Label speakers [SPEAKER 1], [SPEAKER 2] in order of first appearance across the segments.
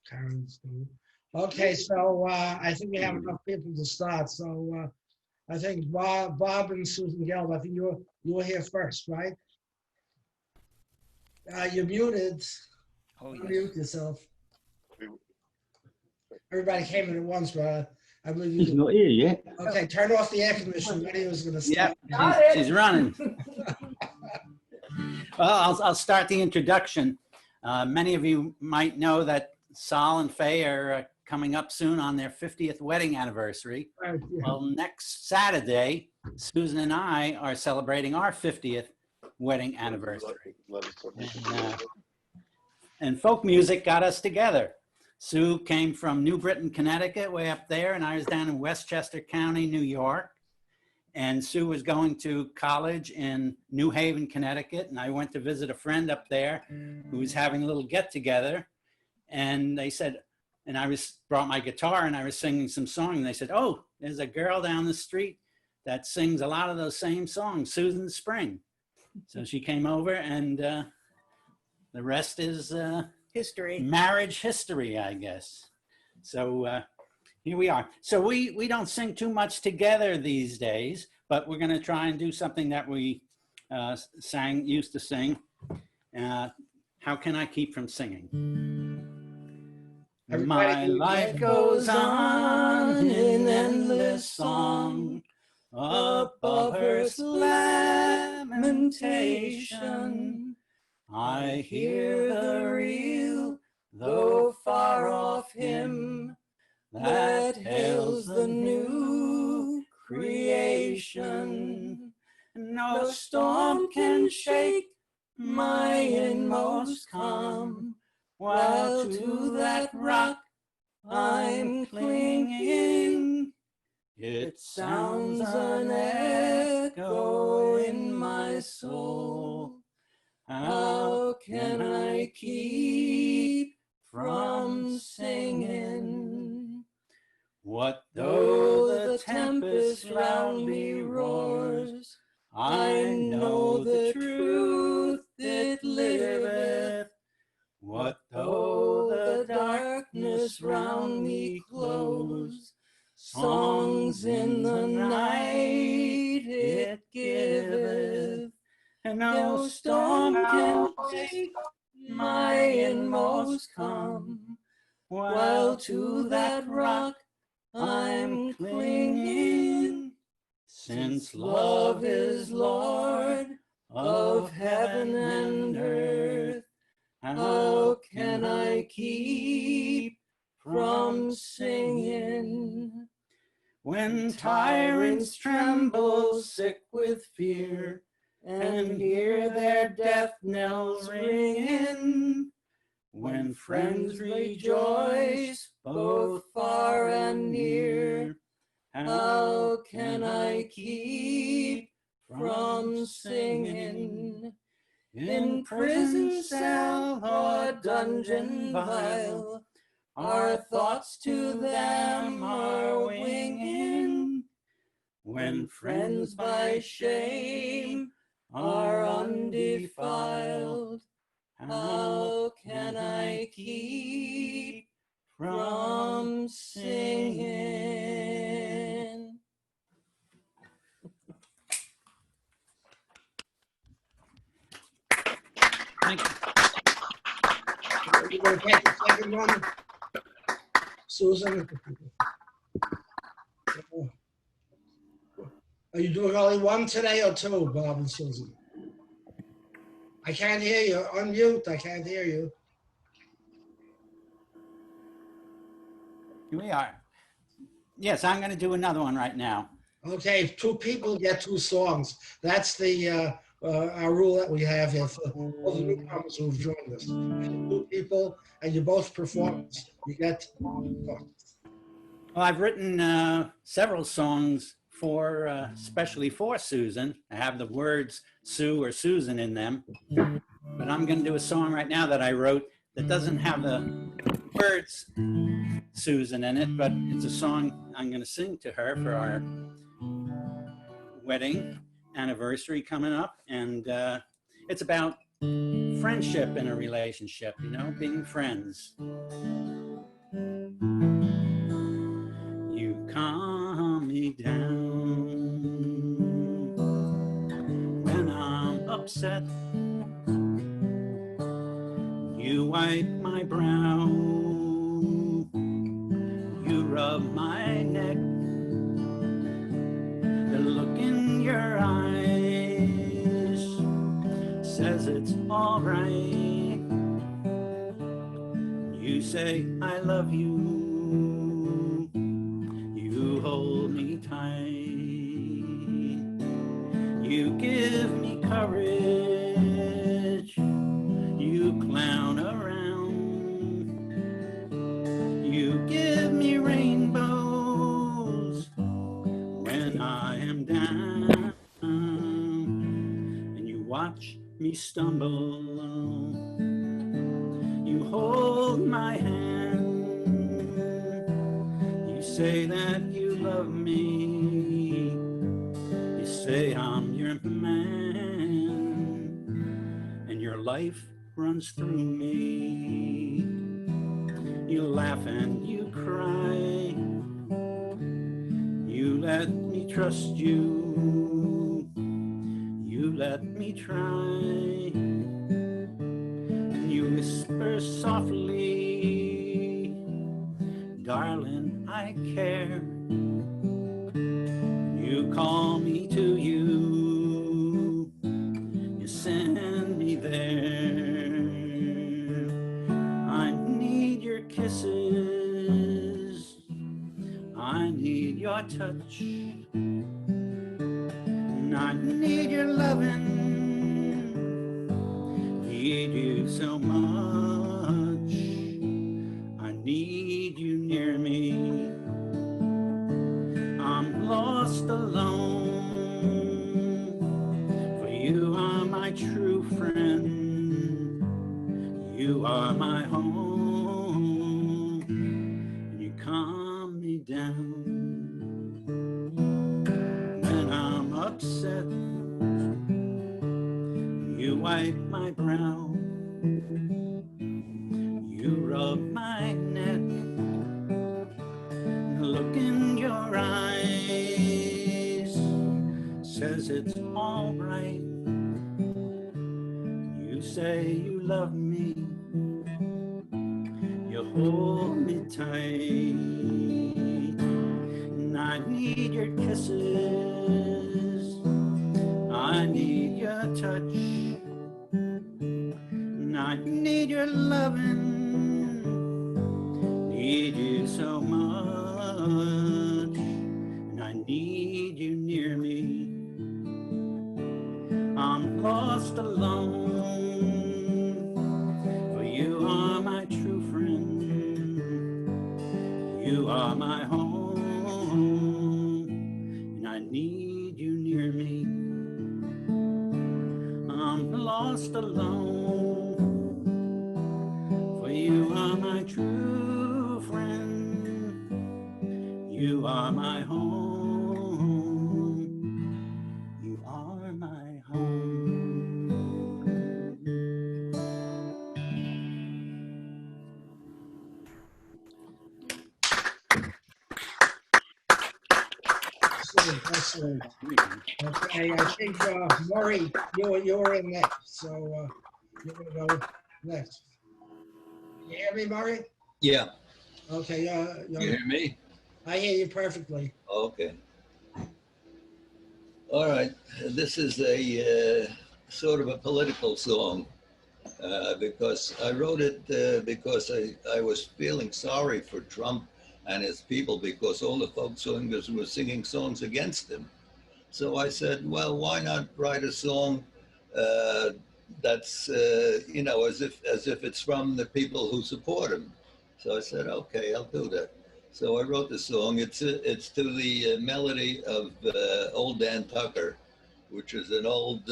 [SPEAKER 1] Karen's doing. Okay, so I think we have enough people to start. So I think Bob and Susan Gelb, I think you were here first, right? You're muted.
[SPEAKER 2] Oh, yes.
[SPEAKER 1] Mute yourself. Everybody came in at once, but I believe you
[SPEAKER 3] He's not here yet.
[SPEAKER 1] Okay, turn off the air conditioner. When was going to start.
[SPEAKER 2] Yep, she's running. Well, I'll start the introduction. Many of you might know that Sal and Faye are coming up soon on their 50th wedding anniversary.
[SPEAKER 1] Right, yeah.
[SPEAKER 2] Well, next Saturday, Susan and I are celebrating our 50th wedding anniversary. And folk music got us together. Sue came from New Britain, Connecticut, way up there, and I was down in Westchester County, New York. And Sue was going to college in New Haven, Connecticut, and I went to visit a friend up there who was having a little get-together. And they said, and I brought my guitar and I was singing some songs, and they said, oh, there's a girl down the street that sings a lot of those same songs, Susan Spring. So she came over, and the rest is
[SPEAKER 4] history.
[SPEAKER 2] Marriage history, I guess. So here we are. So we don't sing too much together these days, but we're going to try and do something that we used to sing. How can I keep from singing? My life goes on in endless song above earth's lamentation. I hear the real, though far off hymn that hails the new creation. No storm can shake my inmost calm, while to that rock I'm clinging. It sounds an echo in my soul. How can I keep from singing? What though the tempest round me roars? I know the truth, it liveth. What though the darkness round me close? Songs in the night it giveth. And no storm can shake my inmost calm, while to that rock I'm clinging. Since love is Lord of heaven and earth, how can I keep from singing? When tyrants tremble sick with fear, and hear their death knells ringing, when friends rejoice both far and near, how can I keep from singing? In prison cell or dungeon vile, our thoughts to them are winging. When friends by shame are undefiled, how can I keep from singing? Thank you.
[SPEAKER 1] You're going to take the second one, Susan? Are you doing only one today or two, Bob and Susan? I can't hear you. Unmute. I can't hear you.
[SPEAKER 2] Here we are. Yes, I'm going to do another one right now.
[SPEAKER 1] Okay, if two people get two songs. That's the our rule that we have here for all the newcomers who've joined us. Two people, and you both perform. You get songs.
[SPEAKER 2] Well, I've written several songs for, especially for Susan. I have the words Sue or Susan in them, but I'm going to do a song right now that I wrote that doesn't have the words Susan in it, but it's a song I'm going to sing to her for our wedding anniversary coming up, and it's about friendship in a relationship, you know, being friends. upset. You wipe my brow, you rub my neck. The look in your eyes says it's all right. You say I love you, you hold me tight. You give me courage, you clown around. You give me rainbows when I am down. And you watch me stumble. You hold my hand. You say that you love me. You say I'm your man. And your life runs through me. You laugh and you cry. You let me trust you. You let me try. And you whisper softly, darling, I care. You call me to you. You send me there. I need your kisses. I need your touch. And I need your loving. Need you so much. I need you near me. I'm lost alone. For you are my true friend. You are my home. And you calm me down when I'm upset. You wipe my brow. You rub my neck. The look in your eyes says it's all right. You say you love me. You hold me tight. And I need your kisses. I need your touch. And I need your loving. Need you so much. And I need you near me. I'm lost alone. For you are my true friend. You are my home. And I need you near me. I'm lost alone. For you are my true friend. You are my home. You are my home.
[SPEAKER 1] Excellent, excellent. Okay, I think Maury, you're in next, so you're gonna go next. You hear me, Maury?
[SPEAKER 3] Yeah,
[SPEAKER 1] Okay,
[SPEAKER 3] you hear me?
[SPEAKER 1] I hear you perfectly.
[SPEAKER 3] Okay. All right. This is a sort of a political song because I wrote it because I was feeling sorry for Trump and his people because all the folk singers were singing songs against him. So I said, well, why not write a song that's you know, as if it's from the people who support him. So I said, okay, I'll do that. So I wrote the song. It's to the melody of Old Dan Tucker, which is an old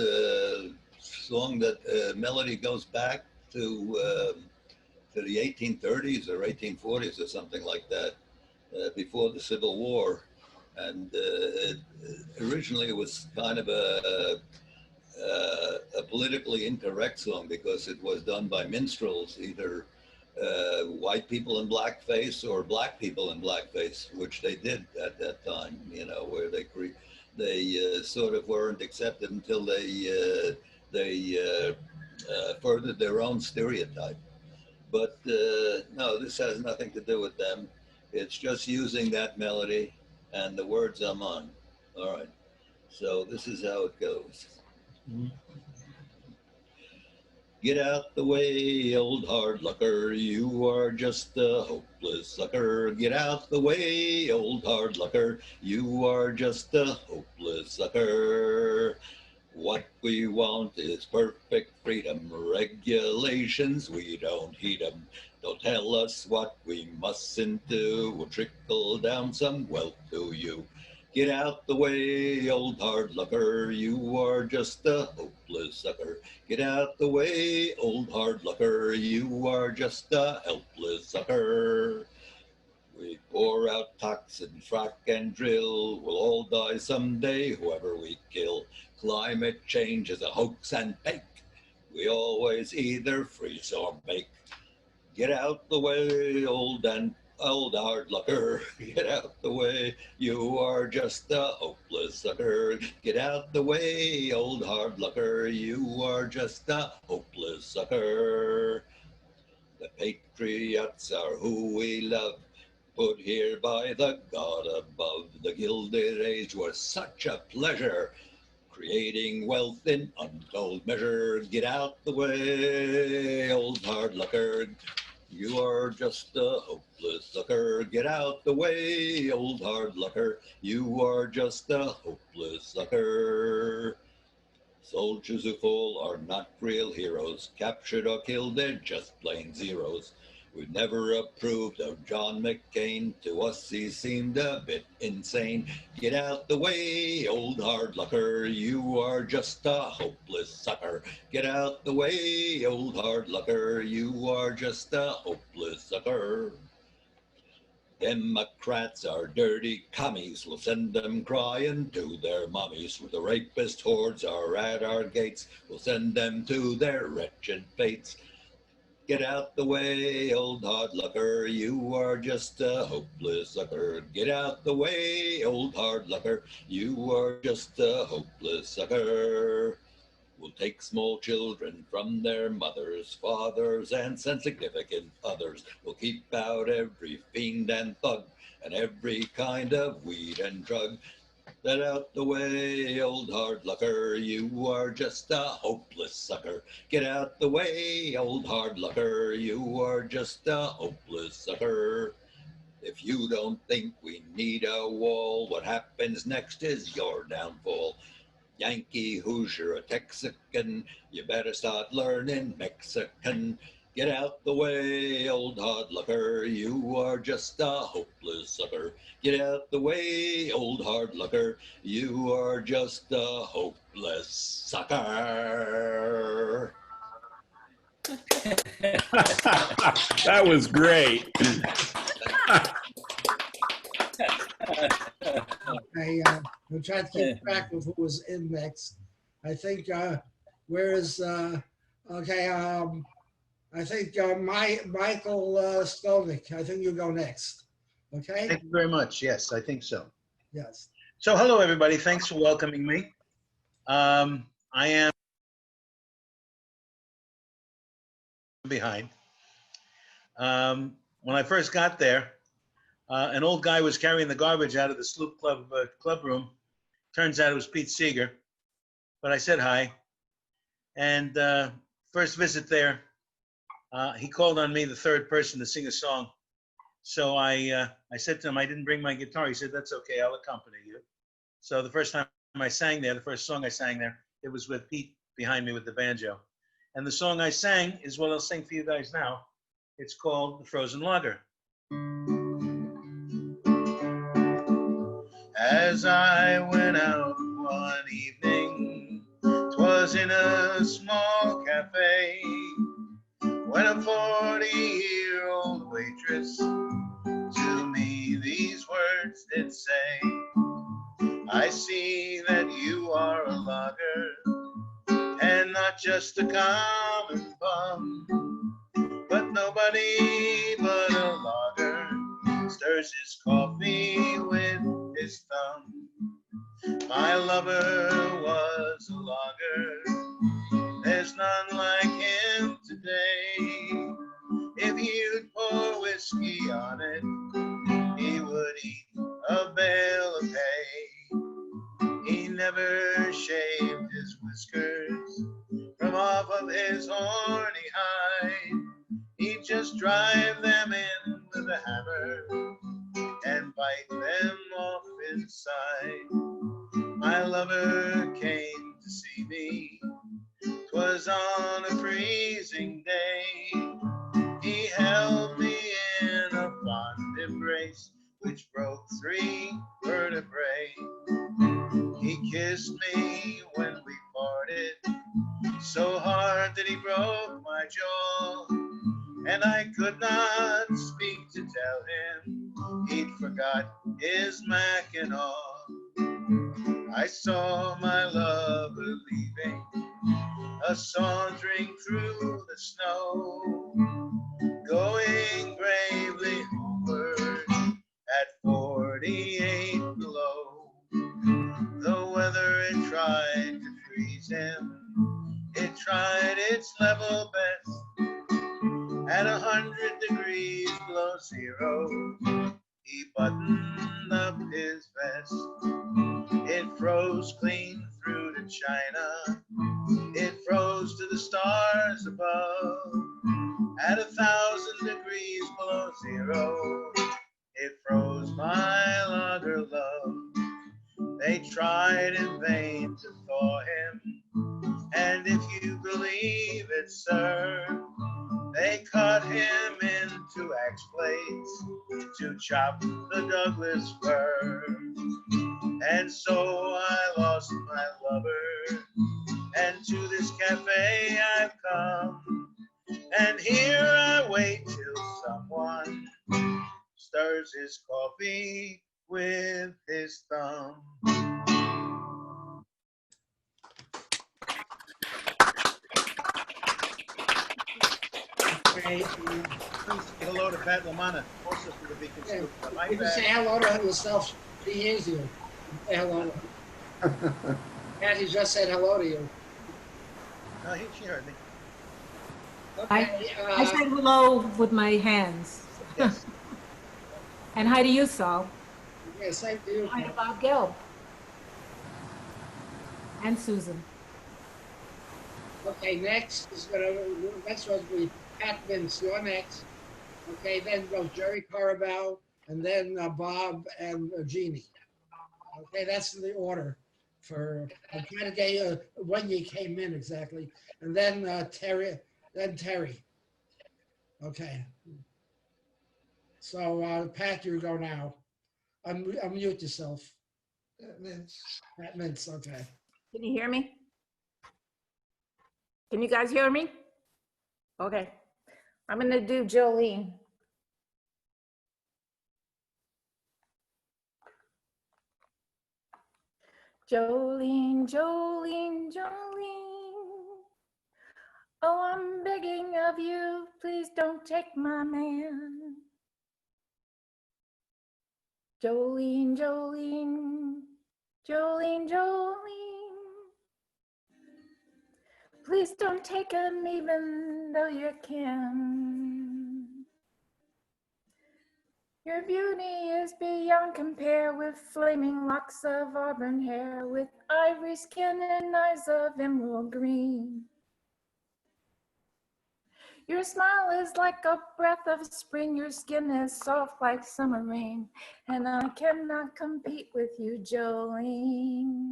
[SPEAKER 3] song that melody goes back to the 1830s or 1840s or something like that, before the Civil War. And originally it was kind of a politically incorrect song because it was done by minstrels, either white people in blackface or black people in blackface, which they did at that time, you know, where they sort of weren't accepted until they they furthered their own stereotype. But no, this has nothing to do with them. It's just using that melody and the words I'm on. All right. So this is how it goes. Get out the way, old hard lucker, you are just a hopeless sucker. Get out the way, old hard lucker, you are just a hopeless sucker. What we want is perfect freedom. Regulations, we don't heed them. Don't tell us what we mustn't do. We'll trickle down some wealth to you. Get out the way, old hard lucker. You are just a hopeless sucker. Get out the way, old hard lucker. You are just a helpless sucker. We pour out toxin, frack and drill. We'll all die someday, whoever we kill. Climate change is a hoax and fake. We always either freeze or bake. Get out the way, old hard lucker. Get out the way, you are just a hopeless sucker. Get out the way, old hard lucker. You are just a hopeless sucker. The patriots are who we love, put here by the God above. The Gilded Age was such a pleasure, creating wealth in untold measure. Get out the way, old hard lucker. You are just a hopeless sucker. Get out the way, old hard lucker. You are just a hopeless sucker. Soldiers who fall are not real heroes. Captured or killed, they're just plain zeros. We've never approved of John McCain. To us, he seemed a bit insane. Get out the way, old hard lucker. You are just a hopeless sucker. Get out the way, old hard lucker. You are just a hopeless sucker. Democrats are dirty commies. We'll send them crying to their mommies. The rapist hordes are at our gates. We'll send them to their wretched fates. Get out the way, old hard lucker. You are just a hopeless sucker. Get out the way, old hard lucker. You are just a hopeless sucker. We'll take small children from their mothers, fathers, and insignificant others. We'll keep out every fiend and thug and every kind of weed and drug. Get out the way, old hard lucker. You are just a hopeless sucker. Get out the way, old hard lucker. You are just a hopeless sucker. If you don't think we need a wall, what happens next is your downfall. Yankee, Hoosier, a Texican, you better start learning Mexican. Get out the way, old hard lucker. You are just a hopeless sucker. Get out the way, old hard lucker. You are just a hopeless sucker.
[SPEAKER 4] That was great.
[SPEAKER 1] I'm trying to keep track of who was in next. I think, I think Michael Skolnick, I think you go next. Okay?
[SPEAKER 5] Thank you very much. Yes, I think so.
[SPEAKER 1] Yes.
[SPEAKER 5] So hello, everybody. Thanks for welcoming me. I am behind. When I first got there, an old guy was carrying the garbage out of the Sloop Club club room. Turns out it was Pete Seeger, but I said hi. And first visit there, he called on me, the third person, to sing a song. So I said to him, I didn't bring my guitar. He said, that's okay, I'll accompany you. So the first time I sang there, the first song I sang there, it was with Pete behind me with the banjo. And the song I sang is what I'll sing for you guys now. It's called The Frozen Lager. As I went out one evening, 'twas in a small cafe, when a 40-year-old waitress to me these words did say, I see that you are a lager, and not just a common bum, but nobody but a lager stirs his coffee with his thumb. My lover was a lager, none like him today. If you'd pour whiskey on it, he would eat a bale of hay. He never shaved his whiskers from off of his horny hide. He'd just drive them in with a hammer and bite them off inside. My lover came to see me, 'twas on a freezing day. He held me in a fond embrace, which broke 3 vertebrae. He kissed me when we parted, so hard that he broke my jaw, and I could not speak to tell him he'd forgot his mackinaw. I saw my lover leaving, a-sauntering through the snow, going bravely homeward at 48 below. The weather, it tried to freeze him, it tried its level best. At 100 degrees below zero, he buttoned up his vest. It froze clean through to China, it froze to the stars above. At 1,000 degrees below zero, it froze my lager love. They tried in vain to thaw him, and if you believe it, sir, they cut him into axe blades to chop the Douglas fir. And so I lost my lover, and to this cafe I've come, and here I wait till someone stirs his coffee with his thumb.
[SPEAKER 1] Okay.
[SPEAKER 5] Please say hello to Pat LaManna, also for the Beacon
[SPEAKER 1] Yeah.
[SPEAKER 5] Scoop. Hi,
[SPEAKER 1] You can say
[SPEAKER 5] Pat.
[SPEAKER 1] hello to her yourself. She hears you. Say hello. Kathy just said hello to you.
[SPEAKER 5] No, she heard me.
[SPEAKER 1] Okay.
[SPEAKER 6] I said hello with my hands.
[SPEAKER 5] Yes.
[SPEAKER 6] And hi to you, Saul.
[SPEAKER 1] Yeah, same to you.
[SPEAKER 6] Hi to Bob Gill. And Susan.
[SPEAKER 1] Okay, next is next one will be Pat Mintz. You're next. Okay, then goes Jerry Carabao, and then Bob and Jeannie. Okay, that's the order for. I'm trying to get you when you came in exactly, and then Terry. Then Terry. Okay. So Pat, you go now. Unmute yourself. Pat Mintz. Okay.
[SPEAKER 7] Can you hear me? Can you guys hear me? Okay. I'm going to do Jolene. Jolene, Jolene, Jolene. Oh, I'm begging of you, please don't take my man. Jolene, Jolene, Jolene, Jolene. Please don't take him even though you can. Your beauty is beyond compare, with flaming locks of auburn hair, with ivory skin and eyes of emerald green. Your smile is like a breath of spring, your skin is soft like summer rain, and I cannot compete with you, Jolene.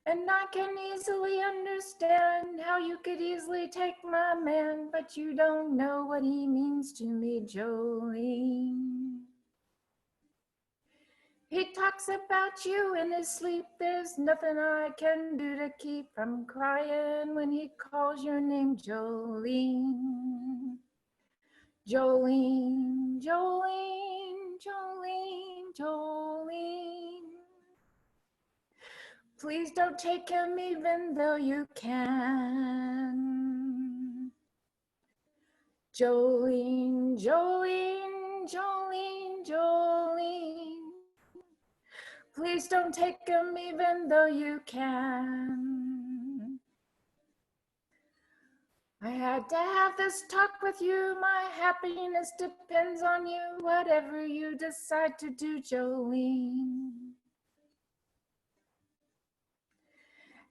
[SPEAKER 7] And I can easily understand how you could easily take my man, but you don't know what he means to me, Jolene. He talks about you in his sleep. There's nothing I can do to keep from crying when he calls your name, Jolene. Jolene, Jolene, Jolene, Jolene. Please don't take him even though you can. Jolene, Jolene, Jolene, Jolene. Please don't take him even though you can. I had to have this talk with you. My happiness depends on you. Whatever you decide to do, Jolene.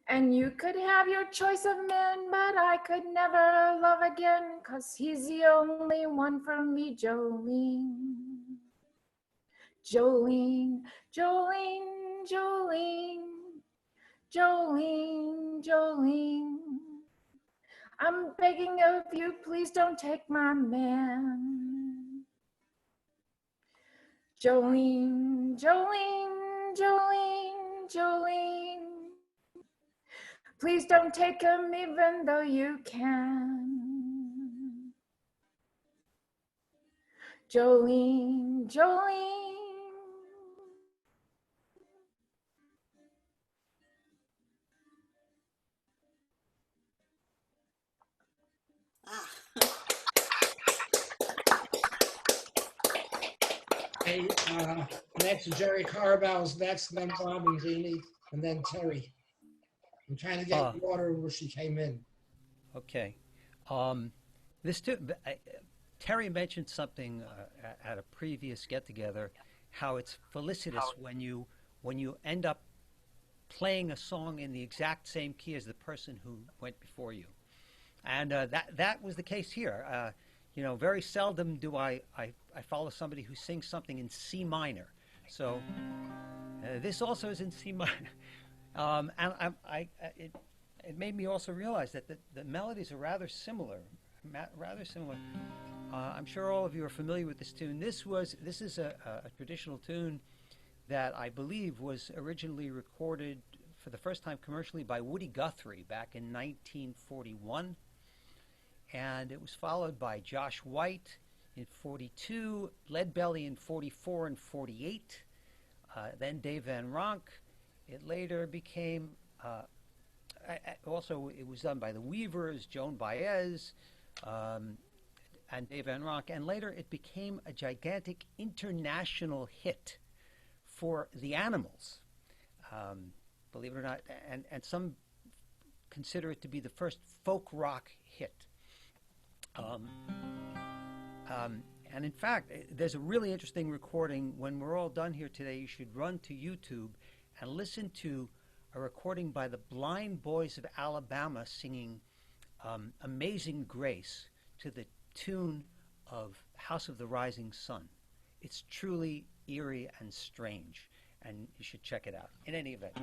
[SPEAKER 7] And you could have your choice of men, but I could never love again, 'cause he's the only one for me, Jolene. Jolene, Jolene, Jolene, Jolene, Jolene. I'm begging of you, please don't take my man. Jolene, Jolene, Jolene, Jolene. Please don't take him even though you can. Jolene, Jolene.
[SPEAKER 1] Hey, next Jerry Carbow's next, then Bob and Jeannie, and then Terry. I'm trying to get the order where she came in.
[SPEAKER 8] Okay. This too, Terry mentioned something at a previous get-together, how it's felicitous when you end up playing a song in the exact same key as the person who went before you, and that was the case here. You know, very seldom do I follow somebody who sings something in C minor. So this also is in C minor, and it made me also realize that the melodies are rather similar. I'm sure all of you are familiar with this tune. This is a traditional tune that I believe was originally recorded for the first time commercially by Woody Guthrie back in 1941. And it was followed by Josh White in 42, Leadbelly in 44 and 48, then Dave Van Ronk. It later became, also it was done by the Weavers, Joan Baez, and Dave Van Ronk, and later it became a gigantic international hit for the Animals, believe it or not, and some consider it to be the first folk rock hit. And in fact, there's a really interesting recording. When we're all done here today, you should run to YouTube and listen to a recording by the Blind Boys of Alabama singing Amazing Grace to the tune of House of the Rising Sun. It's truly eerie and strange, and you should check it out. In any event.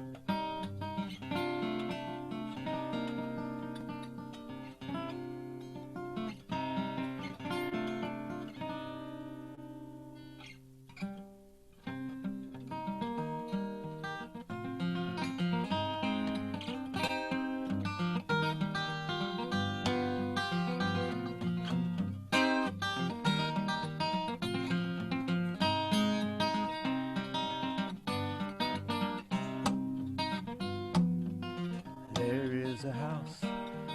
[SPEAKER 8] A house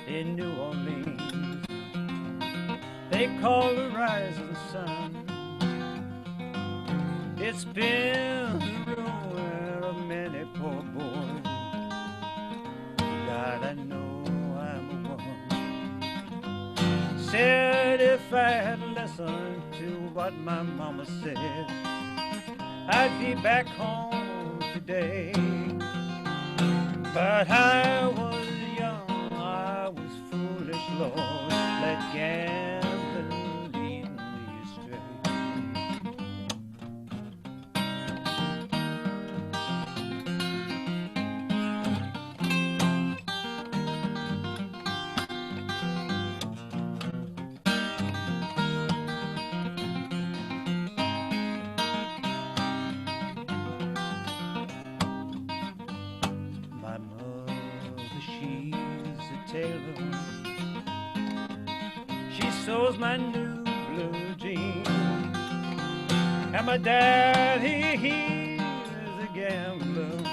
[SPEAKER 8] in New Orleans they call the rising sun. It's been the ruin of many poor boys. God, I know I'm a one. Said if I had listened to what my mama said, I'd be back home today. But I was young, I was foolish, Lord, let gambling lead me astray. My mother, she's a tailor. She sews my new blue jeans. And my daddy, he's a gambler,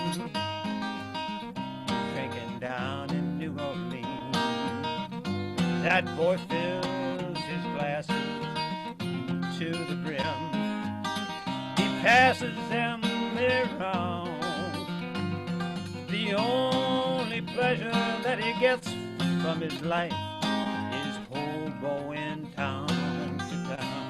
[SPEAKER 8] drinking down in New Orleans. That boy fills his glasses to the brim. He passes them around. The only pleasure that he gets from his life is going town to town.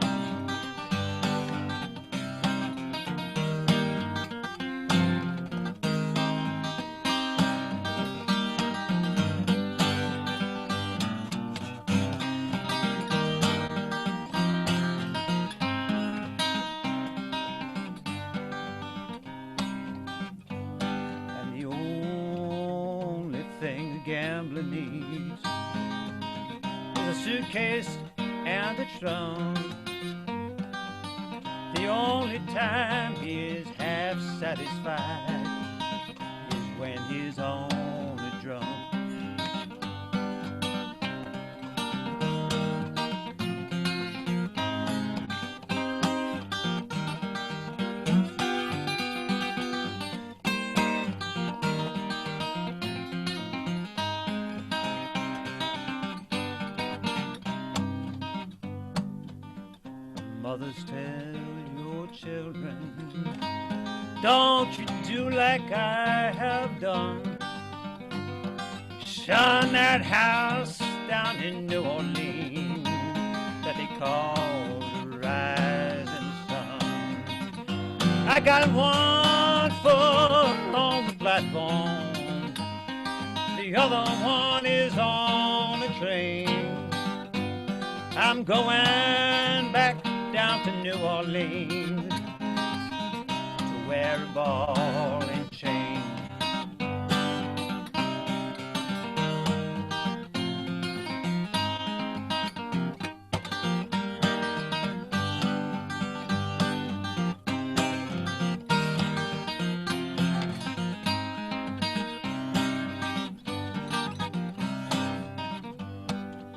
[SPEAKER 8] And the only thing a gambler needs is a suitcase and a trunk. The only time he is half satisfied is when he's on a drunk. Mothers, tell your children, don't you do like I have done. Shun that house down in New Orleans that they call the Rising Sun. I got one foot on the platform, the other one is on the train. I'm going back down to New Orleans to wear a ball and chain.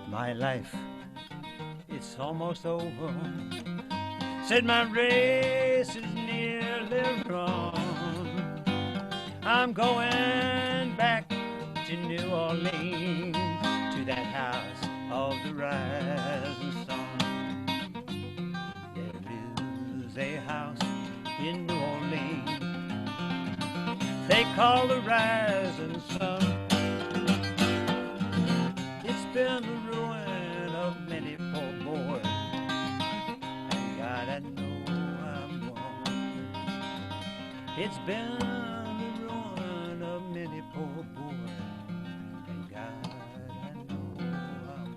[SPEAKER 8] My life, it's almost over. Said my race is nearly run. I'm going back to New Orleans, to that house of the rising sun. There is a house in New Orleans they call the Rising Sun. It's been the ruin of many poor boys, and God, I know I'm one. It's been the ruin of many poor boys, and God, I know I'm one.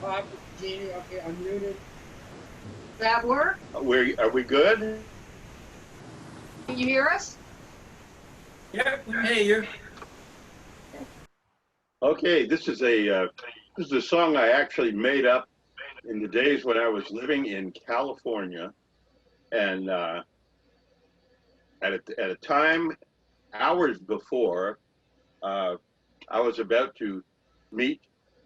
[SPEAKER 1] Bob, Jeannie, okay, unmuted.
[SPEAKER 9] That work?
[SPEAKER 10] Are we good?
[SPEAKER 9] Can you hear us?
[SPEAKER 2] Yep, hey, you're.
[SPEAKER 10] Okay, this is a song I actually made up in the days when I was living in California, and at a time hours before I was about to meet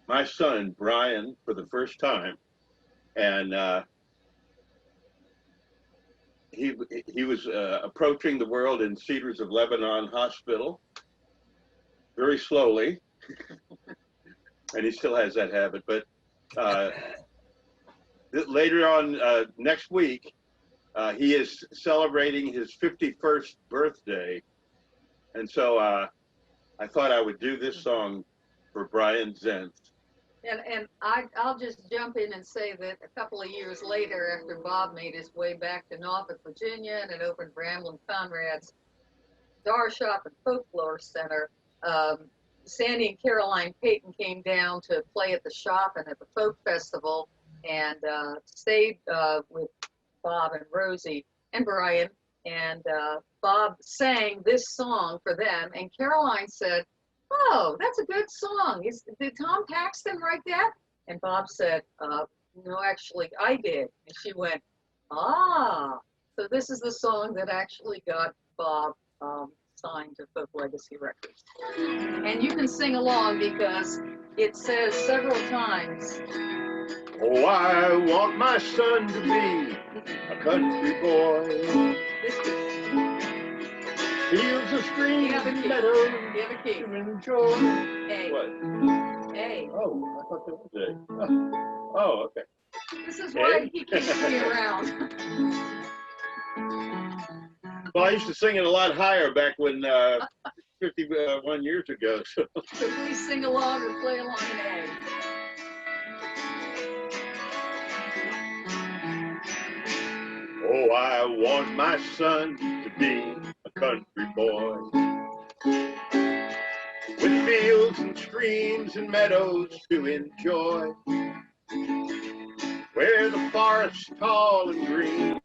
[SPEAKER 10] my son Brian for the first time, and he was approaching the world in Cedars of Lebanon Hospital very slowly, and he still has that habit. But later on next week, he is celebrating his 51st birthday, and so I thought I would do this song for Brian Zentz.
[SPEAKER 9] And I'll just jump in and say that a couple of years later, after Bob made his way back to Norfolk, Virginia, and had opened Bramlin Conrad's Cigar Shop and Folklore Center, Sandy and Caroline Payton came down to play at the shop and at the folk festival, and stayed with Bob and Rosie and Brian. And Bob sang this song for them, and Caroline said, "Oh, that's a good song. Did Tom Paxton write that?" And Bob said, "No, actually, I did." And she went, "Ah." So this is the song that actually got Bob signed to Folk Legacy Records. And you can sing along because it says several times,
[SPEAKER 10] "Oh, I want my son to be a country boy."
[SPEAKER 9] This
[SPEAKER 10] Fields and streams
[SPEAKER 9] You have a
[SPEAKER 10] and
[SPEAKER 9] key.
[SPEAKER 10] meadows
[SPEAKER 9] You have a key.
[SPEAKER 10] to enjoy.
[SPEAKER 9] Hey.
[SPEAKER 10] What?
[SPEAKER 9] Hey.
[SPEAKER 10] Oh, I thought that was it. Oh, okay.
[SPEAKER 9] This is why he keeps me around.
[SPEAKER 10] Well, I used to sing it a lot higher back when 51 years ago. So.
[SPEAKER 9] So please sing along or play along in A.
[SPEAKER 10] Oh, I want my son to be a country boy with fields and streams and meadows to enjoy, where the forest's tall and green,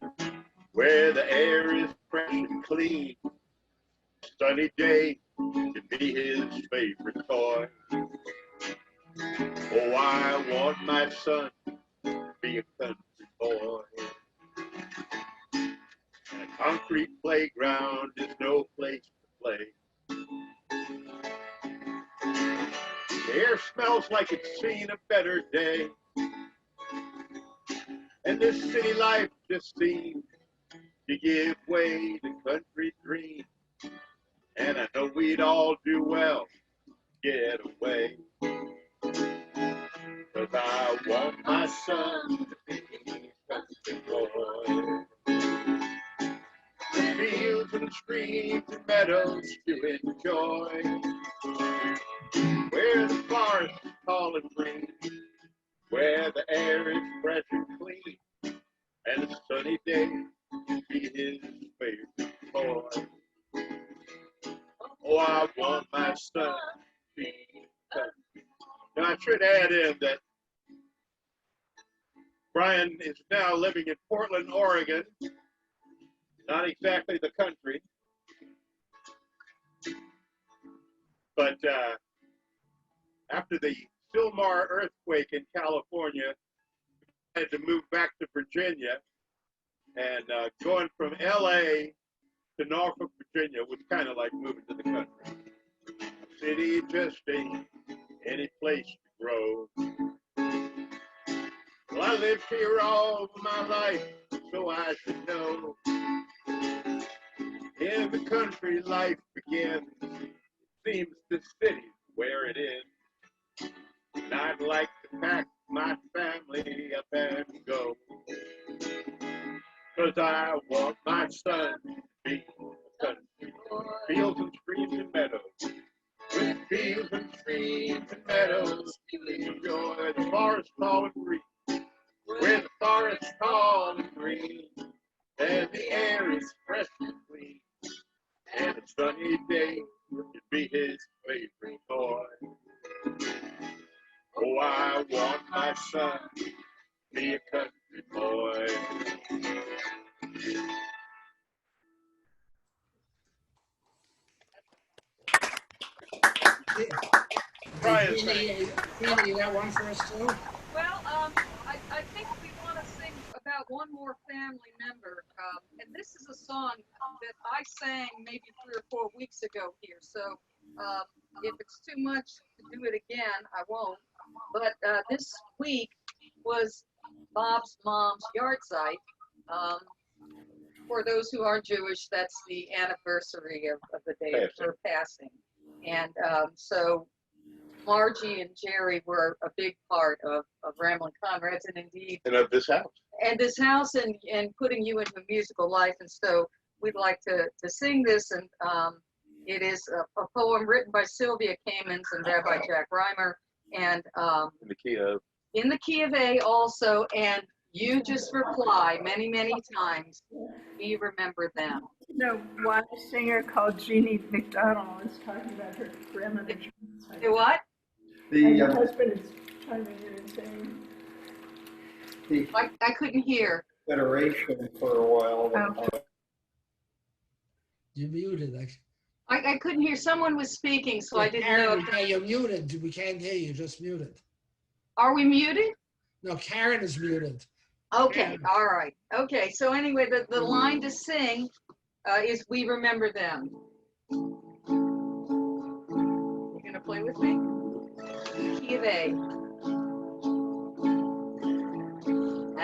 [SPEAKER 10] where the air is fresh and clean. Sunny day can be his favorite toy. Oh, I want my son to be a country boy. And a concrete playground is no place to play. The air smells like it's seen a better day. And this city life just seems to give way to country dreams. And I know we'd all do well to get away. 'Cause I want my son to be a country boy. Fields and streams and meadows to enjoy, where the forest is tall and green, where the air is fresh and clean, and a sunny day can be his favorite toy. Oh, I want my son to be a country. And I should add in that Brian is now living in Portland, Oregon. Not exactly the country, but after the Sylmar earthquake in California, I had to move back to Virginia, and going from LA to Norfolk, Virginia was kind of like moving to the country. The city just ain't any place to grow. Well, I lived here all my life, so I should know. In the country life begins, it seems the city's where it is. And I'd like to pack my family up and go. 'Cause I want my son to be a country boy. Fields and streams and meadows. With fields and streams and meadows to enjoy, the forest tall and green. Where the forest tall and green, and the air is fresh and clean. And a sunny day could be his favorite toy. Oh, I want my son to be a country boy. Brian,
[SPEAKER 1] Feeny, you got one for us too?
[SPEAKER 9] Well, I think we want to sing about one more family member. And this is a song that I sang maybe 3 or 4 weeks ago here. So if it's too much to do it again, I won't. But this week was Bob's mom's yahrzeit. For those who are Jewish, that's the anniversary of the day of her passing. And so Margie and Jerry were a big part of Ramblin' Conrads, and indeed,
[SPEAKER 10] and of this house.
[SPEAKER 9] And this house, and putting you into musical life. And so we'd like to sing this, and it is a poem written by Sylvia Kamens and Rabbi Jack Reimer, and in the key of A also, and you just reply many, many times, we remember them.
[SPEAKER 11] No, one singer called Jeannie McDonald is talking about her grandmother.
[SPEAKER 9] The what?
[SPEAKER 11] And her husband is chiming in and saying.
[SPEAKER 9] I couldn't hear.
[SPEAKER 12] Federation for a while.
[SPEAKER 11] Oh.
[SPEAKER 1] You muted.
[SPEAKER 9] I couldn't hear. Someone was speaking, so I didn't know.
[SPEAKER 1] You're muted. We can't hear you. Just muted.
[SPEAKER 9] Are we muted?
[SPEAKER 1] No, Karen is muted.
[SPEAKER 9] Okay, all right. Okay, so anyway, the line to sing is We Remember Them. You gonna play with me? Key of A.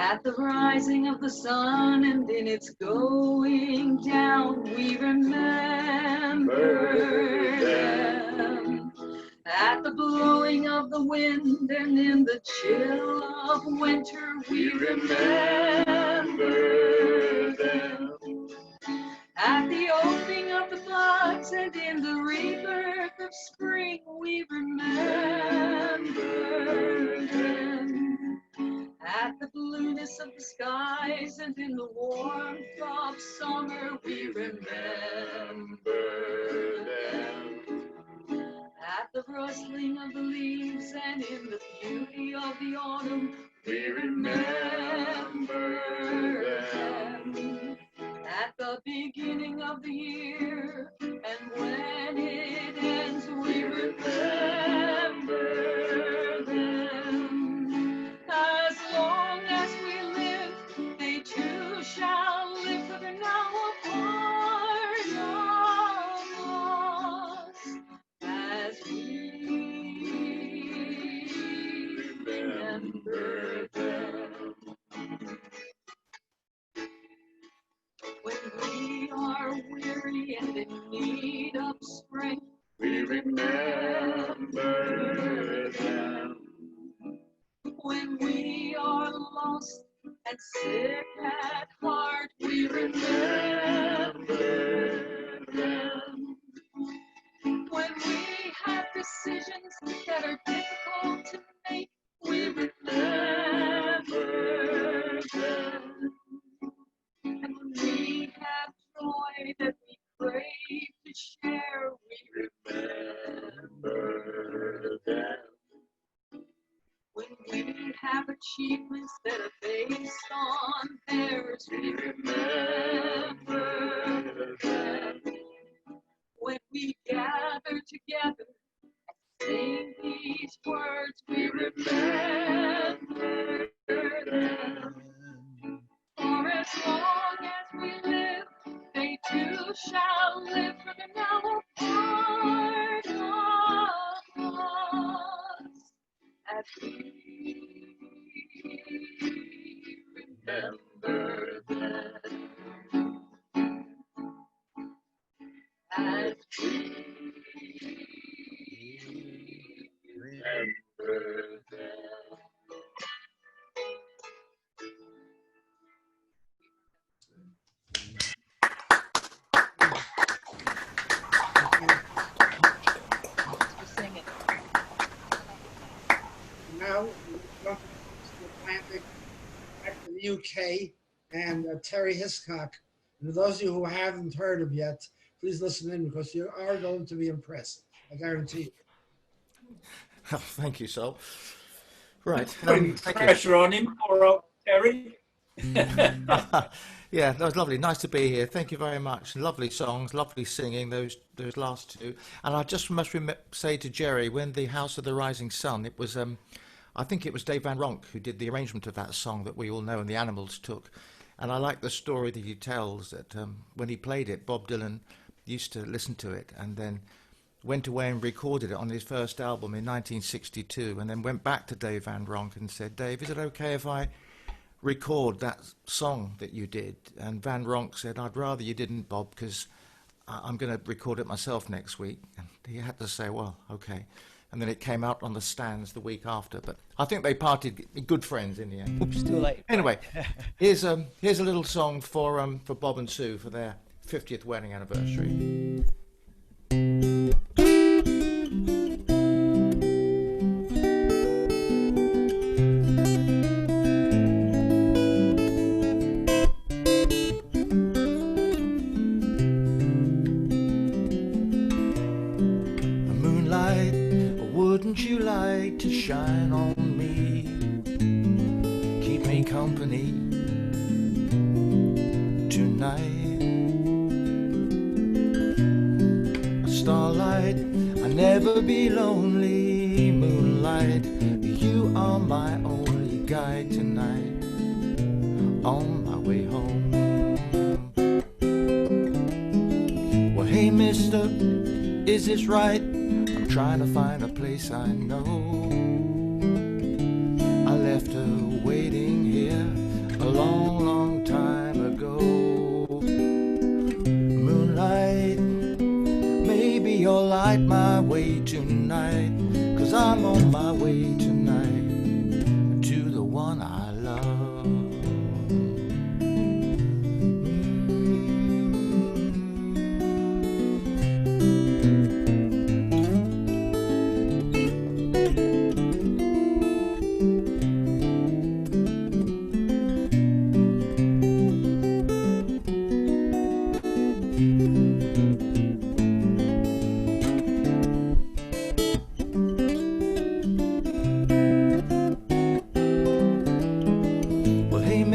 [SPEAKER 9] At the rising of the sun and in its going down, we remember them. At the blowing of the wind and in the chill of winter, we remember them. At the opening of the buds and in the rebirth of spring, we remember them. At the blueness of the skies and in the warmth of summer, we remember them. At the rustling of the leaves and in the beauty of the autumn, we remember them. At the beginning of the year and when it ends, we remember them. As long as we live, they too shall live, for they're now a part of us. As we remember them. When we are weary and in need of strength, we remember them. When we are lost and sick at heart, we remember them. When we have decisions that are difficult to make, we remember them. And when we have joy that we crave to share, we remember them. When we have achievements that are based on theirs, we remember them. When we gather together and sing these words, we remember them. For as long as we live, they too shall live, for they're now a part of us. As we remember them. As we remember them.
[SPEAKER 1] Now, we jump across the Atlantic back to the UK and Terry Hiscock. And for those of you who haven't heard him yet, please listen in because you are going to be impressed. I guarantee you.
[SPEAKER 13] Oh, thank you, Sol. Right.
[SPEAKER 14] Putting pressure on him, poor old Terry.
[SPEAKER 13] Yeah, that was lovely. Nice to be here. Thank you very much. Lovely songs, lovely singing, those last two. And I just must say to Jerry, when the House of the Rising Sun, it was, I think it was Dave Van Ronk who did the arrangement of that song that we all know and the Animals took. And I like the story that he tells that when he played it, Bob Dylan used to listen to it and then went away and recorded it on his first album in 1962 and then went back to Dave Van Ronk and said, Dave, is it okay if I record that song that you did? And Van Ronk said, I'd rather you didn't, Bob, because I'm going to record it myself next week. And he had to say, well, okay. And then it came out on the stands the week after. But I think they parted good friends in the end.
[SPEAKER 8] Oops, too late.
[SPEAKER 13] Anyway, here's a little song for Bob and Sue for their 50th wedding anniversary. Wouldn't you like to shine on me? Keep me company tonight. Starlight, I'll never be lonely. Moonlight, you are my only guide tonight. On my way home. Well, hey mister, is this right? I'm trying to find a place I know. I left her waiting here long, long time ago. Moonlight, maybe you'll light my way tonight, 'cause I'm on my way tonight to the one I love.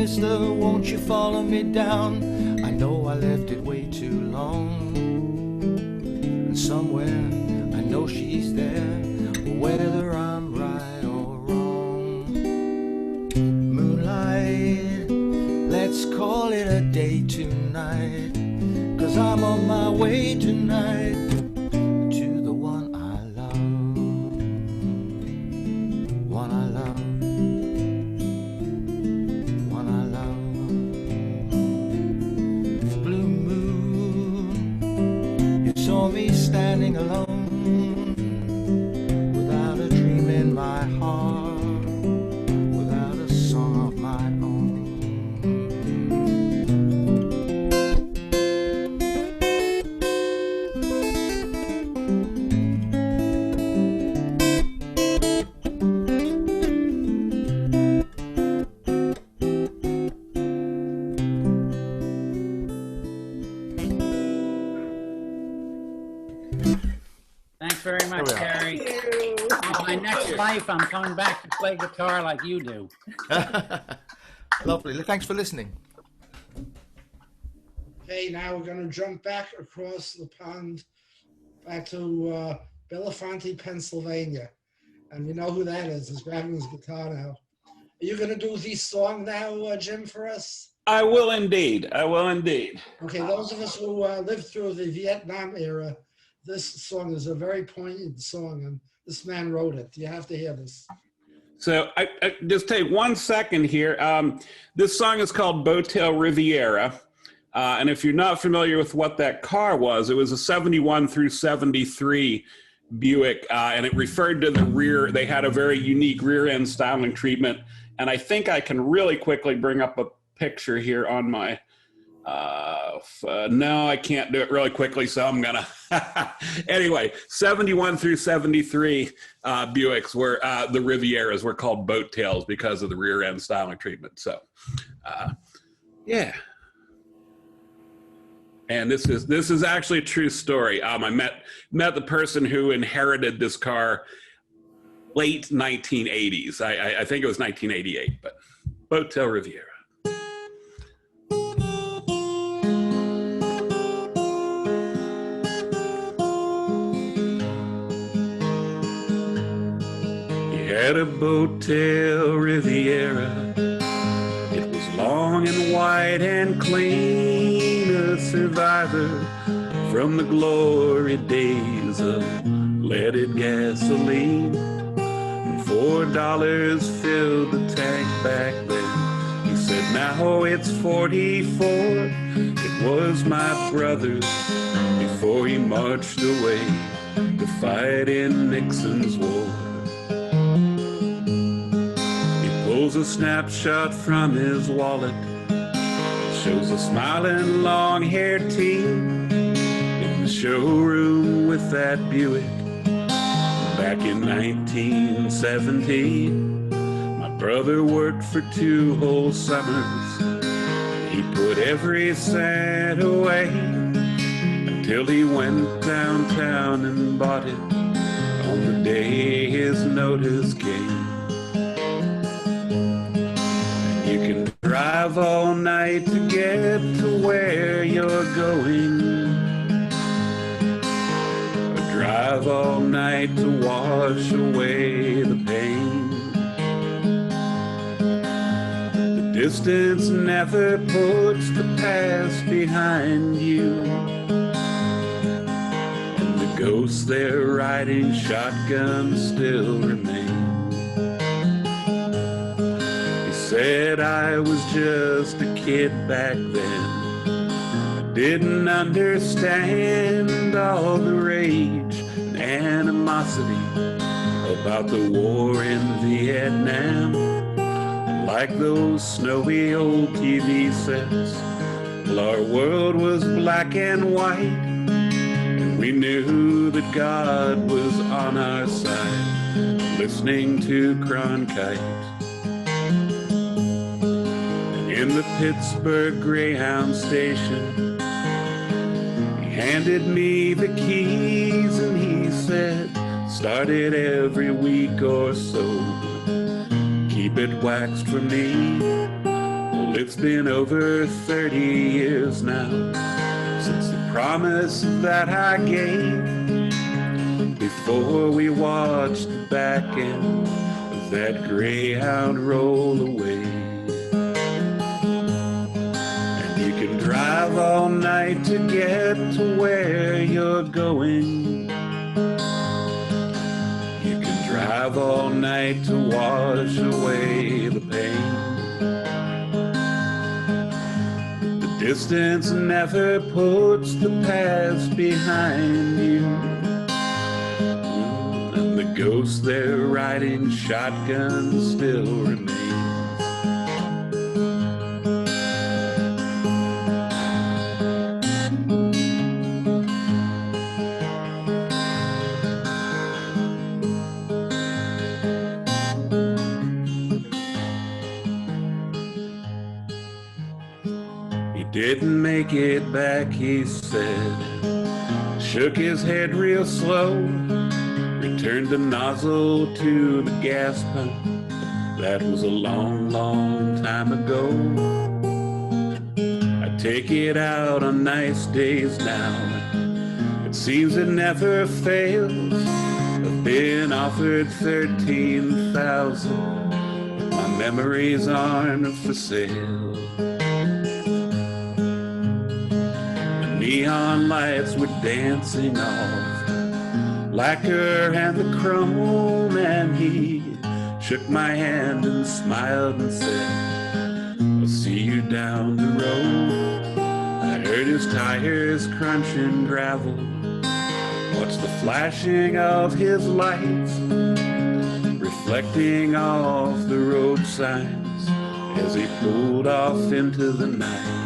[SPEAKER 13] Mister, won't you follow me down? I know I left it way too long. And somewhere I know she's there, whether I'm right or wrong. Moonlight, let's call it a day tonight, 'cause I'm on my way tonight to the one I love. One I love. Standing alone, without a dream in my heart, without a song of my own.
[SPEAKER 2] Thanks very much, Terry. In my next life, I'm coming back to play guitar like you do.
[SPEAKER 13] Lovely. Thanks for listening.
[SPEAKER 1] Okay, now we're going to jump back across the pond, back to Belafonte, Pennsylvania. And you know who that is. He's grabbing his guitar now. Are you going to do the song now, Jim, for us?
[SPEAKER 4] I will indeed. I will indeed.
[SPEAKER 1] Okay, those of us who lived through the Vietnam era, this song is a very poignant song, and this man wrote it. You have to hear this.
[SPEAKER 4] So I just take 1 second here. This song is called Boattail Riviera. And if you're not familiar with what that car was, it was a 71 through 73 Buick, and it referred to the rear. They had a very unique rear end styling treatment. And I think I can really quickly bring up a picture here on my, no, I can't do it really quickly, so I'm gonna, anyway, 71 through 73 Buicks were, the Rivieras were called boat tails because of the rear end styling treatment. So, yeah. And this is actually a true story. I met the person who inherited this car late 1980s. I think it was 1988, but Boattail Riviera. He had a Boattail Riviera. It was long and white and clean, a survivor from the glory days of leaded gasoline. And $4 filled the tank back then. He said, now it's 44. It was my brother's before he marched away to fight in Nixon's war. He pulls a snapshot from his wallet, shows a smiling long-haired teen in the showroom with that Buick. Back in 1917, my brother worked for 2 whole summers. He put every cent away until he went downtown and bought it on the day his notice came. You can drive all night to get to where you're going, or drive all night to wash away the pain. The distance never puts the past behind you, and the ghosts they're riding shotgun still remain. He said I was just a kid back then. I didn't understand all the rage and animosity about the war in Vietnam. Like those snowy old TV sets, well, our world was black and white, and we knew that God was on our side, listening to Cronkite. And in the Pittsburgh Greyhound station, he handed me the keys and he said, start it every week or so, keep it waxed for me. Well, it's been over 30 years now since the promise that I gave before we watched the back end of that Greyhound roll away. And you can drive all night to get to where you're going. You can drive all night to wash away the pain. Distance never puts the past behind you, and the ghost there riding shotgun still remains. Didn't make it back, he said, shook his head real slow, returned the nozzle to the gas pump. That was a long, long time ago. I take it out on nice days now. It seems it never fails. I've been offered 13,000. My memories aren't for sale. Neon lights were dancing off, lacquer and the chrome, and he shook my hand and smiled and said, I'll see you down the road. I heard his tires crunching gravel, watched the flashing of his lights, reflecting off the road signs as he pulled off into the night.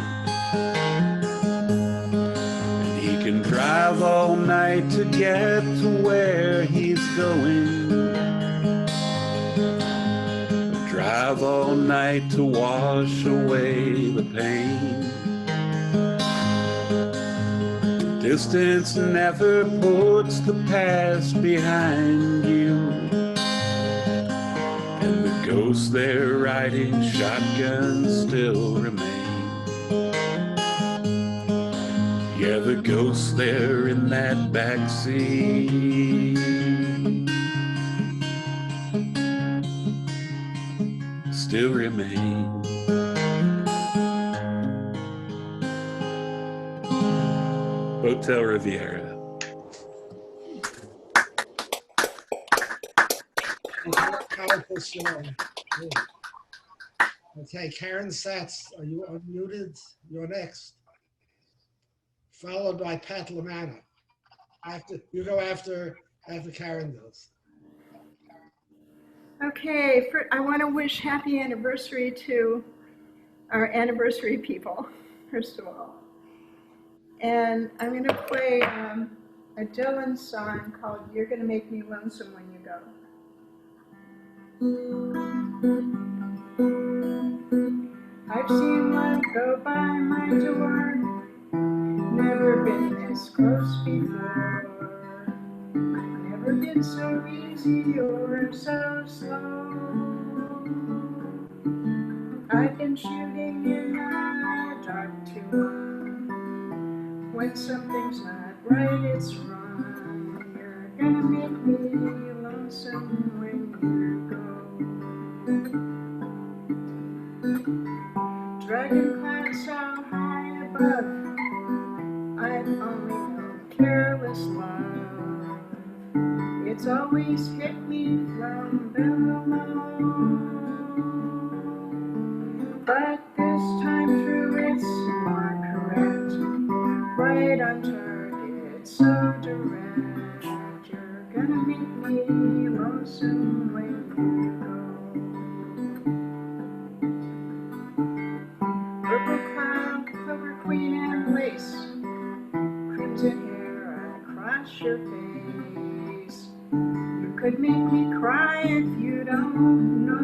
[SPEAKER 4] Can drive all night to get to where he's going. Drive all night to wash away the pain. Distance never puts the past behind you, and the ghost there riding shotgun still remains. Yeah, the ghost there in that backseat still remains. Hotel Riviera.
[SPEAKER 1] Powerful song. Okay, Karen Satz, are you unmuted? You're next. Followed by Pat LaManna. You go after Karen goes.
[SPEAKER 11] Okay, I want to wish happy anniversary to our anniversary people, first of all. And I'm going to play a Dylan song called You're Gonna Make Me Lonesome When You Go. I've seen love go by my door, never been this close before, never been so easy or so slow. I've been shooting in the dark too long. When something's not right, it's wrong. You're gonna make me lonesome when you go. Dragon clouds so high above, I've only known careless love. It's always hit me from below. But this time through it's more correct, right on target, so direct. You're gonna make me lonesome when you go. Purple cloud, clover queen and lace, crimson hair across your face. You could make me cry if you don't know.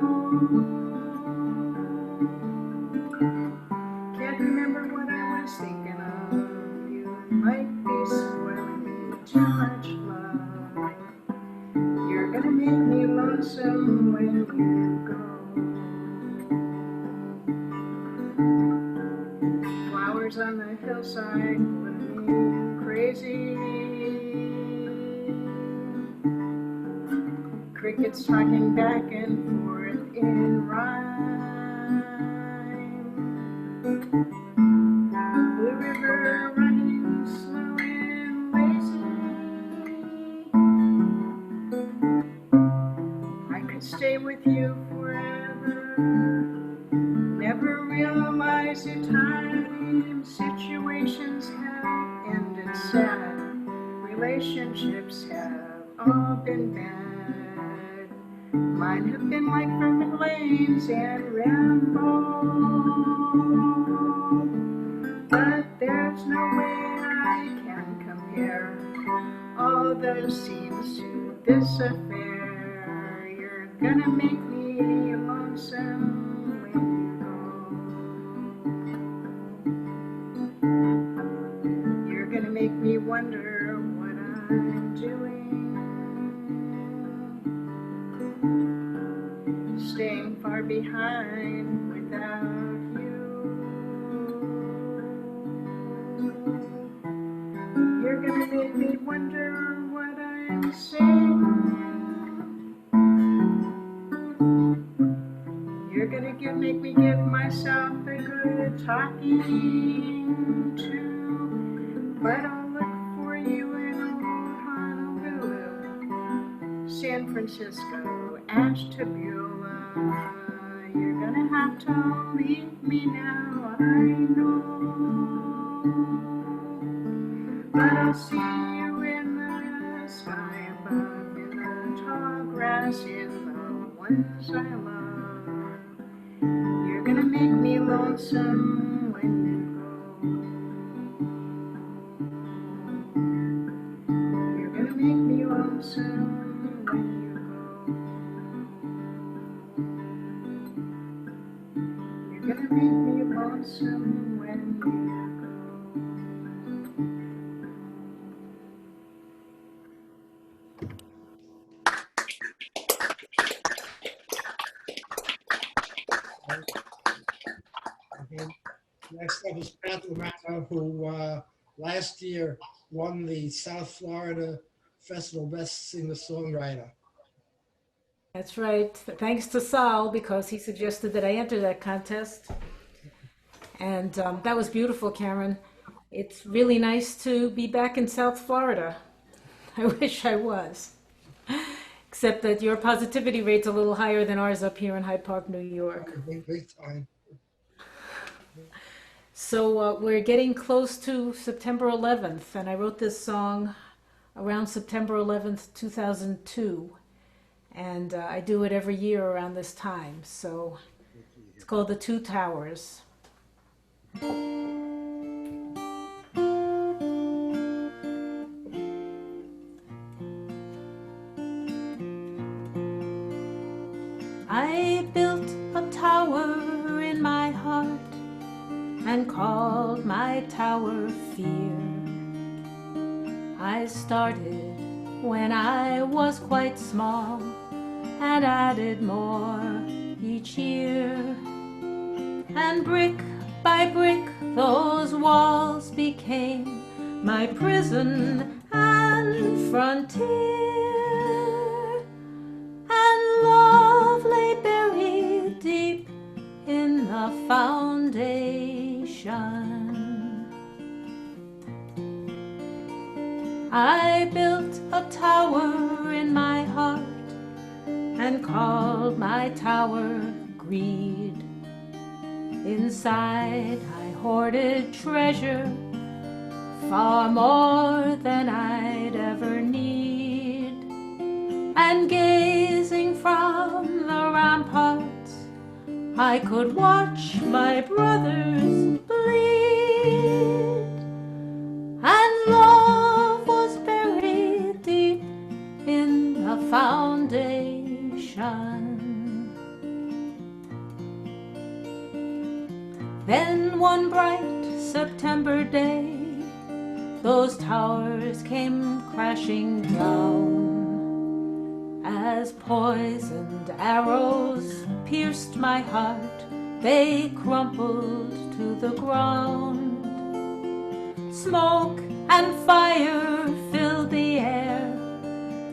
[SPEAKER 11] Can't remember what I was thinking of. You might be spoiling me too much love. You're gonna make me lonesome when you go. Flowers on the hillside blooming crazy. Crickets talking back and forth in rhyme. Blue river running slow and lazy. I could stay with you forever. Never realize the time situations have ended sad. Relationships have all been bad. Mine have been like Vermin Lanes and Rambo. But there's no way I can compare all those scenes to this affair. You're gonna make me lonesome when you go. You're gonna make me wonder what I'm doing. Staying far behind without you. You're gonna make me wonder what I'm saying. You're gonna make me give myself a good talking to. But I'll look for you in old Honolulu, San Francisco, Ashtabula. You're gonna have to leave me now, I know. But I'll see you in the sky above, in the tall grass, in the ones I love. You're gonna make me lonesome when you go. You're gonna make me lonesome when you go. You're gonna make me lonesome when you go.
[SPEAKER 1] Next up is Pat LaManna, who last year won the South Florida Festival Best Singer-Songwriter.
[SPEAKER 6] That's right. Thanks to Sal, because he suggested that I enter that contest. And that was beautiful, Cameron. It's really nice to be back in South Florida. I wish I was. Except that your positivity rate's a little higher than ours up here in Hyde Park, New York.
[SPEAKER 1] Big time.
[SPEAKER 6] So we're getting close to September 11th, and I wrote this song around September 11th, 2002. And I do it every year around this time. So it's called The Two Towers. I built a tower in my heart and called my tower fear. I started when I was quite small and added more each year. And brick by brick those walls became my prison and frontier. And love lay buried deep in the foundation. I built a tower in my heart and called my tower greed. Inside I hoarded treasure, far more than I'd ever need. And gazing from the ramparts, I could watch my brothers bleed. And love was buried deep in the foundation. Then one bright September day, those towers came crashing down. As poisoned arrows pierced my heart, they crumpled to the ground. Smoke and fire filled the air,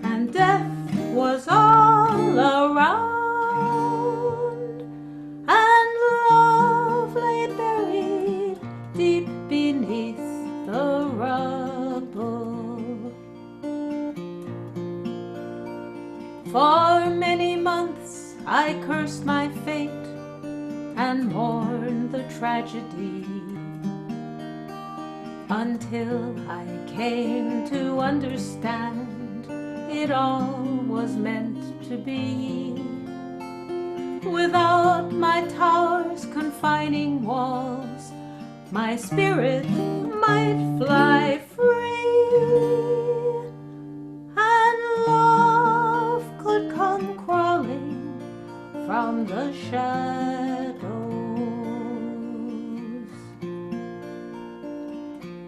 [SPEAKER 6] and death was all around. And love lay buried deep beneath the rubble. For many months I cursed my fate and mourned the tragedy, until I came to understand it all was meant to be. Without my tower's confining walls, my spirit might fly free, and love could come crawling from the shadows.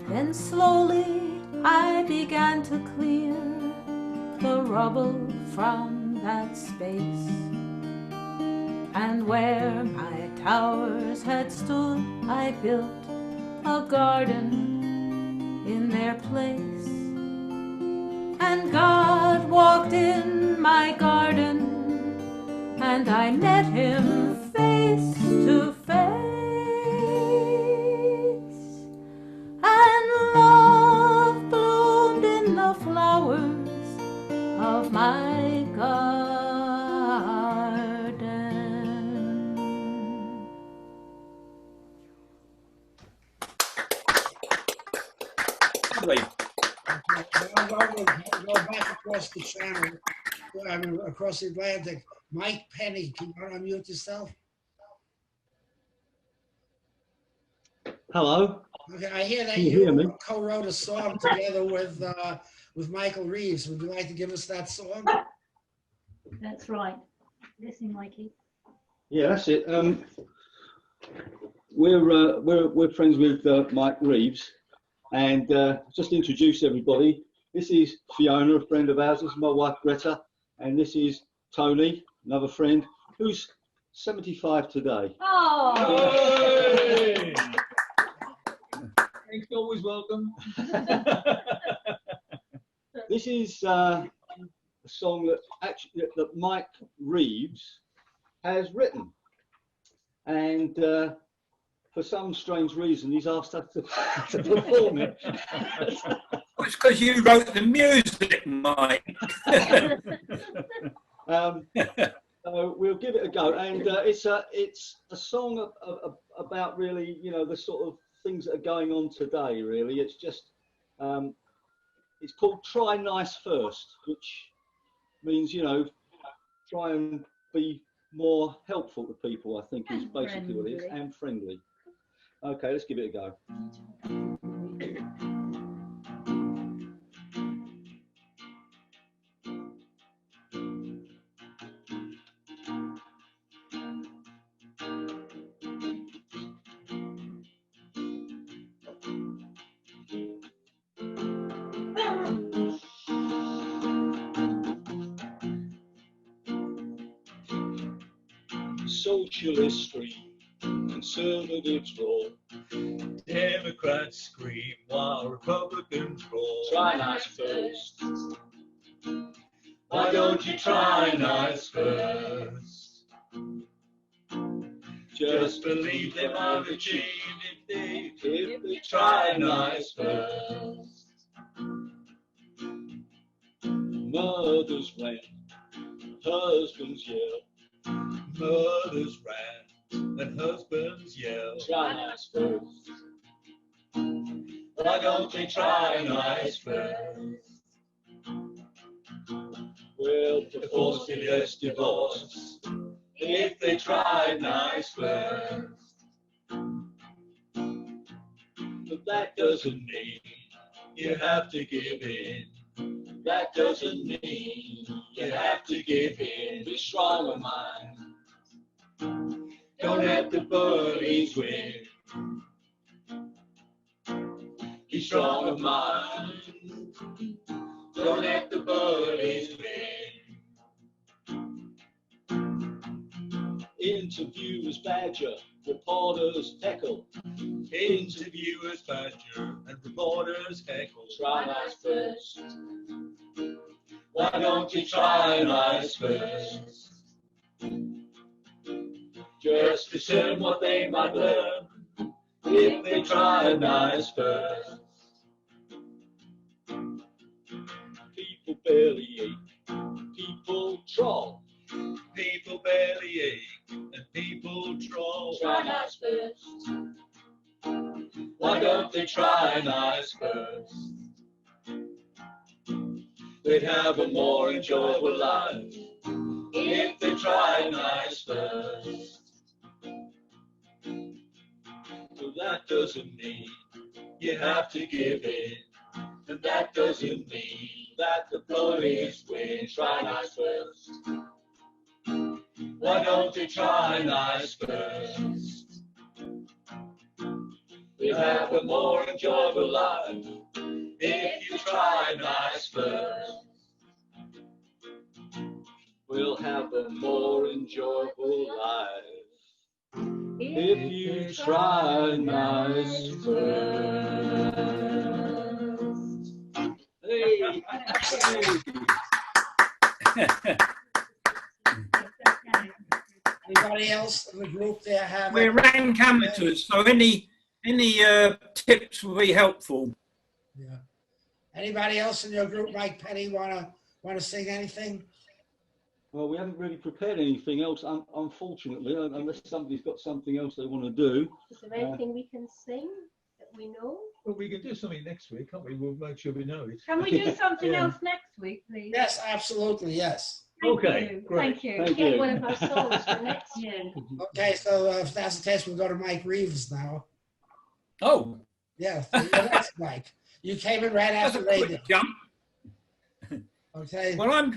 [SPEAKER 6] Then slowly I began to clear the rubble from that space, and where my towers had stood, I built a garden in their place. And God walked in my garden, and I met him face to face. And love bloomed in the flowers of my garden.
[SPEAKER 1] I'll go back across the channel, across the Atlantic. Mike Penny, can you unmute yourself?
[SPEAKER 15] Hello.
[SPEAKER 1] Okay, I hear that
[SPEAKER 15] Can you hear me?
[SPEAKER 1] you co-wrote a song together with Michael Reeves. Would you like to give us that song?
[SPEAKER 16] That's right. Listen, Mikey.
[SPEAKER 15] Yeah, that's it. We're friends with Mike Reeves, and just to introduce everybody, this is Fiona, a friend of ours. This is my wife Greta, and this is Tony, another friend who's 75 today.
[SPEAKER 16] Oh.
[SPEAKER 14] Hey! Thanks, always welcome.
[SPEAKER 15] This is a song that Mike Reeves has written, and for some strange reason, he's asked us to perform it.
[SPEAKER 14] It's because you wrote the music, Mike.
[SPEAKER 15] So we'll give it a go, and it's a song about really, you know, the sort of things that are going on today. Really, it's just it's called "Try Nice First," which means, you know, try and be more helpful to people. I think is basically what it is, and friendly. Okay, let's give it a go. Socialists scream, conservatives roar,
[SPEAKER 14] Democrats scream while Republicans roar.
[SPEAKER 15] try nice first.
[SPEAKER 14] Why don't you try nice first? Just believe they might achieve if they try nice first.
[SPEAKER 15] Mothers ran, husbands yelled,
[SPEAKER 14] Mothers ran, and husbands yell.
[SPEAKER 15] Try nice first.
[SPEAKER 14] Why don't they try nice first?
[SPEAKER 15] Well,
[SPEAKER 14] Of course, be less divorce if they tried nice first. But that doesn't mean you have to give in. That doesn't mean you have to give in. Be strong of mind. Don't let the bullies win. Be strong of mind. Don't let the bullies win.
[SPEAKER 15] interviewers badger, reporters heckle.
[SPEAKER 14] Interviewers badger and reporters heckle.
[SPEAKER 15] Try nice first.
[SPEAKER 14] Why don't you try nice first? Just discern what they might learn if they try nice first.
[SPEAKER 15] People barely ache, people troll.
[SPEAKER 14] People barely ache and people troll.
[SPEAKER 15] Try nice first.
[SPEAKER 14] Why don't they try nice first? They'd have a more enjoyable life if they tried nice first. But that doesn't mean you have to give in. And that doesn't mean that the bullies win. Try nice first. Why don't they try nice first? We'll have a more enjoyable life if you try nice first.
[SPEAKER 15] We'll have a more enjoyable life if you try nice first. Hey.
[SPEAKER 1] Anybody else in the group there have?
[SPEAKER 17] We're rank amateurs, so any tips will be helpful.
[SPEAKER 1] Yeah. Anybody else in your group, Mike Penny, wanna sing anything?
[SPEAKER 15] Well, we haven't really prepared anything else, unfortunately, unless somebody's got something else they want to do.
[SPEAKER 18] Is there anything we can sing that we know?
[SPEAKER 19] Well, we can do something next week, can't we? We'll make sure we know it.
[SPEAKER 18] Can we do something
[SPEAKER 19] Yeah.
[SPEAKER 18] else next week, please?
[SPEAKER 1] Yes, absolutely, yes.
[SPEAKER 18] Thank
[SPEAKER 19] Okay,
[SPEAKER 18] you.
[SPEAKER 19] great.
[SPEAKER 18] Thank you.
[SPEAKER 15] Thank
[SPEAKER 18] Get
[SPEAKER 15] you.
[SPEAKER 18] one of our songs for next year.
[SPEAKER 1] Okay, so if that's the case, we'll go to Mike Reeves now.
[SPEAKER 17] Oh,
[SPEAKER 1] Yeah, so you're next, Mike. You came in right
[SPEAKER 17] that's
[SPEAKER 1] after
[SPEAKER 17] a
[SPEAKER 1] they
[SPEAKER 17] quick
[SPEAKER 1] did.
[SPEAKER 17] jump.
[SPEAKER 1] Okay.
[SPEAKER 17] Well,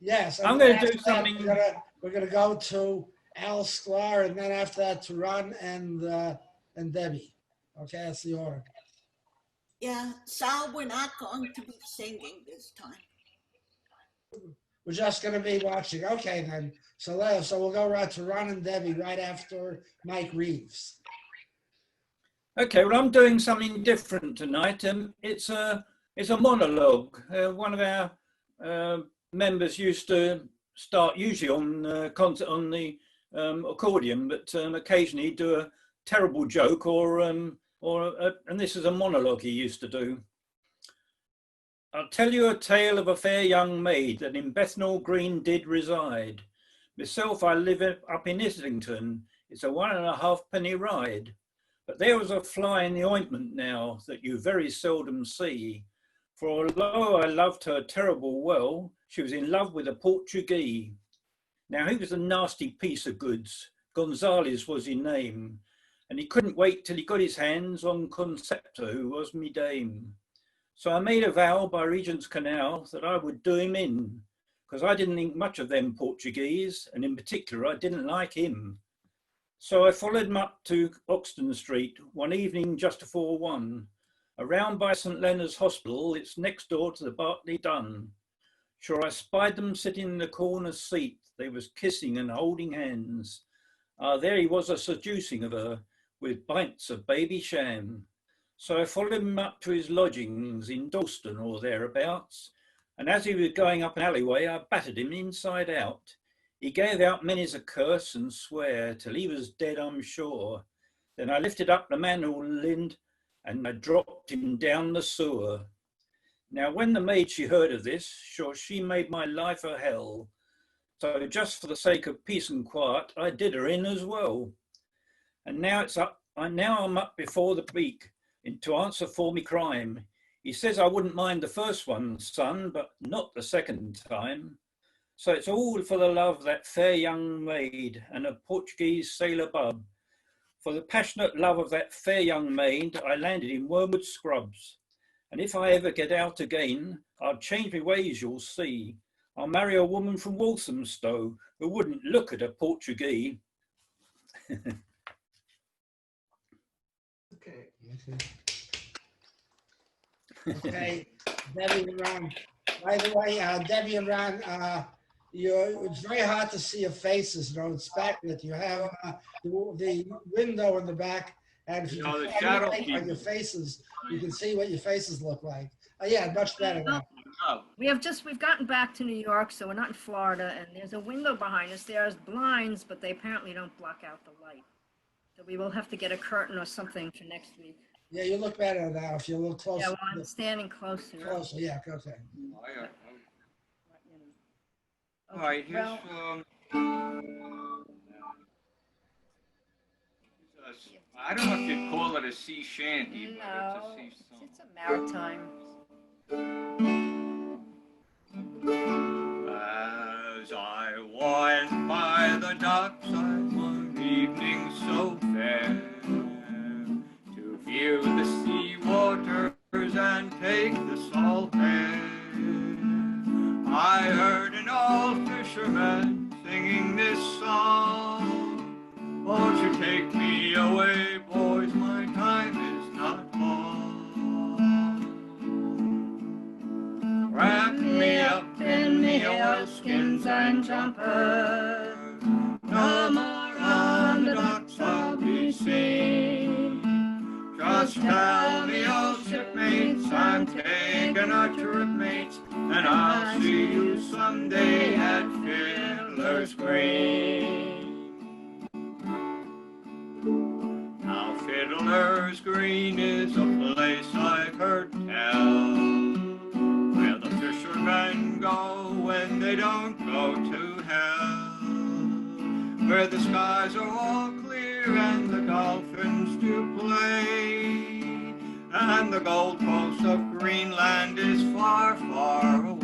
[SPEAKER 1] Yes,
[SPEAKER 17] I'm going to
[SPEAKER 1] after
[SPEAKER 17] do
[SPEAKER 1] that,
[SPEAKER 17] something.
[SPEAKER 1] We're gonna go to Al Sklar, and then after that to Ron and Debbie. Okay, that's the order.
[SPEAKER 20] Yeah, Sal, we're not going to be singing this time.
[SPEAKER 1] We're just gonna be watching. Okay, then. So we'll go right to Ron and Debbie right after Mike Reeves.
[SPEAKER 17] Okay, well, I'm doing something different tonight. It's a monologue. One of our members used to start usually on concert on the accordion, but occasionally do a terrible joke and this is a monologue he used to do. I'll tell you a tale of a fair young maid that in Bethnal Green did reside. Myself, I live up in Islington. It's a 1.5 penny ride. But there was a fly in the ointment now that you very seldom see. For although I loved her terrible well, she was in love with a Portuguese. Now he was a nasty piece of goods. Gonzales was his name. And he couldn't wait till he got his hands on Concepta, who was me dame. So I made a vow by Regent's Canal that I would do him in, because I didn't think much of them Portuguese, and in particular, I didn't like him. So I followed him up to Oxton Street one evening just before 1, around by St. Leonard's Hospital. It's next door to the Bartley Dun. Sure, I spied them sitting in the corner seat. They was kissing and holding hands. There he was a-seducing of her, with pints of baby sham. So I followed him up to his lodgings in Dalston or thereabouts, and as he was going up an alleyway, I battered him inside out. He gave out many's a curse and swear, till he was dead, I'm sure. Then I lifted up the manhole lid, and I dropped him down the sewer. Now when the maid she heard of this, sure she made my life a hell. So just for the sake of peace and quiet, I did her in as well. And now I'm up before the beak to answer for me crime. He says I wouldn't mind the first one, son, but not the second time. So it's all for the love of that fair young maid and a Portuguese sailor bub. For the passionate love of that fair young maid, I landed in Wormwood Scrubs. And if I ever get out again, I'll change my ways, you'll see. I'll marry a woman from Walthamstow who wouldn't look at a Portuguese.
[SPEAKER 1] Okay. Okay, Debbie and Ron. By the way, Debbie and Ron, it's very hard to see your faces. You know, it's backlit. You have the window in the back, and if you
[SPEAKER 19] the
[SPEAKER 1] can
[SPEAKER 19] shadow
[SPEAKER 1] on your
[SPEAKER 19] people.
[SPEAKER 1] faces, you can see what your faces look like. Yeah, much better now.
[SPEAKER 21] We've gotten back to New York, so we're not in Florida, and there's a window behind us. There's blinds, but they apparently don't block out the light. So we will have to get a curtain or something for next week.
[SPEAKER 1] Yeah, you look better now if you look closer.
[SPEAKER 21] Yeah, well, I'm standing closer.
[SPEAKER 1] Closer, yeah, okay.
[SPEAKER 19] All right, here's I don't know if you'd call it a sea shanty, but it's a sea song.
[SPEAKER 21] It's a maritime.
[SPEAKER 19] As I went by the dockside one evening so fair, to view the sea waters and take the salt air, I heard an old fisherman singing this song. Won't you take me away, boys, my time is not long. Wrap me up in the oilskins and jumpers, no more on the docks I'll be seen. Just tell me, old shipmates, I'm taking a trip, mates, and I'll see you someday at Fiddler's Green. Now Fiddler's Green is a place I've heard tell, where the fishermen go when they don't go to hell, where the skies are all clear and the dolphins do play, and the gold coast of Greenland is far, far away.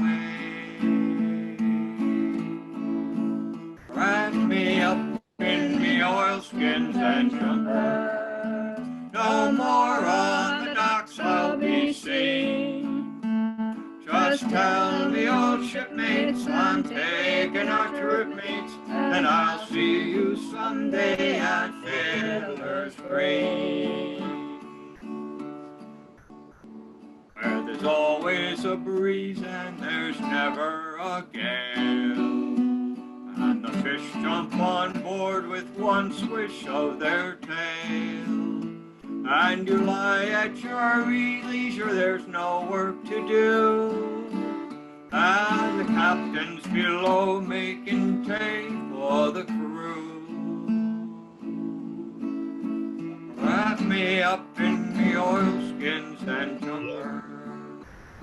[SPEAKER 19] Wrap me up in me oilskins and jumpers, no more on the docks I'll be seen. Just tell me, old shipmates, I'm taking a trip, mates, and I'll see you someday at Fiddler's Green, where there's always a breeze and there's never a gale, and the fish jump on board with one swish of their tail, and you lie at your leisure, there's no work to do, and the captain's below making hay for the crew. Wrap me up in me oilskins and jumpers,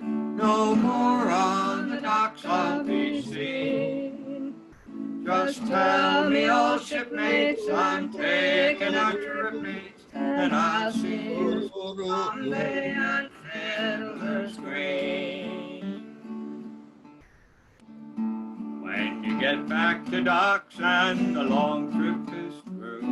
[SPEAKER 19] no more on the docks I'll be seen. Just tell me, old shipmates, I'm taking a trip, mates, and I'll see you someday at Fiddler's Green. When you get back to docks and the long trip is through,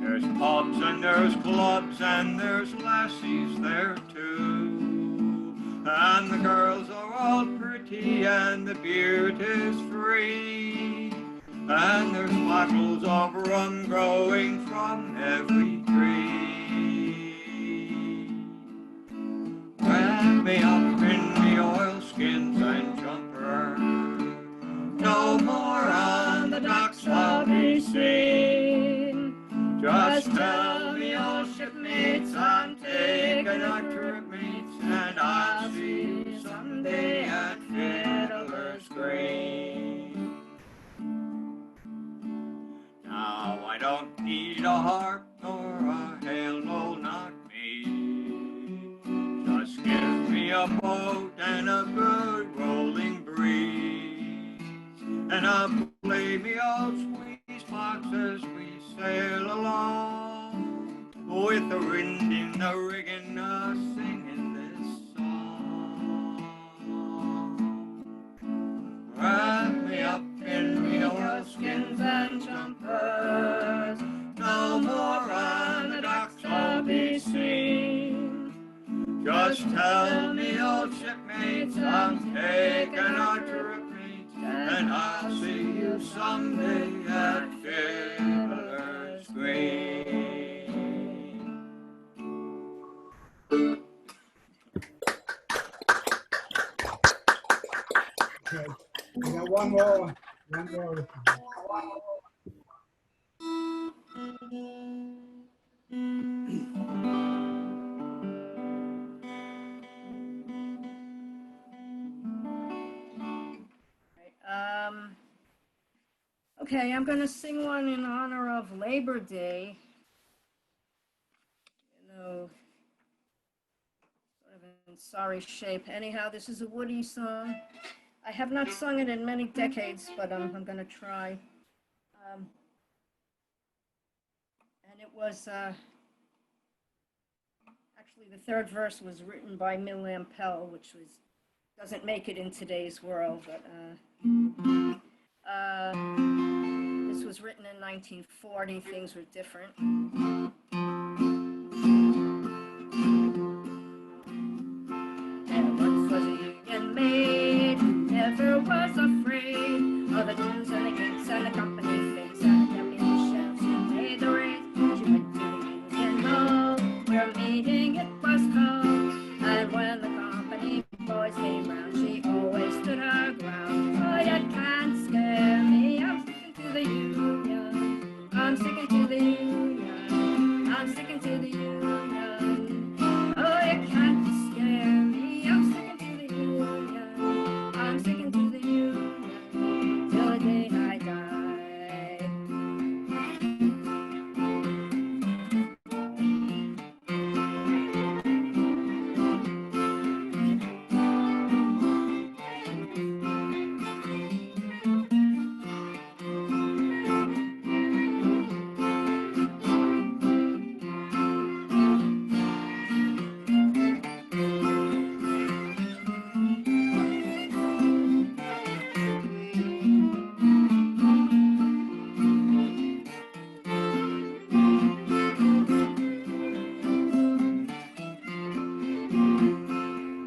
[SPEAKER 19] there's pubs and there's clubs and there's lassies there too, and the girls are all pretty and the beer is free, and there's bottles of rum growing from every tree. Wrap me up in the oilskins and jumpers, no more on the docks I'll be seen. Just tell me, old shipmates, I'm taking a trip, mates, and I'll see you someday at Fiddler's Green. Now I don't need a harp nor a halo, not me. Just give me a boat and a good rolling breeze, and I'll play me old squeeze box as we sail along with the wind in the rigging, singing this song. Wrap me up in me oilskins and jumpers, no more on the docks I'll be seen. Just tell me, old shipmates, I'm taking a trip, and I'll see you someday at Fiddler's Green.
[SPEAKER 1] Okay, we got one more. One more.
[SPEAKER 21] Okay, I'm going to sing one in honor of Labor Day. You know, sort of in sorry shape. Anyhow, this is a Woody song. I have not sung it in many decades, but I'm going to try. And it was, actually the third verse was written by Mill Lampell, which doesn't make it in today's world, but this was written in 1940. Things were different. There once was a union maid who never was afraid of the dues and the kinks and the company things and the deputy chefs who made the raid. She went to the union hall where a meeting it was called, and when the company boys came round, she always stood her ground. Oh, you can't scare me, I'm sticking to the union. I'm sticking to the union. I'm sticking to the union. Oh, you can't scare me, I'm sticking to the union. I'm sticking to the union till the day I die.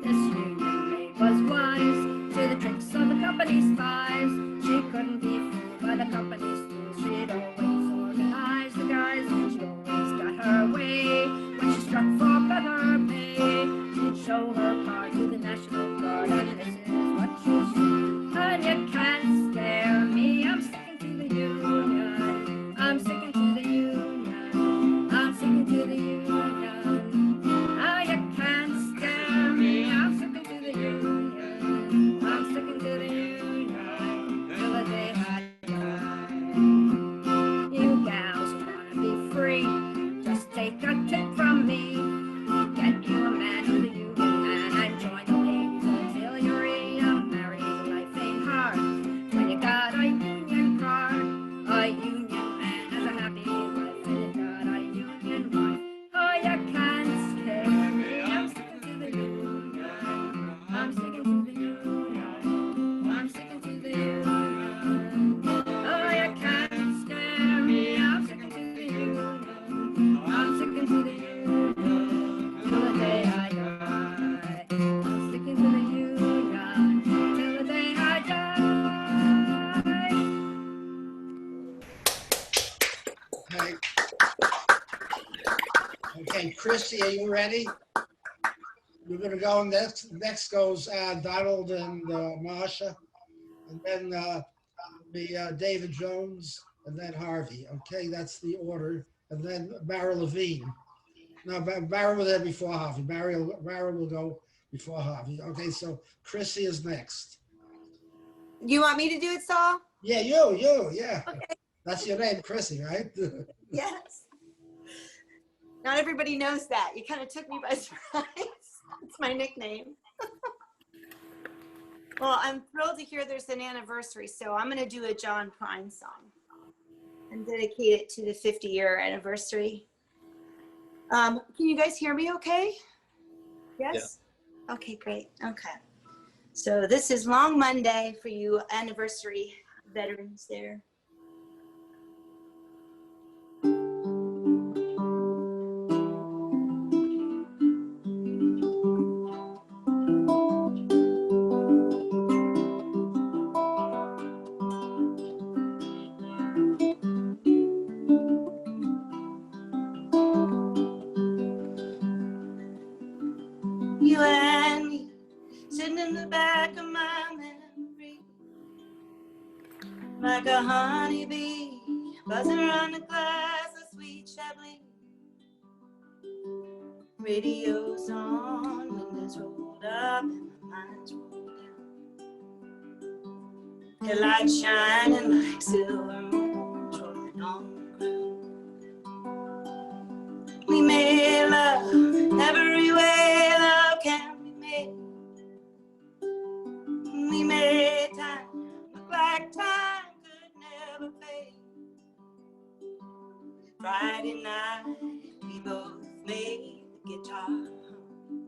[SPEAKER 21] This union maid was wise to the tricks of the company's spies. She couldn't be fooled by the company's tools. She'd always organize the guys. She always got her way. When she struck for better pay, she'd show her card to the National Guard, and this is what she said. And you can't scare me, I'm sticking to the union. I'm sticking to the union. I'm sticking to the union. Oh, you can't scare me, I'm sticking to the union. I'm sticking to the union till the day I die. You gals who wanna be free, just take a tip from me. Get you a man who's a union man and join the ladies auxiliary. A married life ain't hard when you got a union card. A union man has a happy life when you got a union wife. Oh, you can't scare me, I'm sticking to the union. I'm sticking to the union. I'm sticking to the union. Oh, you can't scare me, I'm sticking to the union. I'm sticking to the union till the day I die. I'm sticking to the union till the day I die.
[SPEAKER 1] Okay. Okay, Christy, are you ready? You're gonna go next. Next goes Donald and Marsha, and then David Jones, and then Harvey. Okay, that's the order. And then Barry Levine. No, Barry was there before Harvey. Barry will go before Harvey. Okay, so Chrissy is next.
[SPEAKER 3] You want me to do it, Saul?
[SPEAKER 1] Yeah, you, yeah.
[SPEAKER 3] Okay.
[SPEAKER 1] That's your name, Chrissy, right?
[SPEAKER 3] Yes. Not everybody knows that. You kind of took me by surprise. It's my nickname. Well, I'm thrilled to hear there's an anniversary, so I'm going to do a John Prine song. and dedicate it to the 50-year anniversary. Can you guys hear me okay? Yes? Yeah. Okay, great. Okay. So this is Long Monday for you anniversary veterans there. You and me, sitting in the back of my memory, like a honeybee, buzzing around the glass of sweet Chablis. Radio's on, windows rolled up, and my mind's rolled down. Headlights shining like silver moons rolling on the ground. We made love every way love can be made. We made time look like time could never fade. Friday night, we both made the guitar hum.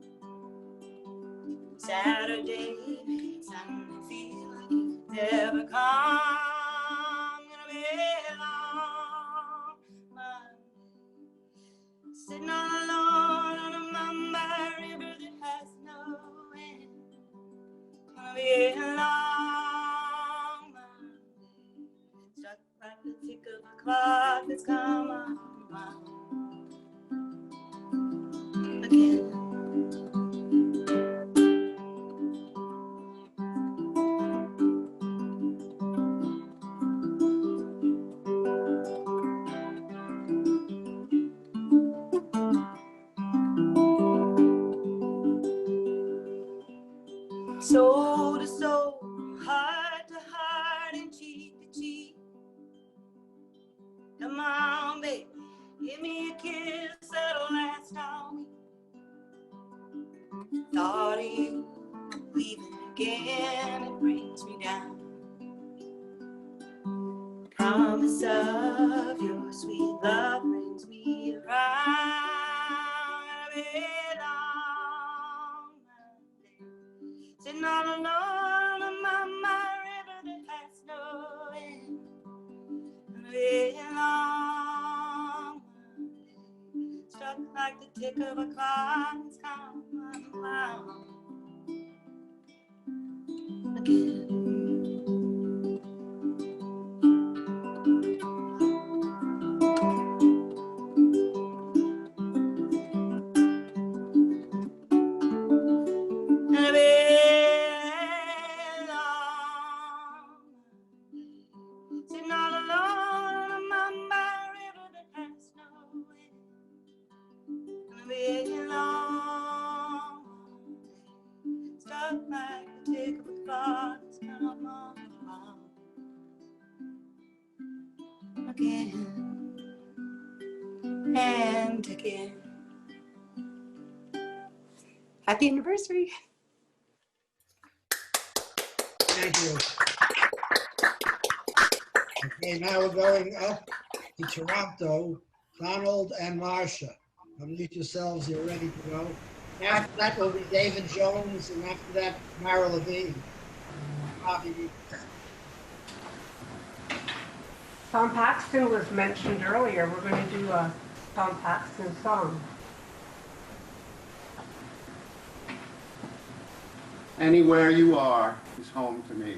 [SPEAKER 3] Saturday made Sunday feel like it would never come. Gonna be a long Monday, sitting all alone on a Mumbai river that has no end. Gonna be a long Monday, stuck like the tick of a clock that's come on again. Soul to soul, heart to heart, and cheek to cheek. Come on, baby, give me a kiss that'll last all week. Thought of you leaving again, it brings me down. Promise of your sweet love brings me around. I'll be long Monday, sitting all alone on my river that has no end. I'll be long Monday, stuck like the tick of a clock that's come around again. Again and again. Happy anniversary.
[SPEAKER 1] Thank you. Okay, now we're going up to Toronto. Donald and Marcia, unmute yourselves. You're ready to go. After that will be David Jones, and after that, Mara Levine.
[SPEAKER 5] Tom Paxton was mentioned earlier. We're going to do a Tom Paxton song.
[SPEAKER 22] Anywhere you are is home to me.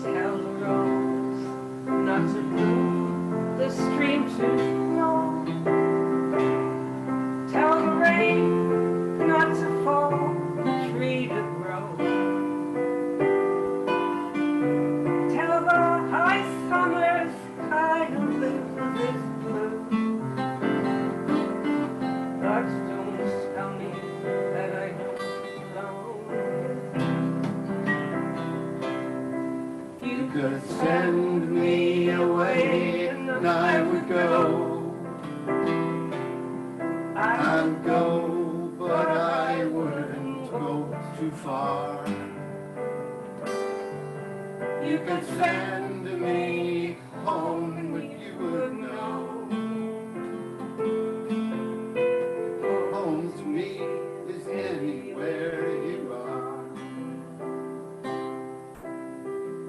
[SPEAKER 5] Tell the
[SPEAKER 22] could send me away and I would go. I would go, but I wouldn't go too far. You could send me home, but you would know. Home to me is anywhere you are.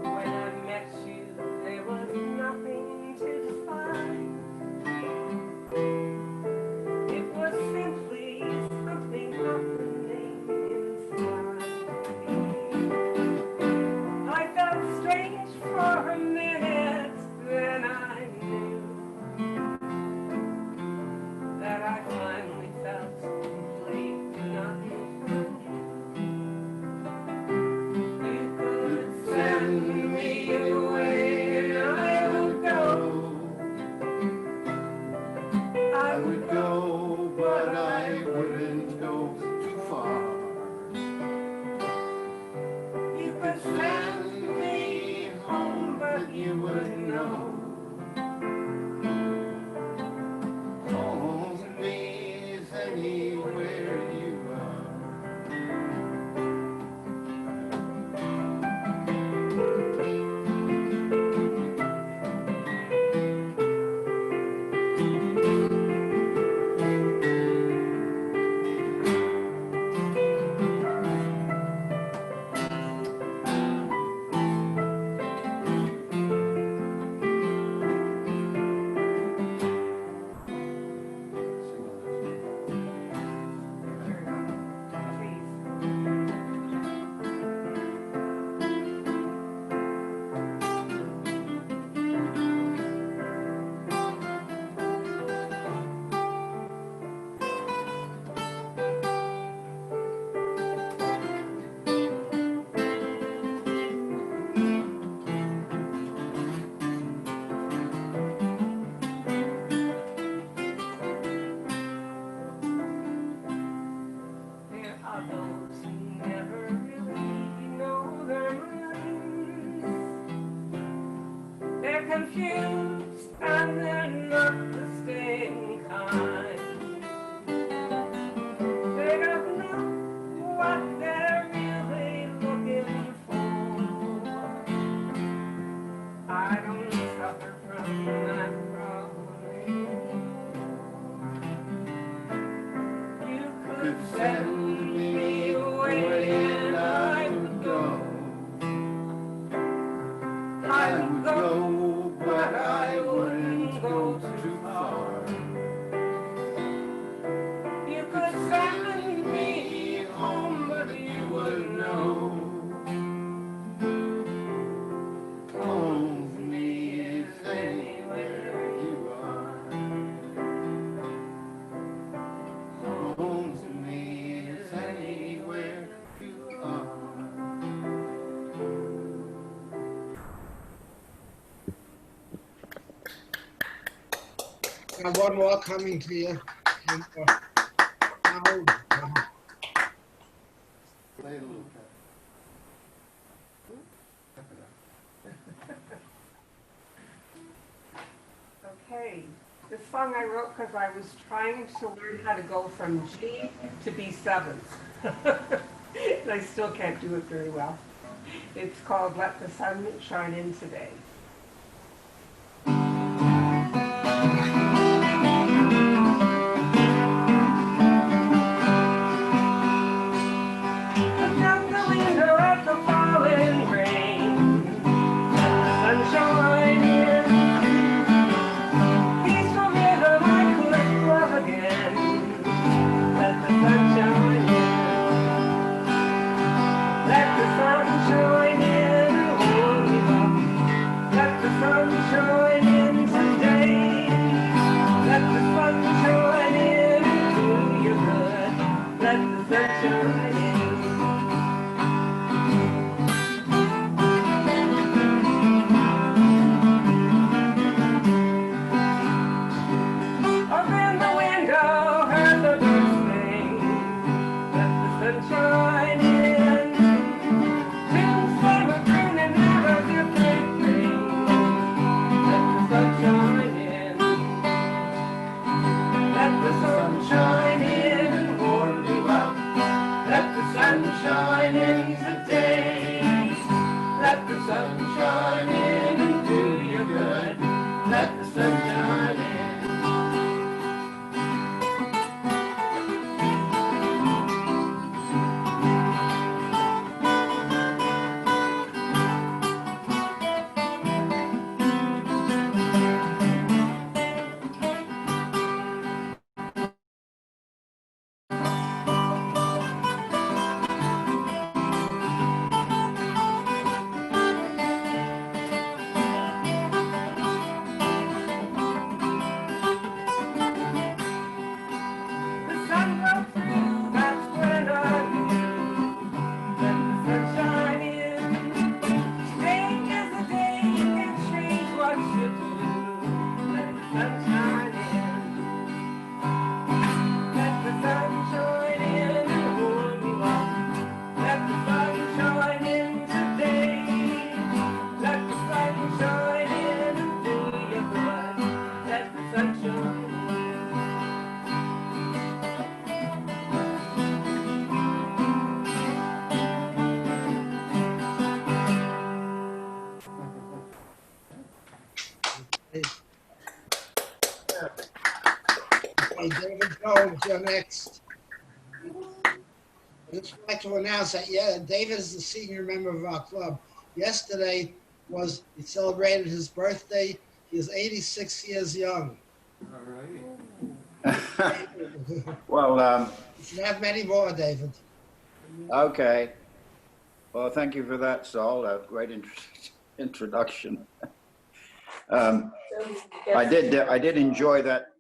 [SPEAKER 5] When I met you, there was nothing to define. It was simply something happening inside me. I felt strange for a minute, then I knew that I finally felt complete, nothing. You could send me away and I would go. I would go, but I wouldn't go too far. You could send me home, but you would know. Home to me is anywhere you are. There are those who never really know their minds. They're confused and they're not the same kind. They don't know what they're really looking for. I don't suffer from that problem. You could send me away and I would go. I would go, but I wouldn't go too far. You could send me home, but you would know. Home to me is anywhere you are. Home to me is anywhere you are.
[SPEAKER 1] Got one more coming to you. And,
[SPEAKER 22] Play a little bit.
[SPEAKER 5] Okay, this song I wrote because I was trying to learn how to go from G to B7. And I still can't do it very well. It's called Let the Sun Shine In Today. Look out the window at the falling rain. Let the sun shine in. Peaceful rhythm I could love again. Let the sun shine in. Let the sun shine in. Oh, let the sun shine in today. Let the sun shine in. Do you good. Let the sun shine in. Up in the window, heard the birds sing. Let the sunshine in. Tunes they were crooning never different today. Let the sun shine in and do you good. Let the sun shine in. The sun broke through, that's when I knew. Let the sun shine in. Today is the day you can change what you do. Let the sun shine in. Let the sun shine in and hold you up. Let the sun shine in today. Let the sun shine in and do you good. Let the sun shine in.
[SPEAKER 1] Okay, David Jones, you're next. I'd just like to announce that, yeah, David is the senior member of our club. Yesterday he celebrated his birthday. He is 86 years young.
[SPEAKER 7] All right.
[SPEAKER 1] Well, you should have many more, David.
[SPEAKER 7] Okay. Well, thank you for that, Saul. A great introduction. I did enjoy that.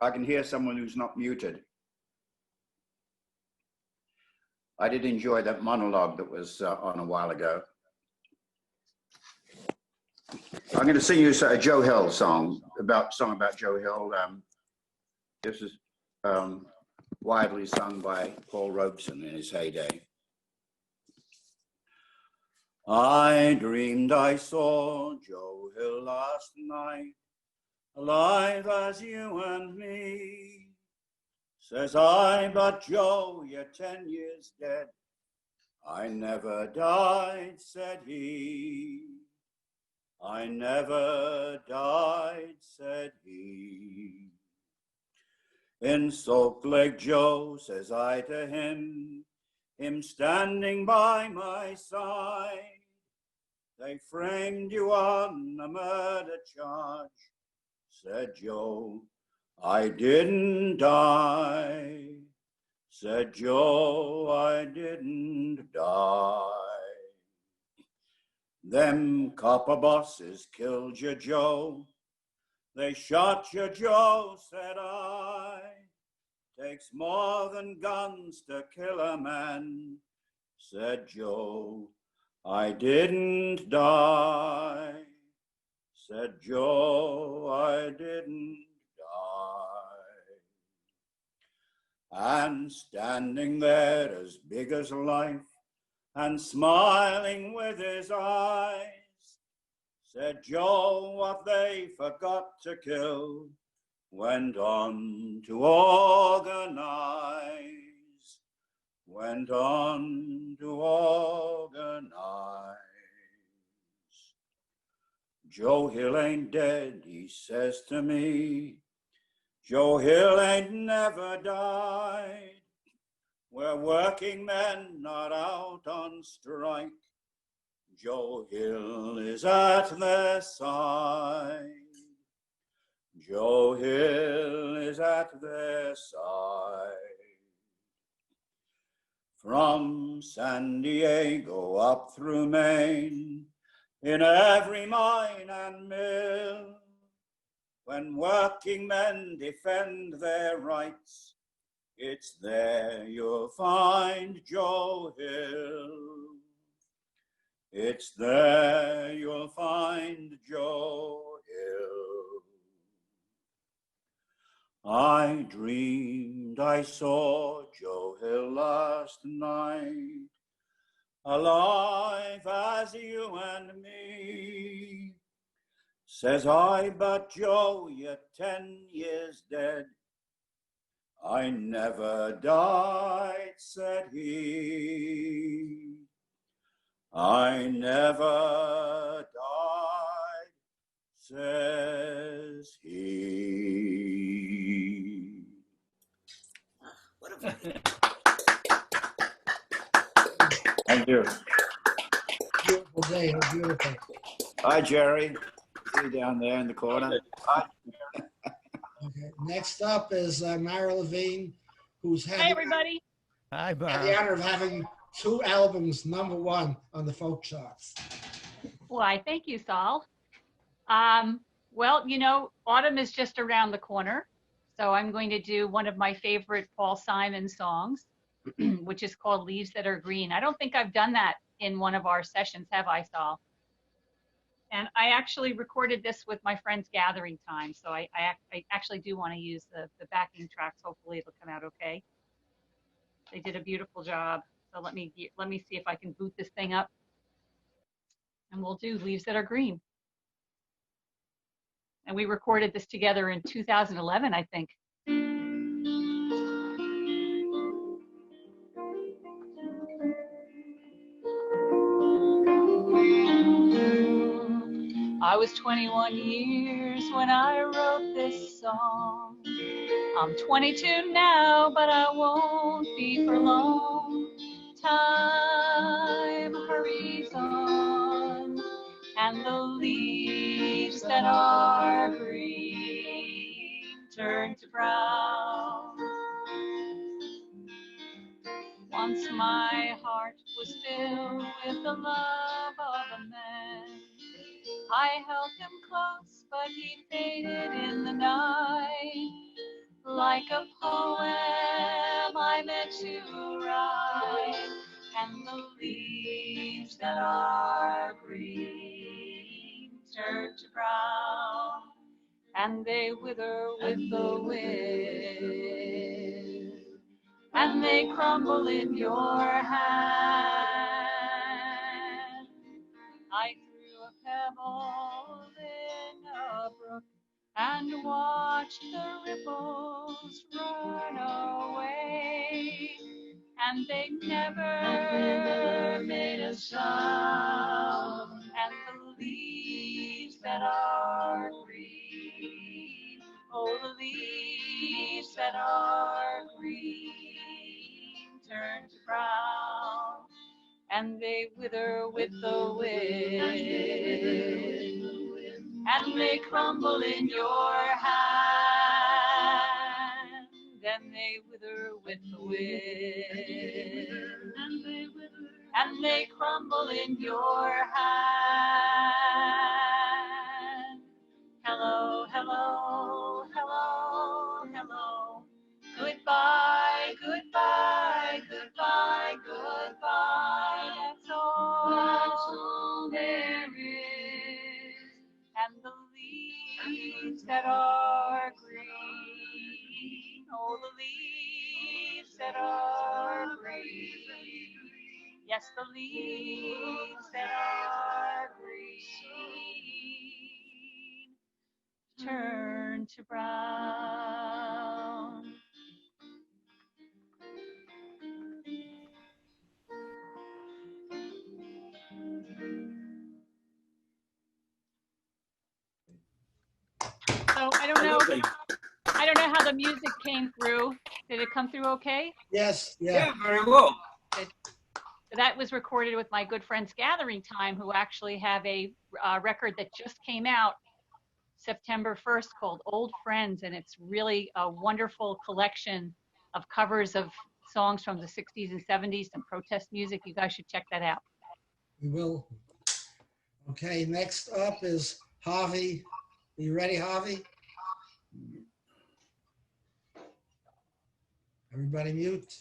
[SPEAKER 7] I can hear someone who's not muted. I did enjoy that monologue that was on a while ago. I'm going to sing you a Joe Hill song about Joe Hill. This is widely sung by Paul Robeson in his heyday. I dreamed I saw Joe Hill last night, alive as you and me. Says I, but Joe, you're 10 years dead. I never died, said he. I never died, said he. In Salt Lake Joe, says I to him standing by my side. They framed you on a murder charge, said Joe. I didn't die, said Joe. I didn't die. Them copper bosses killed you, Joe. They shot you, Joe, said I. Takes more than guns to kill a man, said Joe. I didn't die, said Joe. I didn't die. And standing there as big as life and smiling with his eyes, said Joe, what they forgot to kill went on to organize, went on to organize. Joe Hill ain't dead, he says to me. Joe Hill ain't never died. We're working men not out on strike. Joe Hill is at their side. Joe Hill is at their side. From San Diego up through Maine, in every mine and mill, when working men defend their rights, it's there you'll find Joe Hill. It's there you'll find Joe Hill. I dreamed I saw Joe Hill last night, alive as you and me. Says I, but Joe, you're 10 years dead. I never died, said he.
[SPEAKER 19] I never died, says he.
[SPEAKER 20] What a
[SPEAKER 19] Thank you.
[SPEAKER 1] Beautiful day. Beautiful.
[SPEAKER 7] Hi, Jerry. See you down there in the corner.
[SPEAKER 1] Okay. Next up is Mara Levine, who's had
[SPEAKER 10] Hi, everybody.
[SPEAKER 8] Hi,
[SPEAKER 1] had the
[SPEAKER 8] Mara.
[SPEAKER 1] honor of having 2 albums #1 on the folk charts.
[SPEAKER 10] Why, thank you, Saul. Well, you know, autumn is just around the corner. So I'm going to do one of my favorite Paul Simon songs, which is called Leaves That Are Green. I don't think I've done that in one of our sessions, have I, Saul? And I actually recorded this with my friend's gathering time. So I actually do want to use the backing tracks. Hopefully it'll come out okay. They did a beautiful job. So let me see if I can boot this thing up. And we'll do Leaves That Are Green. And we recorded this together in 2011, I think. I was 21 years when I wrote this song. I'm 22 now, but I won't be for long. Time hurries on, and the leaves that are green turn to brown. Once my heart was filled with the love of a man. I held him close, but he faded in the night. Like a poem I meant to write, and the leaves that are green turn to brown, and they wither with the wind, and they crumble in your hand. I threw a pebble in a brook and watched the ripples run away, and they never made a sound, and the leaves that are green, oh, the leaves that are green turn to brown, and they wither with the wind, and they crumble in your hand, and they wither with the wind, and they crumble in your hand. Hello, hello, hello, hello. Goodbye, goodbye, goodbye, goodbye. That's all there is. And the leaves that are green, oh, the leaves that are green. Yes, the leaves that are green turn to brown. So I don't know how the music came through. Did it come through okay?
[SPEAKER 1] Yes,
[SPEAKER 17] Yeah, very well.
[SPEAKER 10] Good. So that was recorded with my good friends Gathering Time, who actually have a record that just came out September 1st called Old Friends, and it's really a wonderful collection of covers of songs from the 60s and 70s, some protest music. You guys should check that out.
[SPEAKER 1] We will. Okay, next up is Harvey. Are you ready, Harvey? Everybody mute.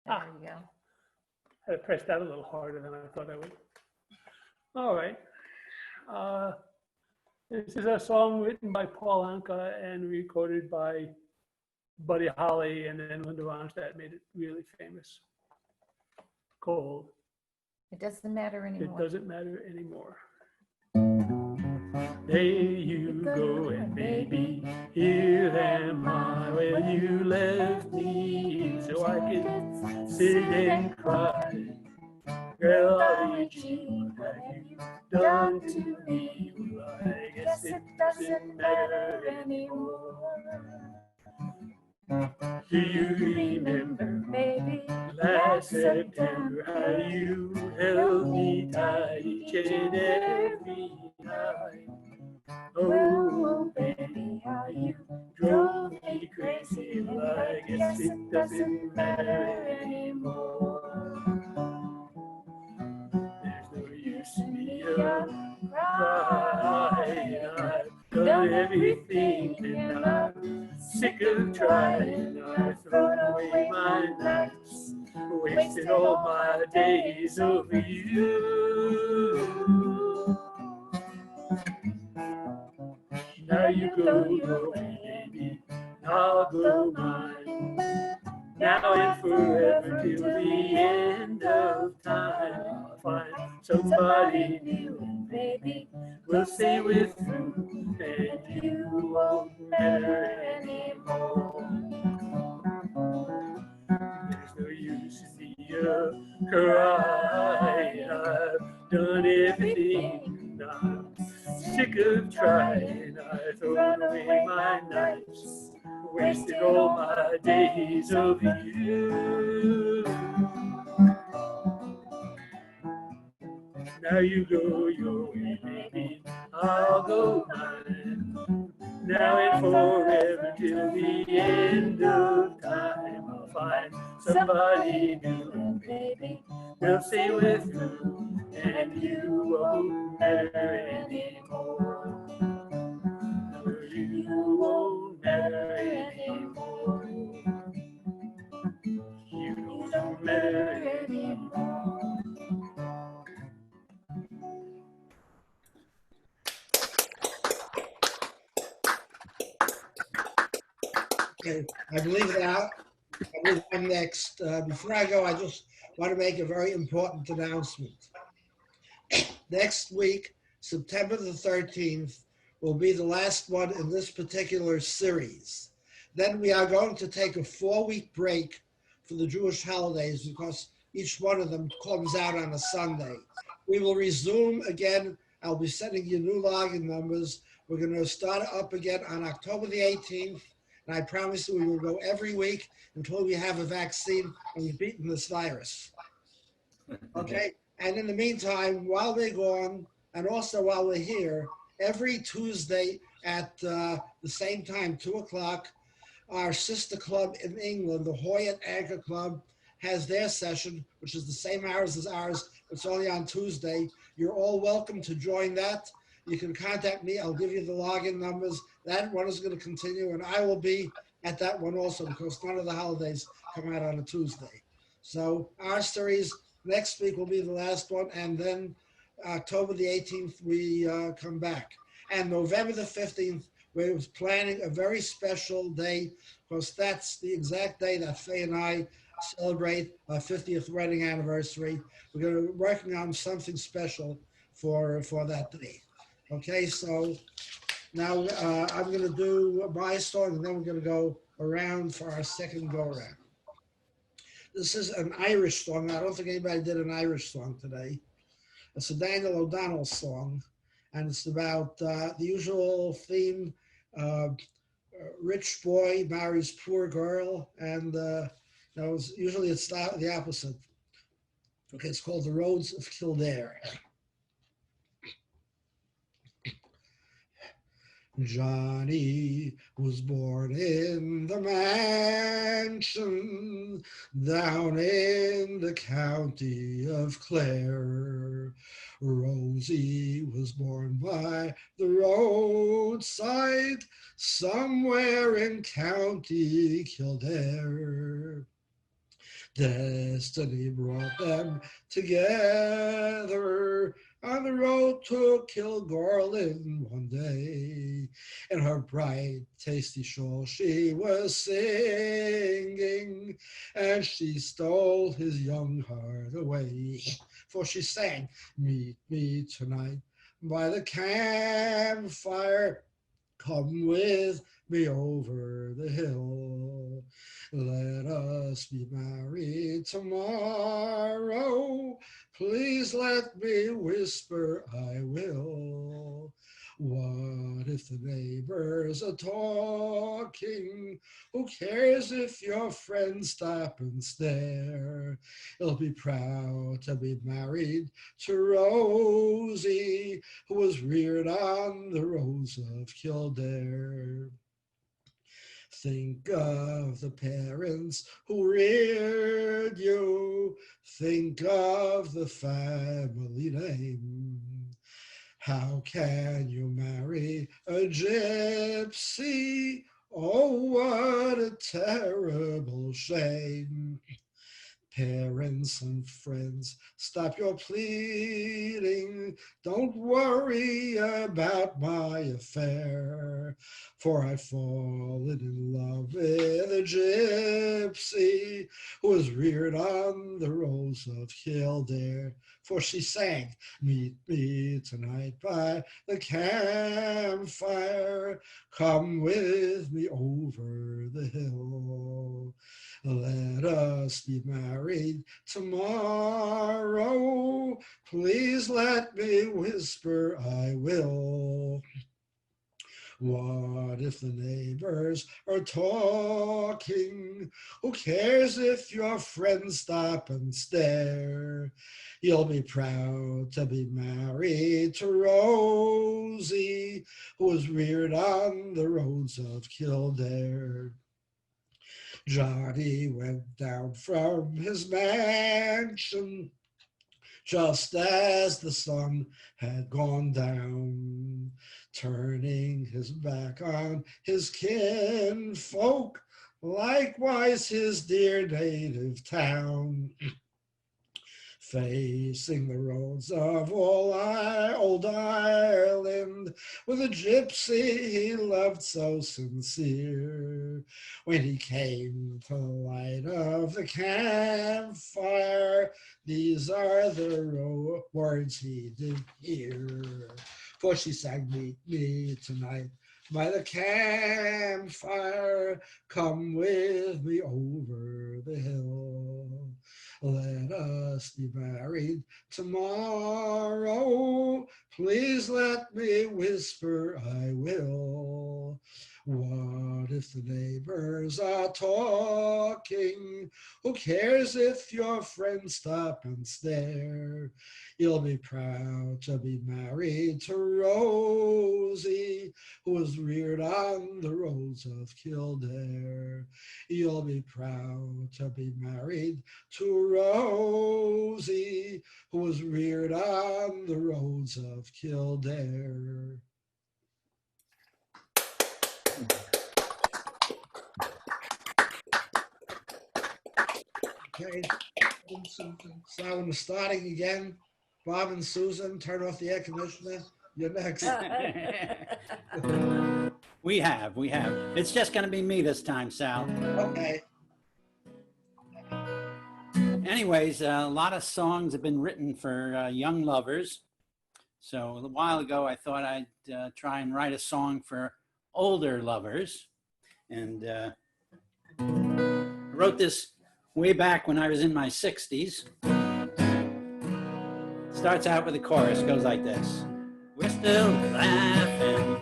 [SPEAKER 12] There you go. I had to press that a little harder than I thought I would. All right. This is a song written by Paul Anka and recorded by Buddy Holly, and then Linda Ronstadt made it really famous. Called
[SPEAKER 23] It doesn't matter
[SPEAKER 12] It
[SPEAKER 23] anymore.
[SPEAKER 12] Doesn't Matter Anymore. There you go, and baby, here am I. Well, you left me so I could sit and cry. Girl, what have you done to me? Well, I guess it doesn't matter anymore. Do you remember, baby, last September, how you held me tight each and every night? Oh, baby, how you drove me crazy. Well, I guess it doesn't matter anymore. There's no use in me crying. I've done everything and I'm sick of trying. I've thrown away my nights, wasted all my days over you. Now you go your way, baby, I'll go mine. Now and forever till the end of time, I'll find somebody new, and baby, we'll stay with you, and you won't matter anymore. There's no use in me crying. I've done everything, I'm sick of trying. I've thrown away my nights, wasted all my days over you. Now you go your way, baby, I'll go mine. Now and forever till the end of time, I'll find somebody new, and baby, we'll stay with you, and you won't matter anymore. No, you won't matter anymore. You don't matter anymore.
[SPEAKER 1] Okay, I believe that I believe I'm next. Before I go, I just want to make a very important announcement. Next week, September the 13th, will be the last one in this particular series. Then we are going to take a 4-week break for the Jewish holidays because each one of them comes out on a Sunday. We will resume again. I'll be sending you new login numbers. We're going to start up again on October the 18th. And I promise you we will go every week until we have a vaccine and we've beaten this virus. Okay? And in the meantime, while we're gone, and also while we're here, every Tuesday at the same time, 2 o'clock, our sister club in England, the Hoyt Anchor Club, has their session, which is the same hours as ours. It's only on Tuesday. You're all welcome to join that. You can contact me. I'll give you the login numbers. That one is going to continue, and I will be at that one also because none of the holidays come out on a Tuesday. So our series next week will be the last one, and then October the 18th, we come back. And November the 15th, we're planning a very special day because that's the exact day that Faye and I celebrate our 50th wedding anniversary. We're going to be working on something special for that day. Okay, so now I'm going to do my song, and then we're going to go around for our second go-around. This is an Irish song. I don't think anybody did an Irish song today. It's a Daniel O'Donnell song, and it's about the usual theme, rich boy marries poor girl, and usually it's the opposite. Okay, it's called The Roads of Kildare. Johnny was born in the mansion down in the county of Clare. Rosie was born by the roadside somewhere in County Kildare. Destiny brought them together on the road to Kilgorlin one day. In her bright, tasty shawl she was singing, and she stole his young heart away. For she sang, meet me tonight by the campfire. Come with me over the hill. Let us be married tomorrow. Please let me whisper, I will. What if the neighbors are talking? Who cares if your friends stop and stare? He'll be proud to be married to Rosie, who was reared on the rose of Kildare. Think of the parents who reared you. Think of the family name. How can you marry a gypsy? Oh, what a terrible shame. Parents and friends, stop your pleading. Don't worry about my affair, for I've fallen in love with a gypsy who was reared on the rose of Kildare. For she sang, meet me tonight by the campfire. Come with me over the hill. Let us be married tomorrow. Please let me whisper, I will. What if the neighbors are talking? Who cares if your friends stop and stare? You'll be proud to be married to Rosie, who was reared on the roads of Kildare. Johnny went down from his mansion just as the sun had gone down, turning his back on his kinfolk, likewise his dear native town. Facing the roads of old Ireland, with a gypsy he loved so sincere. When he came to the light of the campfire, these are the words he did hear. For she sang, meet me tonight by the campfire. Come with me over the hill. Let us be married tomorrow. Please let me whisper, I will. What if the neighbors are talking? Who cares if your friends stop and stare? You'll be proud to be married to Rosie, who was reared on the roads of Kildare. You'll be proud to be married to Rosie, who was reared on the roads of Kildare. Okay, so when it's starting again, Bob and Susan, turn off the air conditioner. You're next.
[SPEAKER 2] We have. It's just going to be me this time, Sal.
[SPEAKER 1] Okay.
[SPEAKER 2] Anyways, a lot of songs have been written for young lovers. So a while ago, I thought I'd try and write a song for older lovers. And I wrote this way back when I was in my 60s. Starts out with a chorus, goes like this. We're still laughing,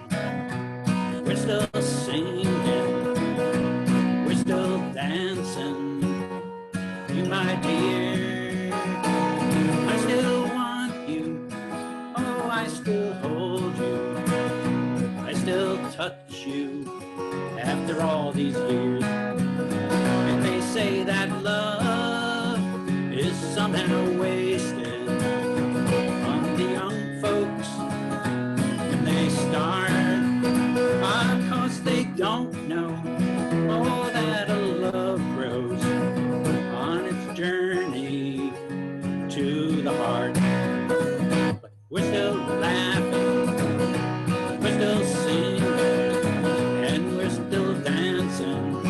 [SPEAKER 2] we're still singing, we're still dancing, you my dear. I still want you, oh I still hold you, I still touch you after all these years. And they say that love is somehow wasted on the young folks, and they start, cause they don't know, oh, that a love grows on its journey to the heart. But we're still laughing, we're still singing, and we're still dancing,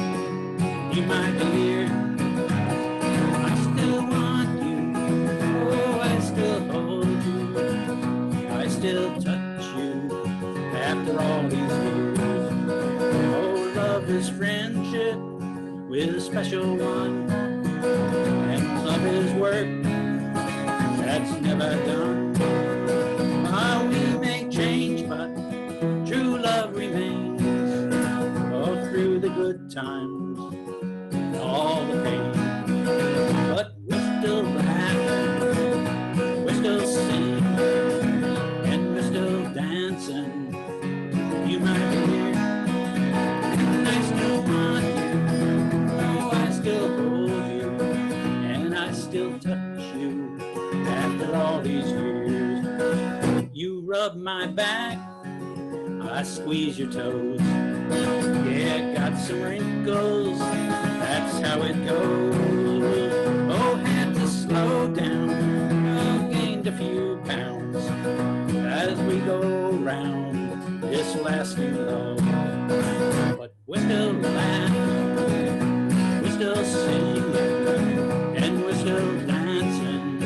[SPEAKER 2] is a special one, and love is work that's never done. We may change, but true love remains, all through the good times and all the pain. But we're still laughing, we're still singing, and we're still dancing. You might hear, and I still want you, oh, I still hold you, and I still touch you after all these years. You rub my back, I squeeze your toes. Yeah, got some wrinkles, that's how it goes. Oh, had to slow down, I gained a few pounds as we go round this lasting love. But we're still laughing, we're still singing, and we're still dancing.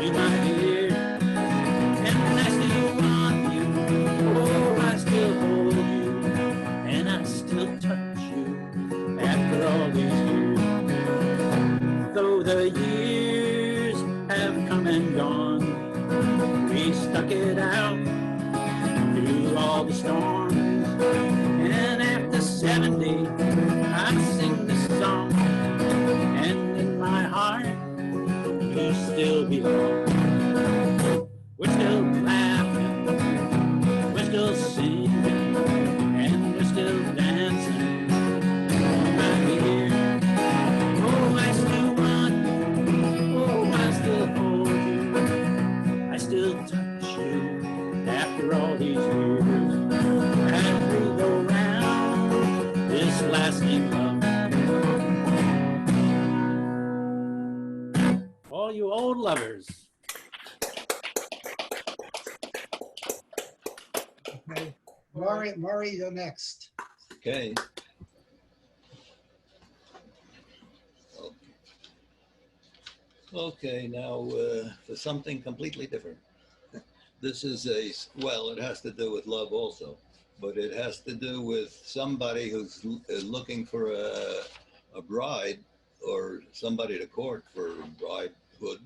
[SPEAKER 2] You might hear, and I still want you, oh, I still hold you, and I still touch you after all these years. Though the years have come and gone, we stuck it out through all the storms. And after 70, I sing this song, and in my heart, you still belong. We're still laughing, we're still singing, and we're still dancing. Right here, oh, I still want you, oh, I still hold you, I still touch you after all these years. As we go round this lasting love. All you old lovers.
[SPEAKER 1] Okay. Maury, you're next.
[SPEAKER 9] Okay. Okay, now for something completely different. This is well, it has to do with love also, but it has to do with somebody who's looking for a bride or somebody to court for bridehood,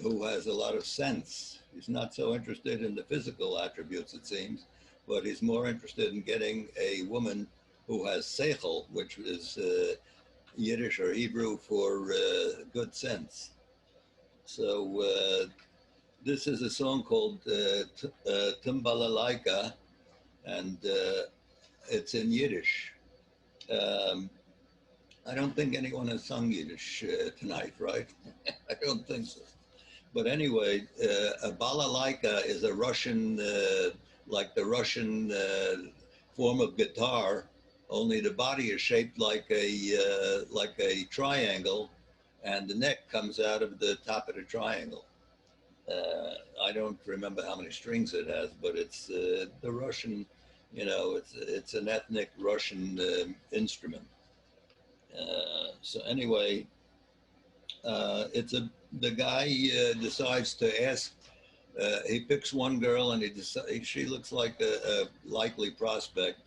[SPEAKER 9] who has a lot of sense. He's not so interested in the physical attributes, it seems, but he's more interested in getting a woman who has seichel, which is Yiddish or Hebrew for good sense. So this is a song called Timbalalaika, and it's in Yiddish. I don't think anyone has sung Yiddish tonight, right? I don't think so. But anyway, a balalaika is a Russian, like the Russian form of guitar, only the body is shaped like a triangle, and the neck comes out of the top of the triangle. I don't remember how many strings it has, but it's the Russian, you know, it's an ethnic Russian instrument. So anyway, the guy decides to ask. He picks one girl, and she looks like a likely prospect,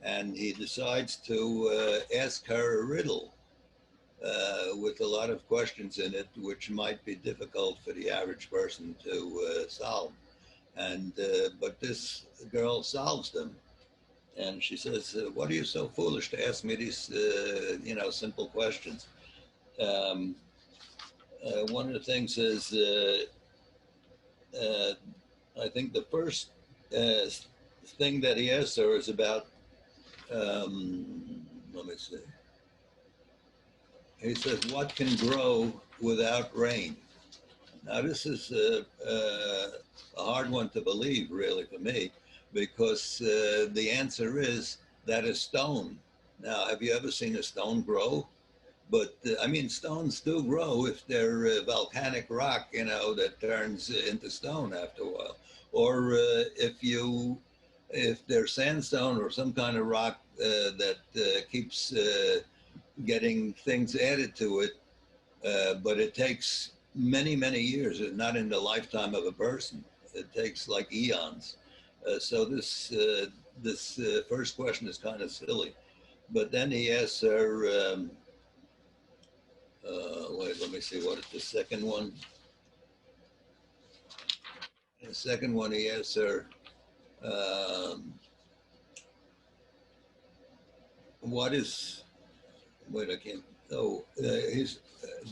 [SPEAKER 9] and he decides to ask her a riddle with a lot of questions in it, which might be difficult for the average person to solve. And but this girl solves them, and she says, "What are you so foolish to ask me these, you know, simple questions?" One of the things is, I think the first thing that he asks her is about, let me see. He says, "What can grow without rain?" Now, this is a hard one to believe, really, for me, because the answer is that a stone. Now, have you ever seen a stone grow? But I mean, stones do grow if they're volcanic rock, you know, that turns into stone after a while. Or if they're sandstone or some kind of rock that keeps getting things added to it, but it takes many, many years, not in the lifetime of a person. It takes like eons. So this first question is kind of silly. but then he asks her, wait, let me see, what is the second one? The second one, he asks her, what is, wait, I can't,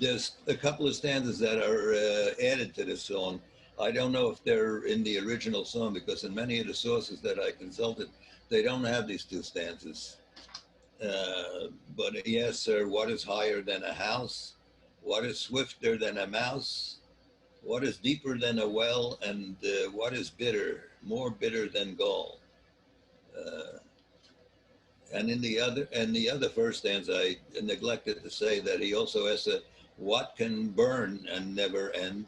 [SPEAKER 9] there's a couple of stanzas that are added to this song. I don't know if they're in the original song, because in many of the sources that I consulted, they don't have these two stanzas. But he asks her, what is higher than a house? What is swifter than a mouse? What is deeper than a well? And what is bitter, more bitter than gall? And in the other first stanza, I neglected to say that he also asks, what can burn and never end?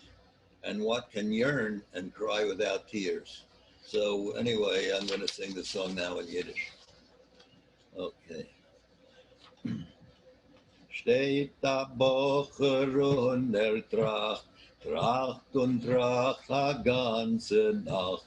[SPEAKER 9] And what can yearn and cry without tears? So anyway, I'm going to sing the song now in Yiddish. Okay. Steht der Bocher und tracht und tracht a ganze Nacht.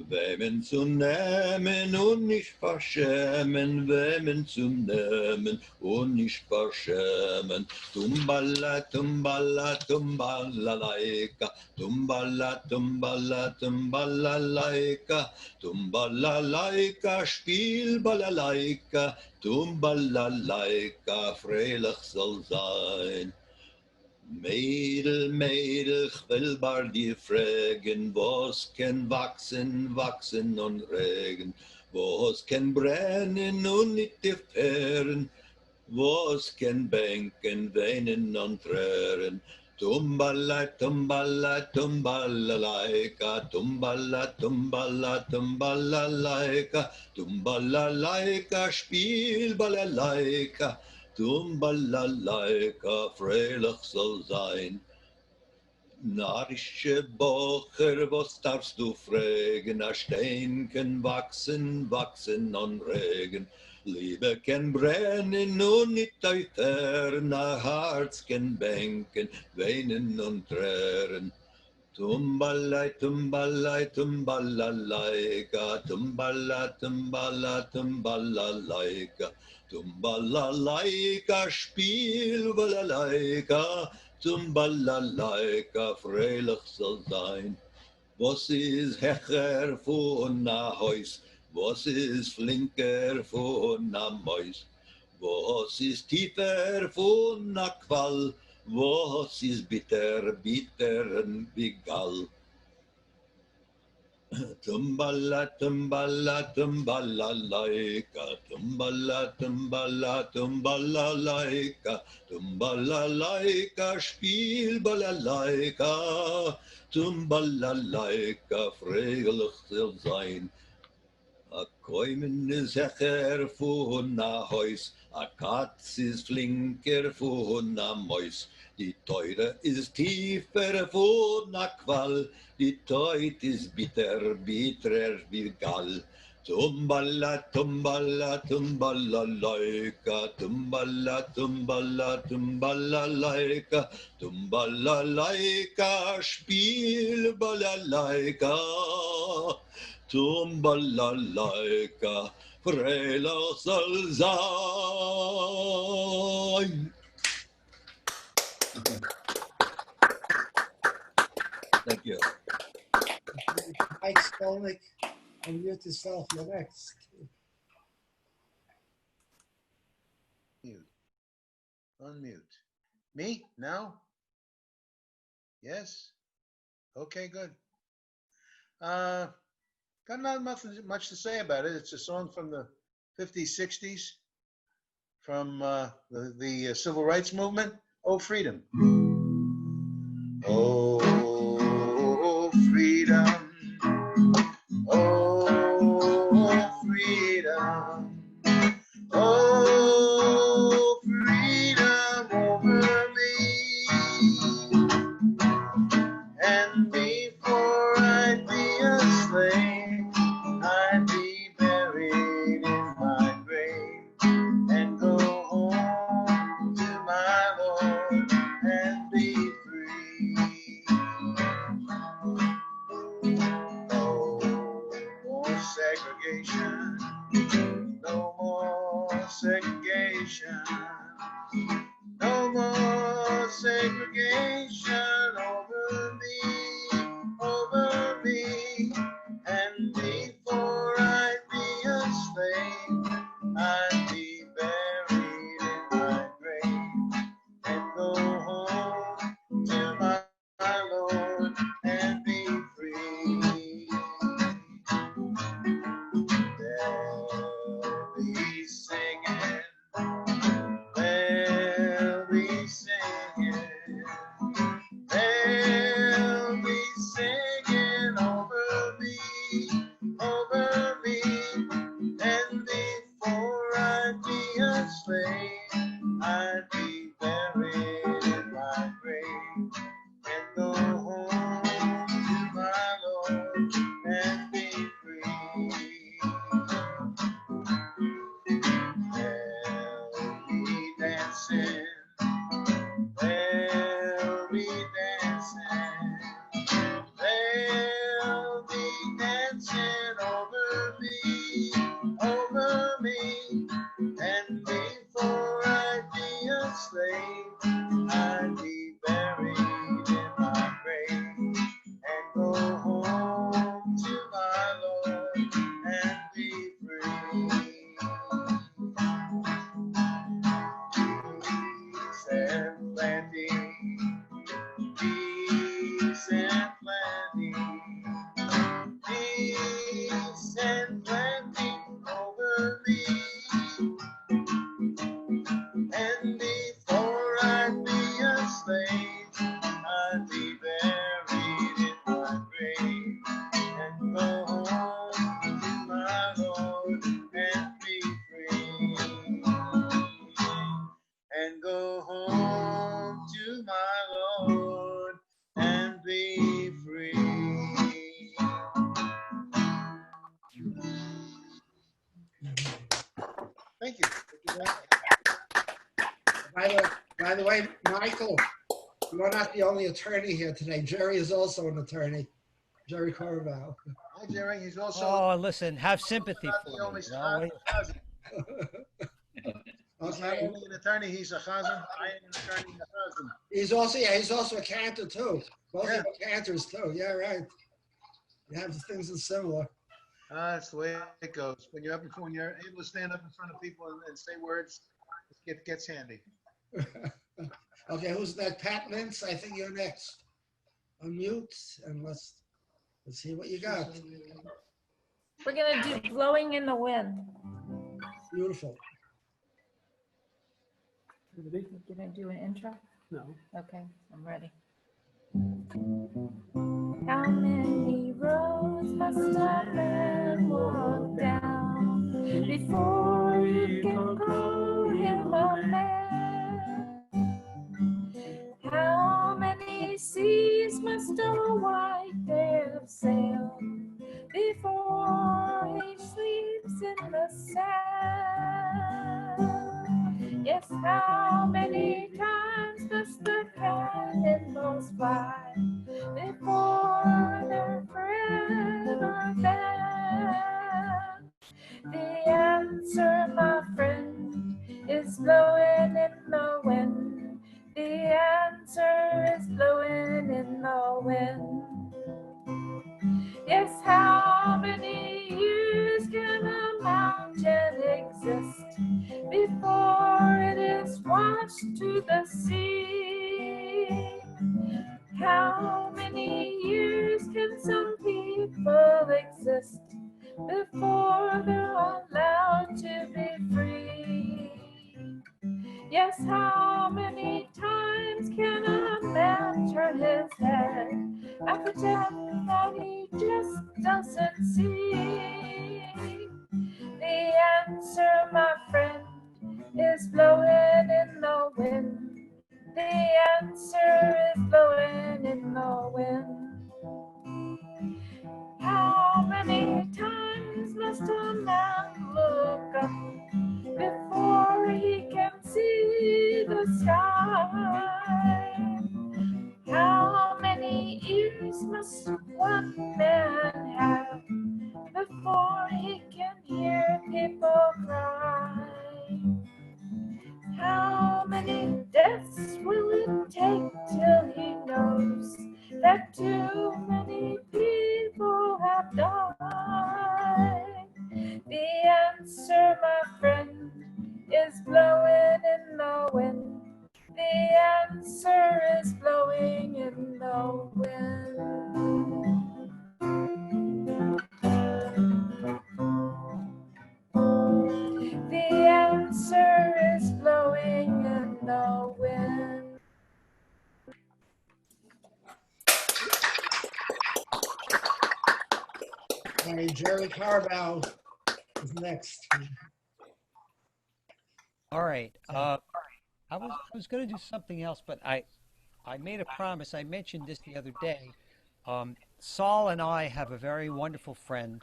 [SPEAKER 9] Wem zu nehmen und nicht verschämen, wem zu nehmen und nicht verschämen. Tumbala, tumbala, tumbalalaika, tumbala, tumbala, tumbalalaika, tumbalalaika, spielbalalaika, tumbalaika, freilich soll sein. Mädel, Mädel, ich will bei dir fragen, was kann wachsen, wachsen und regen, was kann brennen und nicht gefähren, was kann bänken, weinen und trären. Tumbala, tumbala, tumbalalaika, tumbala, tumbala, tumbalalaika, tumbalalaika, spielbalalaika. Tumbalalaika, freilich soll sein. Narische Bocher, was darfst du fragen? A Stein kann wachsen, wachsen und regen. Liebe kann brennen und nicht eutern, a Herz kann bänken, weinen und trären. Tumbalai, tumbalai, tumbalalaika, tumbala, tumbala, tumbalalaika, tumbalalaika, spielbalalaika, tumbalalaika, freilich soll sein. Was ist hecher von a Haus? Was ist flinker von a Mäus? Was ist tiefer von a Qual? Was ist bitter, bitter wie Gall? Tumbala, tumbala, tumbala, laika, tumbala, tumbala, tumbala, laika, tumbala, laika, spielbala, laika, tumbala, laika, freilich soll sein. A koimen is hecher von a Haus, a Katz is flinker von a Mäus. Die Teure is tiefer von a Qual, die Teut is bitter, bitterer wie Gall. Tumbala, tumbala, tumbala, laika, tumbala, tumbala, tumbala, laika, tumbala, laika, spielbala, laika. Tumbalalaika, freilich soll sein. Thank you.
[SPEAKER 1] Mike Skolnick, unmute yourself. You're next.
[SPEAKER 4] Mute. Unmute. Me? Now? Yes? Okay, good. Got not much to say about it. It's a song from the 50s, 60s, from the civil rights movement. Oh, freedom. Oh, freedom. Oh, freedom. Oh, freedom over me. And before I'd be a slave, I'd be buried in my grave and go home to my Lord and segregation over me, and before I'd be a slave, I'd be buried in my grave and go home to my Lord and be free. They'll be singing, they'll be singing, they'll be singing over me, and before I'd be a slave, I'd be buried in my grave and go home to my Lord and be free. They'll be dancing, they'll be dancing, they'll be dancing over me, and before I'd be a slave, I'd be buried in my grave and go home to my Lord and be free. Peace and plenty, peace and plenty, peace and plenty over me, and before I'd be a slave, I'd be buried in my grave and go home to my Lord and be free, and go home to my Lord and be free. Thank you.
[SPEAKER 1] By the way, Michael, you're not the only attorney here today. Jerry is also an attorney. Jerry Corval.
[SPEAKER 4] Hi, Jerry. He's also
[SPEAKER 8] Oh, listen, have sympathy
[SPEAKER 4] not the
[SPEAKER 8] for
[SPEAKER 4] only
[SPEAKER 8] me. You know?
[SPEAKER 4] He's not only an attorney, he's a chazan. I am an attorney and a chazan.
[SPEAKER 1] He's also a cantor too. Both of you are cantors too. Yeah, right. You have things that's similar.
[SPEAKER 4] That's the way it goes. When you're able to stand up in front of people and say words, it gets handy.
[SPEAKER 1] Okay, who's that? Pat Mintz, I think you're next. Unmute and let's see what you got.
[SPEAKER 11] We're gonna do Blowing in the Wind.
[SPEAKER 1] Beautiful.
[SPEAKER 11] Can I do an intro?
[SPEAKER 12] No.
[SPEAKER 11] Okay, I'm ready. How many roads must a man walk down before you can call him a man? How many seas must a white bear sail before he sleeps in the sand? Yes, how many times must the cannonballs fly before they're forever banned? The answer, my friend, is blowing in the wind. The answer is blowing in the wind. Yes, how many years can a mountain exist before it is washed to the sea? How many years can some people exist before they're allowed to be free? Yes, how many times can a man turn his head and pretend that he just doesn't see? The answer, my friend, is blowing in the wind. The answer is blowing in the wind. How many times must a man look up before he can see the sky? How many ears must one man have before he can hear people cry? How many deaths will it take is blowing in the wind. The answer is blowing in the wind.
[SPEAKER 1] Hey, Jerry Carval is next.
[SPEAKER 8] All right. I was going to do something else, but I made a promise. I mentioned this the other day. Saul and I have a very wonderful friend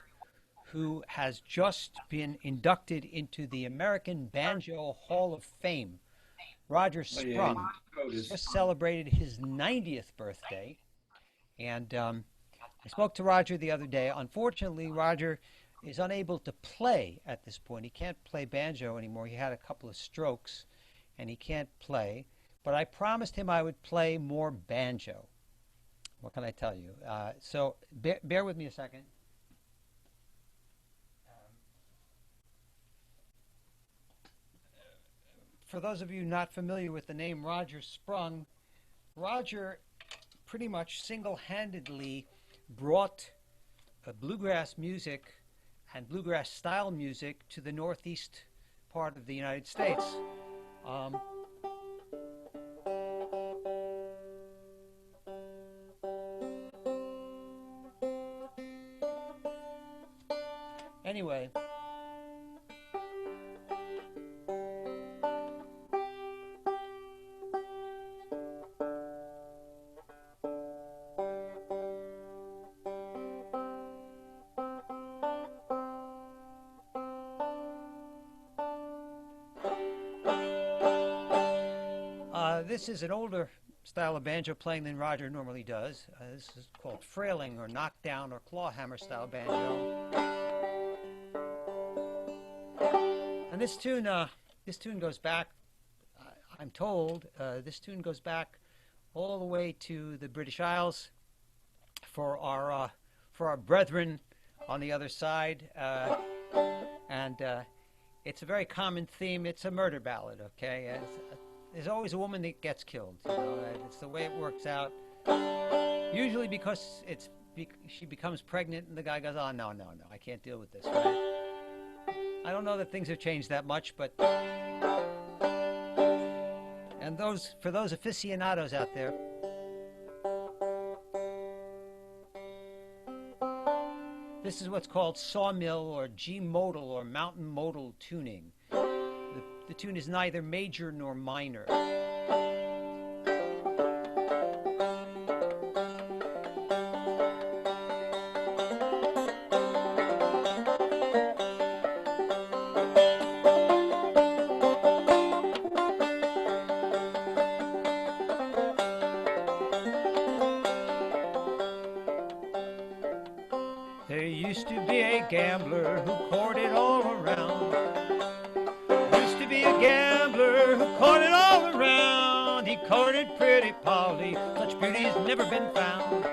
[SPEAKER 8] who has just been inducted into the American Banjo Hall of Fame. Roger
[SPEAKER 17] Oh, yeah,
[SPEAKER 8] Sprung
[SPEAKER 17] noticed.
[SPEAKER 8] just celebrated his 90th birthday, and I spoke to Roger the other day. Unfortunately, Roger is unable to play at this point. He can't play banjo anymore. He had a couple of strokes, and he can't play. But I promised him I would play more banjo. What can I tell you? So bear with me a second. For those of you not familiar with the name Roger Sprung, Roger pretty much single-handedly brought bluegrass music and bluegrass style music to the northeast part of the United States. Anyway, this is an older style of banjo playing than Roger normally does. This is called frailing or knockdown or clawhammer style banjo. And this tune goes back, I'm told, this tune goes back all the way to the British Isles for our brethren on the other side, and it's a very common theme. It's a murder ballad, okay? There's always a woman that gets killed. You know? It's the way it works out. Usually because she becomes pregnant and the guy goes, oh, no, I can't deal with this, right? I don't know that things have changed that much, but... And for those aficionados out there, this is what's called sawmill or G modal or mountain modal tuning. The tune is neither major nor minor. There used to be a gambler who courted all around. Used to be a gambler who courted all around. He courted pretty Polly, such beauty's never been found.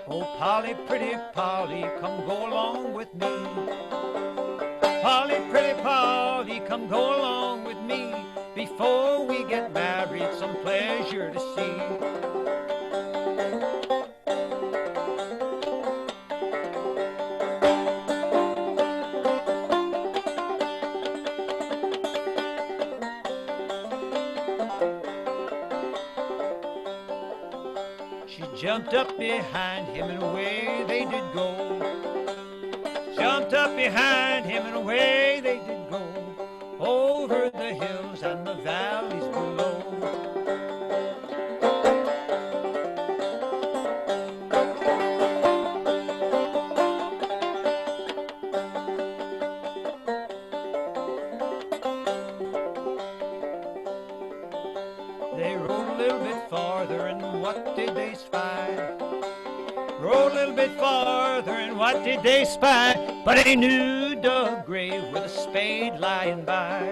[SPEAKER 8] Oh, Polly, pretty Polly, come go along with me. Polly, pretty Polly, come go along with me. Before we get married, some pleasure to see. Jumped up behind him and away they did go. Jumped up behind him and away they did go. Over the hills and the valleys below. They rode a little bit farther and what did they spy? Rode a little bit farther and what did they spy? But a new dug grave with a spade lying by.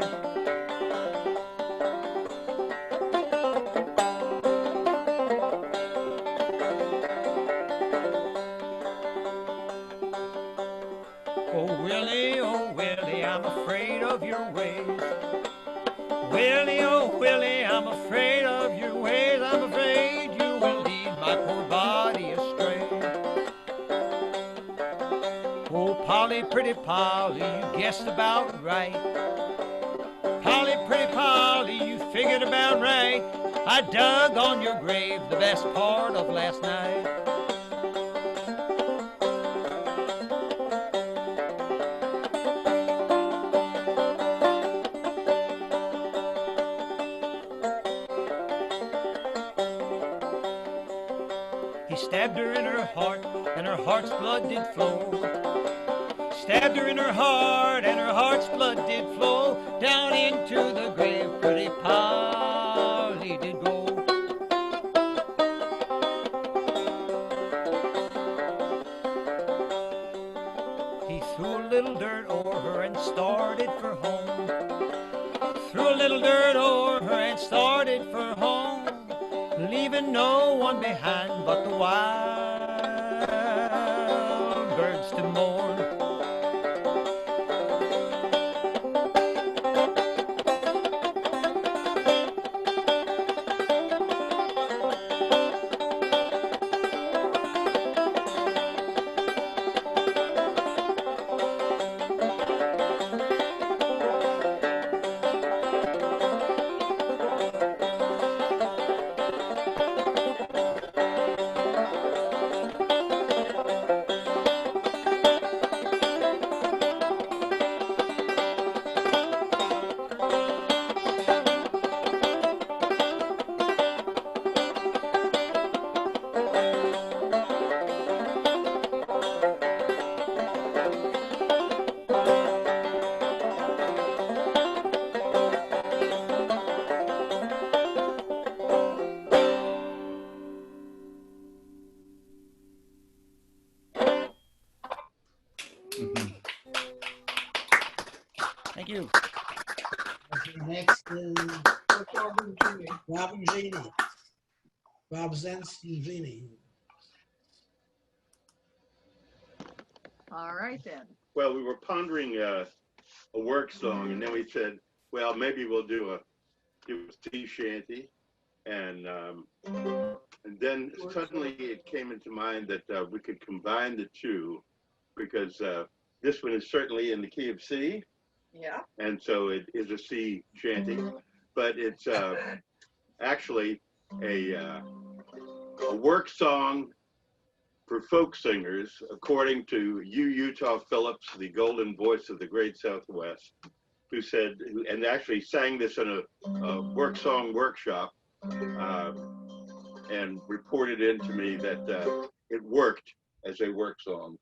[SPEAKER 8] Oh Willie, I'm afraid of your ways. Willie, oh Willie, I'm afraid of your ways. I'm afraid you will lead my poor body astray. Oh, Polly, pretty Polly, you guessed about right. Polly, pretty Polly, you figured about right. I dug on your grave the best part of last night. He stabbed her in her heart, and her heart's blood did flow. Stabbed her in her heart, and her heart's blood did flow. Down into the grave, pretty Polly did go. He threw a little dirt over her and started for home. Threw a little dirt over her and started for home, leaving no one behind but the wild birds to mourn. Thank you.
[SPEAKER 1] Okay, next is Robin Genie. Bob Zensky Genie.
[SPEAKER 6] All right then.
[SPEAKER 13] Well, we were pondering a work song, and then we said, well, maybe we'll do a sea shanty, and then suddenly it came into mind that we could combine the two, because this one is certainly in the key of C.
[SPEAKER 6] Yeah.
[SPEAKER 13] And so it is a sea shanty, but it's actually a work song for folk singers, according to Utah Phillips, the golden voice of the great Southwest, who said, and actually sang this in a work song workshop, and reported in to me that it worked as a work song.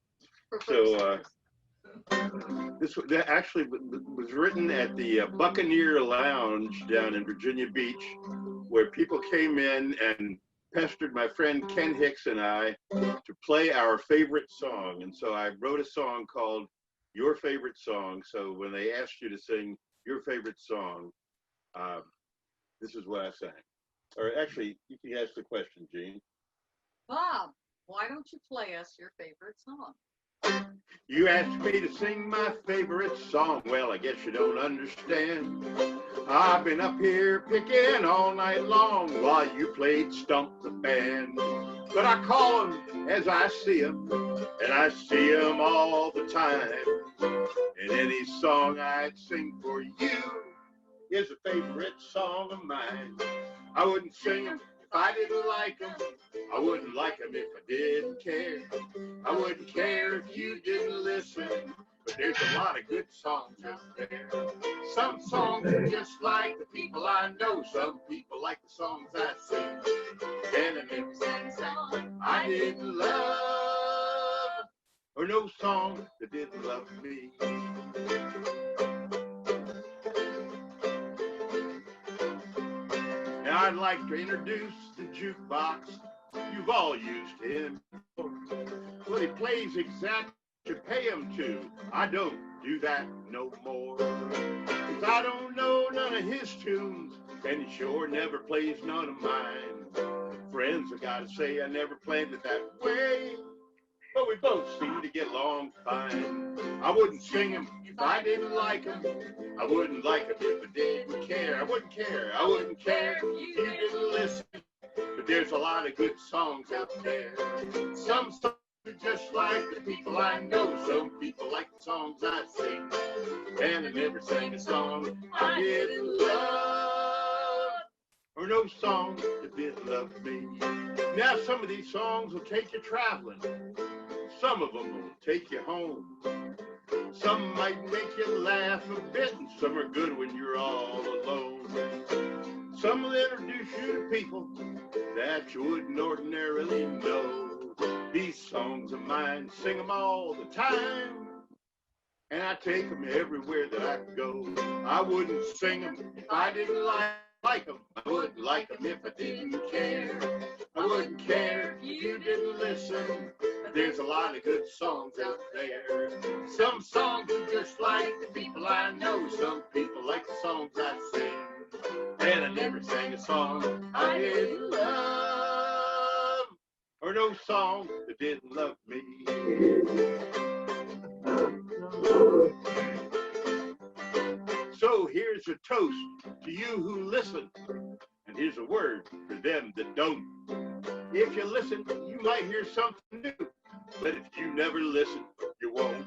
[SPEAKER 13] So this actually was written at the Buccaneer Lounge down in Virginia Beach, where people came in and pestered my friend Ken Hicks and I to play our favorite song. And so I wrote a song called Your Favorite Song. So when they asked you to sing your favorite song, this is what I sang. Or actually, you can ask the question, Gene.
[SPEAKER 6] Bob, why don't you play us your favorite song?
[SPEAKER 13] You asked me to sing my favorite song. Well, I guess you don't understand. I've been up here picking all night long while you played Stump the Band. But I call them as I see them, and I see them all the time. And any song I'd sing for you is a favorite song of mine. I wouldn't sing them if I didn't like them. I wouldn't like them if I didn't care. I wouldn't care if you didn't listen. But there's a lot of good songs out there. Some songs are just like the people I know. Some people like the songs I sing. And I never sang a song I didn't love, or no song that didn't love me. Now I'd like to introduce the jukebox. You've all used him. Well, he plays exactly what you pay him to. I don't do that no more. 'Cause I don't know none of his tunes, and he sure never plays none of mine. Friends, I gotta say, I never planned it that way, but we both seem to get along fine. I wouldn't sing him if if I didn't like them. I wouldn't like them if I didn't care. I wouldn't care. I wouldn't care if you didn't listen. But there's a lot of good songs out there. Some songs are just like the people I know. Some people like the songs I sing. And I never sang a song I didn't love, or no song that didn't love me. Now some of these songs will take you traveling. Some of them will take you home. Some might make you laugh a bit, and some are good when you're all alone. Some will introduce you to people that you wouldn't ordinarily know. These songs of mine, sing them all the time, and I take them everywhere that I go. I wouldn't sing them if I didn't like them. I wouldn't like them if I didn't care. I wouldn't care if you didn't listen. But there's a lot of good songs out there. Some songs are just like the people I know. Some people like the songs I sing. And I never sang a song I didn't love, or no song that didn't love me. So here's a toast to you who listen, and here's a word for them that don't. If you listen, you might hear something new, but if you never listen, you won't.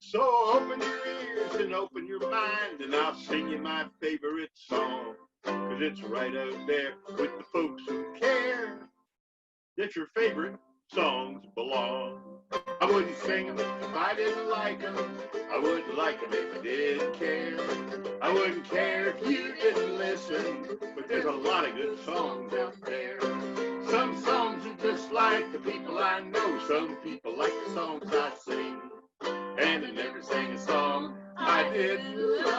[SPEAKER 13] So open your ears and open your mind, and I'll sing you my favorite song, 'cause it's right out there with the folks who care that your favorite songs belong. I wouldn't sing them if I didn't like them. I wouldn't like them if I didn't care. I wouldn't care if you didn't listen. But there's a lot of good songs out there. Some songs are just like the people I know. Some people like the songs I sing. And I never sang a song I didn't love,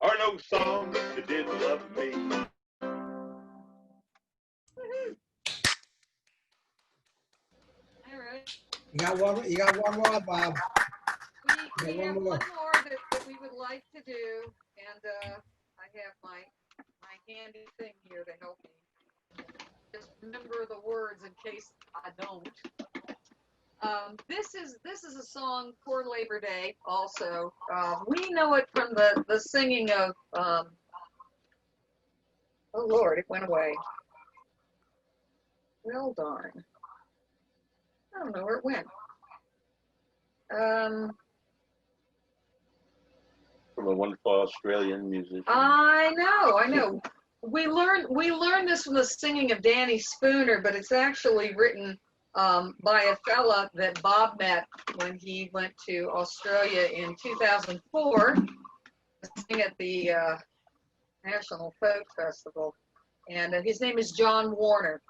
[SPEAKER 13] or no song that didn't love me.
[SPEAKER 6] All right.
[SPEAKER 1] You got one more, Bob.
[SPEAKER 6] We
[SPEAKER 1] You got
[SPEAKER 6] have
[SPEAKER 1] one
[SPEAKER 6] one
[SPEAKER 1] more.
[SPEAKER 6] more that we would like to do, and I have my handy thing here to help me. Just remember the words in case I don't. This is a song for Labor Day. Also, we know it from the singing of. Oh Lord, it went away. Well darn. I don't know where it went.
[SPEAKER 13] From a wonderful Australian musician.
[SPEAKER 6] I know. We learned this from the singing of Danny Spooner, but it's actually written by a fella that Bob met when he went to Australia in 2004 to sing at the National Folk Festival, and his name is John Warner.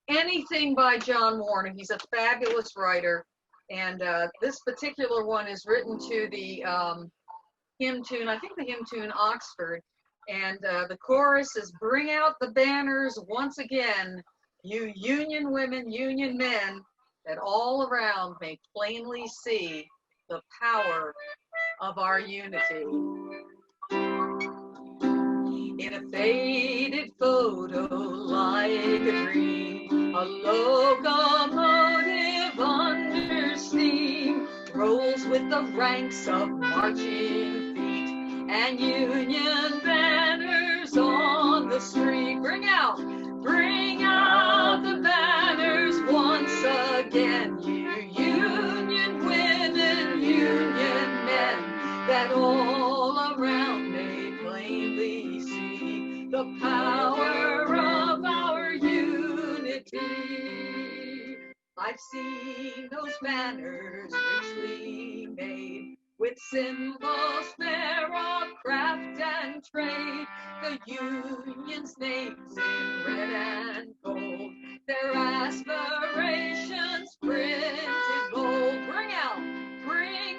[SPEAKER 6] Anything by John Warner, he's a fabulous writer, and this particular one is written to the hymn tune, I think the hymn tune Oxford, and the chorus is, "Bring out the banners once again, you Union women, Union men, that all around may plainly see the power of our unity." In a faded photo like a dream, a locomotive under steam rolls with the ranks of marching feet and Union banners on the street. Bring out the banners once again, you Union women, Union men, that all around may plainly see the power of our unity. I've seen those banners richly made with symbols fair of craft and trade, the Union's names in red and gold, their aspirations printed bold. Bring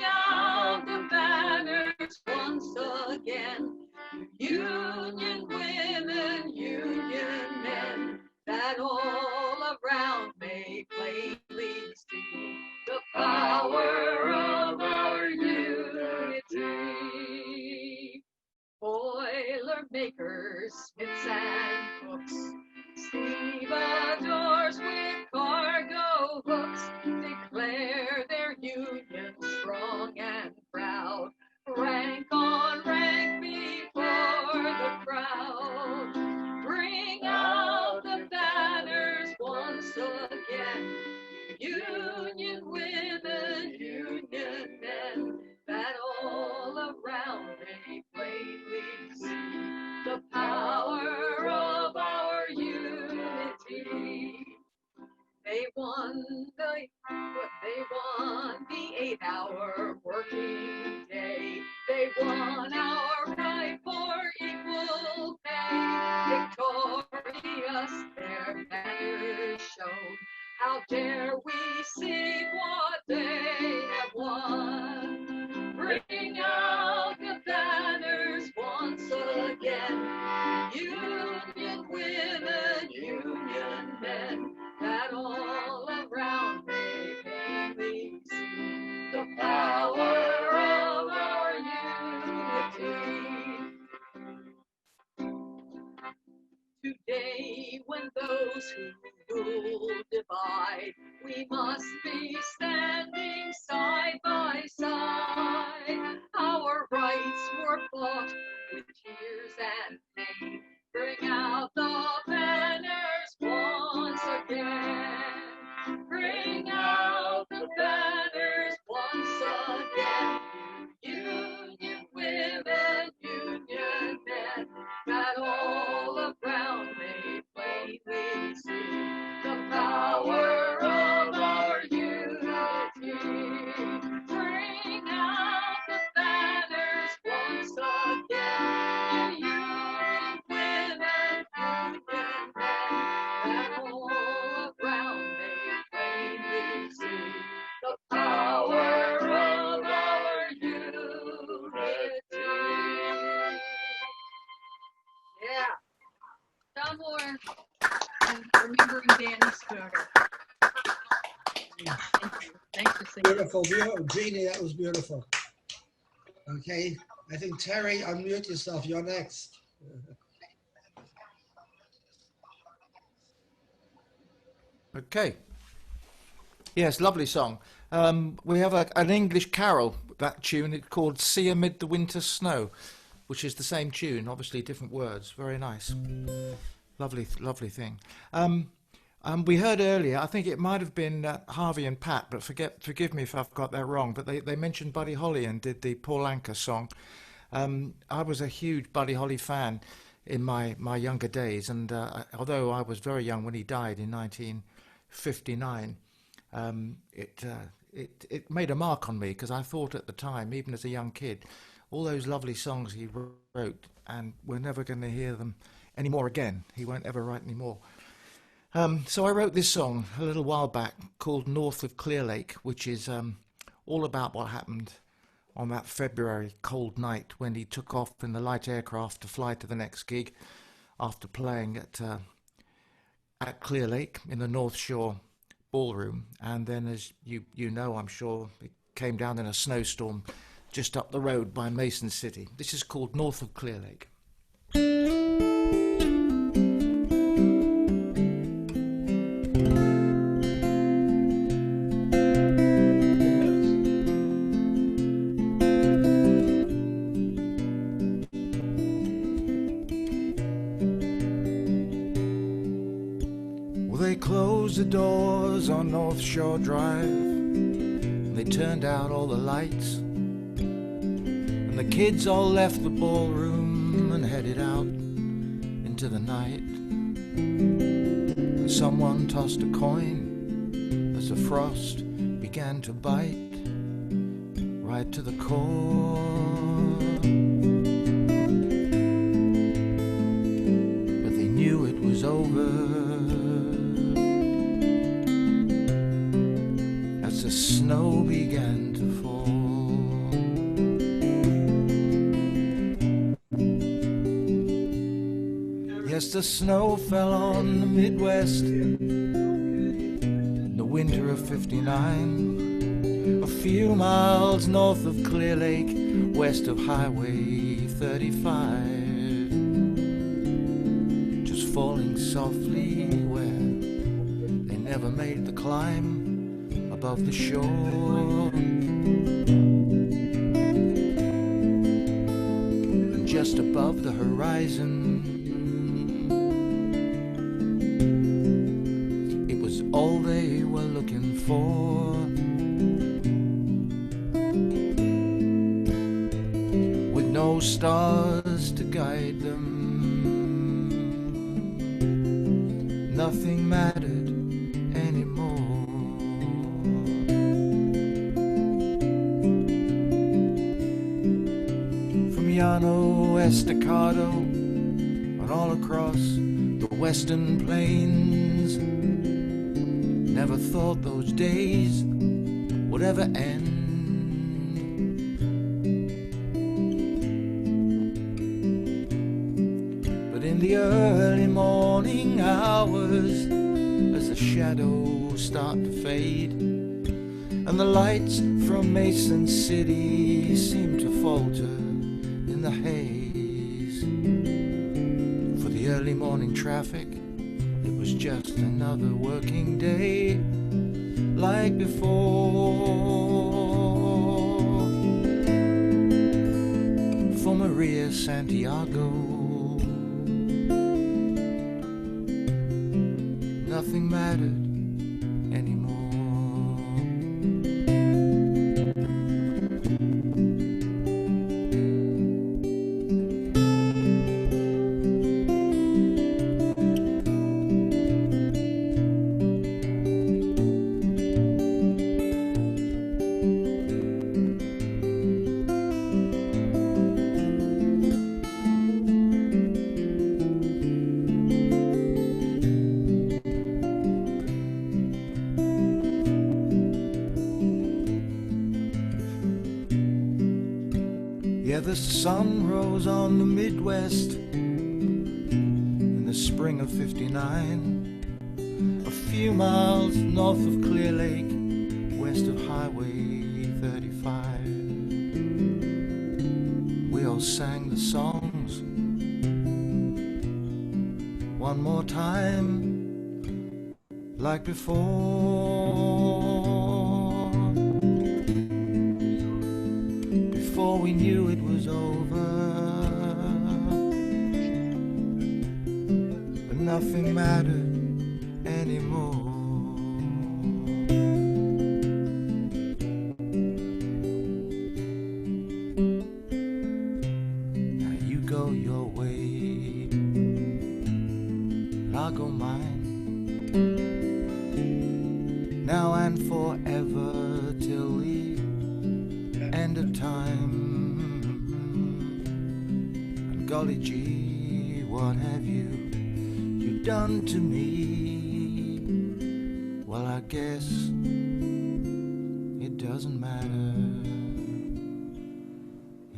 [SPEAKER 6] out the banners once again, Union women, Union men, that all around may plainly see the power of our unity. Boiler makers, smiths and cooks, stevedores with cargo hooks, declare how dare we seek what they have won? Bring out the banners once again. Union women, union men, that all around may plainly see the power of our unity. Today, when those who rule divide, we must be standing side by side. Our rights were fought with tears and pain. Bring out the banners once again. Bring out the banners once again. Union women, union men, that all around may plainly see the power of our unity. Bring out the banners once again. Union women, union men, that all around may plainly see the power of our unity. Yeah. Some more. And remembering Danny Spooner. Thank you. Thanks for singing.
[SPEAKER 1] Beautiful, beautiful. Jeannie, that was beautiful. Okay, I think Terry, unmute yourself. You're next.
[SPEAKER 14] Okay. Yes, lovely song. We have an English carol, that tune, it's called Sea Amid the Winter Snow, which is the same tune, obviously different words. Very nice. Lovely, lovely thing. We heard earlier, I think it might have been Harvey and Pat, but forgive me if I've got that wrong, but they mentioned Buddy Holly and did the Paul Anka song. I was a huge Buddy Holly fan in my younger days, and although I was very young when he died in 1959, it made a mark on me, because I thought at the time, even as a young kid, all those lovely songs he wrote, and we're never going to hear them anymore again. He won't ever write any more. So I wrote this song a little while back called North of Clear Lake, which is all about what happened on that February cold night when he took off in the light aircraft to fly to the next gig after playing at Clear Lake in the North Shore Ballroom. And then, as you know, I'm sure, it came down in a snowstorm just up the road by Mason City. This is called North of Clear Lake. They closed the doors on North Shore Drive, and they turned out all the lights, and the kids all left the ballroom and headed out into the night. And someone tossed a coin as the frost began to bite right to the core. But they knew it was over as the snow began to fall. Yes, the snow fell on the Midwest in the winter of '59, a few miles north of Clear Lake, west of Highway 35, just falling softly where they never made the climb above the shore. And just above the horizon, it was all they were looking for. With no stars to guide them, nothing mattered anymore. Llano Estacado and all across the western plains, Never thought those days would ever end. But in the early morning hours, as the shadows start to fade, and the lights from Mason City seem to falter in the haze, for the early morning traffic, it was just another working day like before. For Maria Santiago, nothing mattered anymore. Yeah, the sun rose on the Midwest in the spring of '59, a few miles north of Clear Lake, west of Highway 35. We all sang the songs one more time like before we knew it was over, but nothing mattered anymore. Now you go your way, and I'll go mine, now and forever till the end of time. And golly gee, what have you done to me? Well, I guess it doesn't matter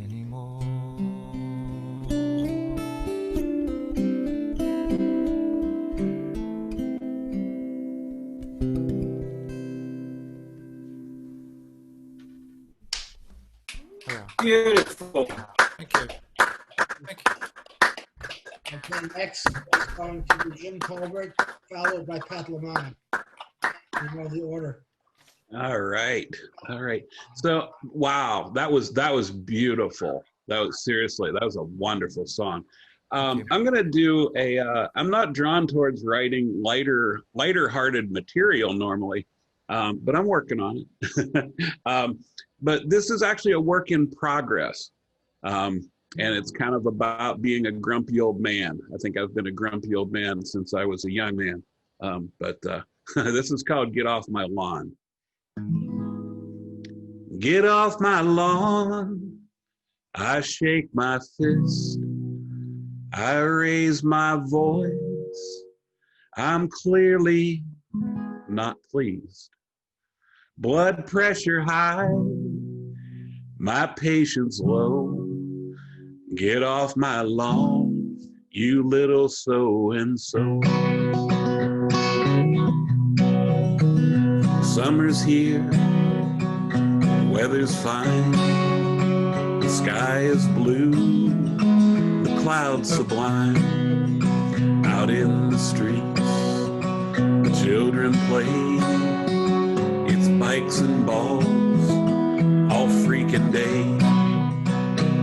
[SPEAKER 14] anymore.
[SPEAKER 17] Beautiful.
[SPEAKER 14] Thank you. Thank you.
[SPEAKER 1] Okay, next is going to be Jim Colbert, followed by Pat Lamont. You know the order.
[SPEAKER 15] All right. All right. So, wow, that was beautiful. That was seriously, that was a wonderful song. I'm going to do I'm not drawn towards writing lighter-hearted material normally, but I'm working on it. But this is actually a work in progress. And it's kind of about being a grumpy old man. I think I've been a grumpy old man since I was a young man. But this is called Get Off My Lawn. Get off my lawn, I shake my fist, I raise my voice, I'm clearly not pleased. Blood pressure high, my patience low. Get off my lawn, you little so-and-so. Summer's here, weather's fine, the sky is blue, the clouds sublime. Out in the streets, the children play, it's bikes and balls, all freaking day.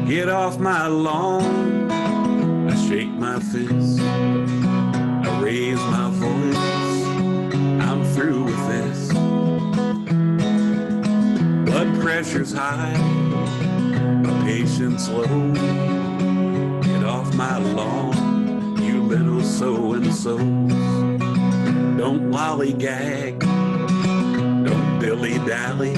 [SPEAKER 15] Get off my lawn, I shake my fist, I raise my voice, I'm through with this. Blood pressure's high, my patience low. Get off my lawn, you little so-and-sos. Don't lollygag, don't dilly-dally.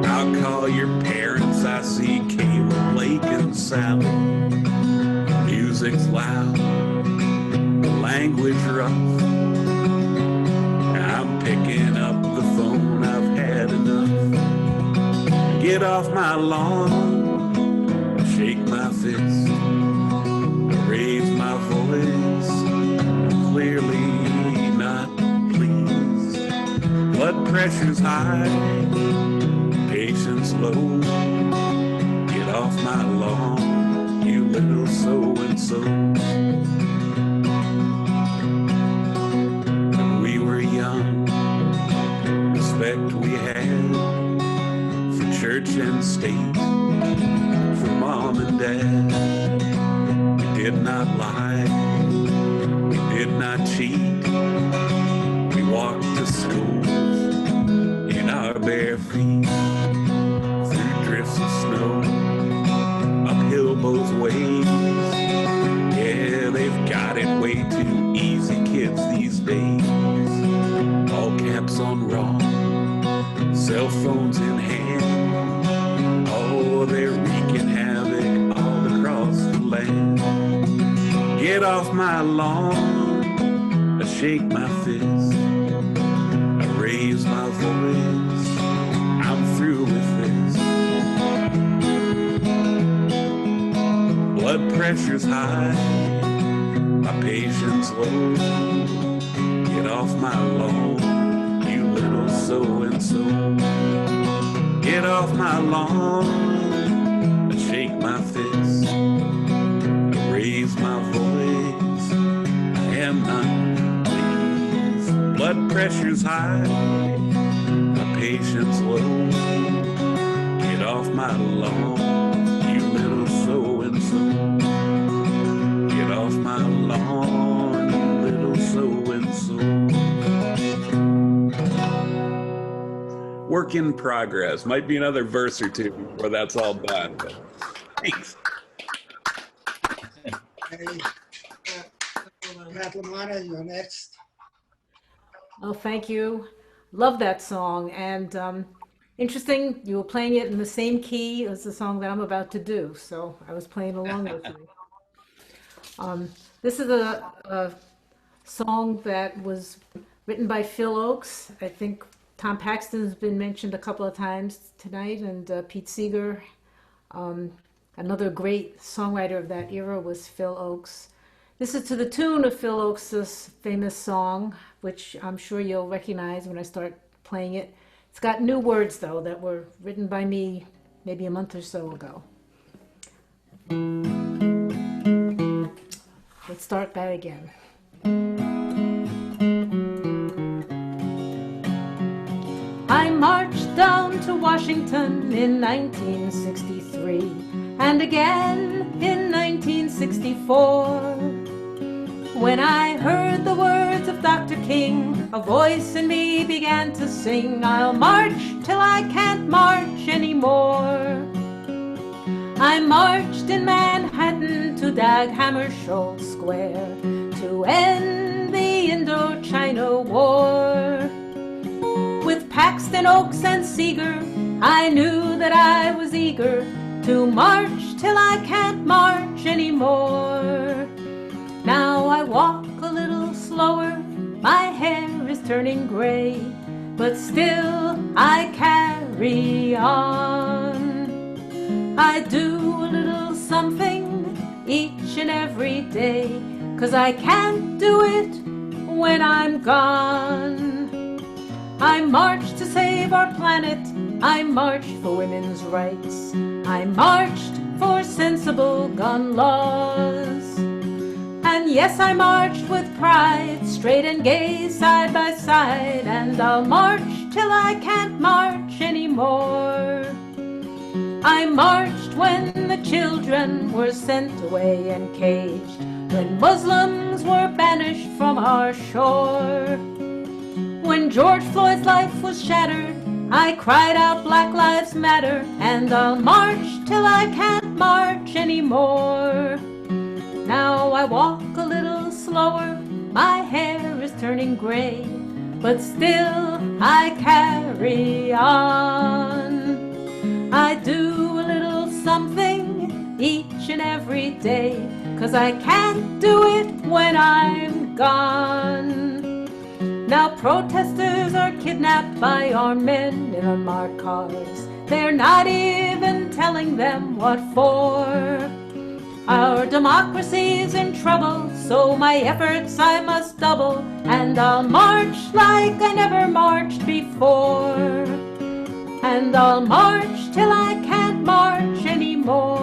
[SPEAKER 15] I'll call your parents, I see Caleb, Blake, and Sally. Music's loud, language rough. I'm picking up the phone. I've had enough. Get off my lawn, shake my fist, raise my voice, clearly not pleased. Blood pressure's high, patience low. Get off my lawn, you little so-and-so. When we were young, respect we had for church and state, for mom and dad. We did not lie, we did not cheat. We walked to school in our bare feet, through drifts of snow, uphill both ways. Yeah, they've got it way too easy, kids these days. All caps on wrong, cell phones in hand. Oh, they're wreaking havoc all across the land. Get off my lawn, I shake my fist, I raise my voice, I'm through with this. Blood pressure's high, my patience low. Get off my lawn, you little so-and-so. Get off my lawn, I shake my fist, I raise my voice, I am not pleased. Blood pressure's high, my patience low. Get off my lawn, you little so-and-so. Get off my lawn, you little so-and-so. Work in progress. Might be another verse or two before that's all done. But thanks.
[SPEAKER 1] Okay. Matt Lamana, you're next.
[SPEAKER 16] Oh, thank you. Love that song. And interesting, you were playing it in the same key as the song that I'm about to do. So I was playing along with you. This is a song that was written by Phil Oakes. I think Tom Paxton's been mentioned a couple of times tonight, and Pete Seeger. Another great songwriter of that era was Phil Oakes. This is to the tune of Phil Oakes' famous song, which I'm sure you'll recognize when I start playing it. It's got new words, though, that were written by me maybe a month or so ago. Let's start that again. I marched down to Washington in 1963 and again in 1964. When I heard the words of Dr. King, a voice in me began to sing, I'll march till I can't march anymore. I marched in Manhattan to Dag Hammarskjöld Square to end the Indochina War. With Paxton, Oakes, and Seeger, I knew that I was eager to march till I can't march anymore. Now I walk a little slower, my hair is turning gray, but still I carry on. I do a little something each and every day, 'cause I can't do it when I'm gone. I marched to save our planet, I marched for women's rights, I marched for sensible gun laws. And yes, I marched with pride, straight and gay, side by side, and I'll march till I can't march anymore. I marched when the children were sent away and caged, when Muslims were banished from our shore. When George Floyd's life was shattered, I cried out Black Lives Matter, and I'll march till I can't march anymore. Now I walk a little slower, my hair is turning gray, but still I carry on. I do a little something each and every day, 'cause I can't do it when I'm gone. Now protesters are kidnapped by armed men in unmarked cars. They're not even telling them what for. Our democracy's in trouble, so my efforts I must double, and I'll march like I never marched before. And I'll march till I can't march anymore.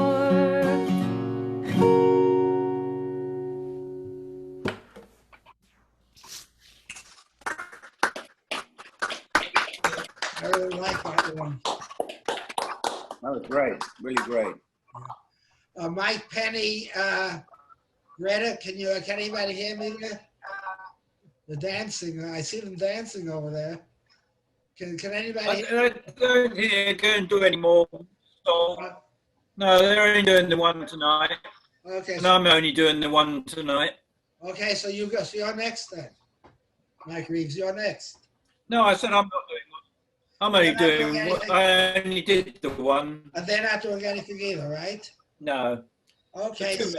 [SPEAKER 1] I really like that one.
[SPEAKER 7] That was great, really great.
[SPEAKER 1] Mike Penny, Greta, can anybody hear me there? The dancing, I see them dancing over there. Can anybody?
[SPEAKER 17] I don't think they're going to do any more. So, no, they're only doing the one tonight.
[SPEAKER 1] Okay.
[SPEAKER 17] And I'm only doing the one tonight.
[SPEAKER 1] Okay, so you go. So you're next then, Mike Reeves. You're next.
[SPEAKER 17] No, I said I'm not doing one. I'm only doing what I only did the one.
[SPEAKER 1] And they're not doing anything either, right?
[SPEAKER 17] No.
[SPEAKER 1] Okay, who's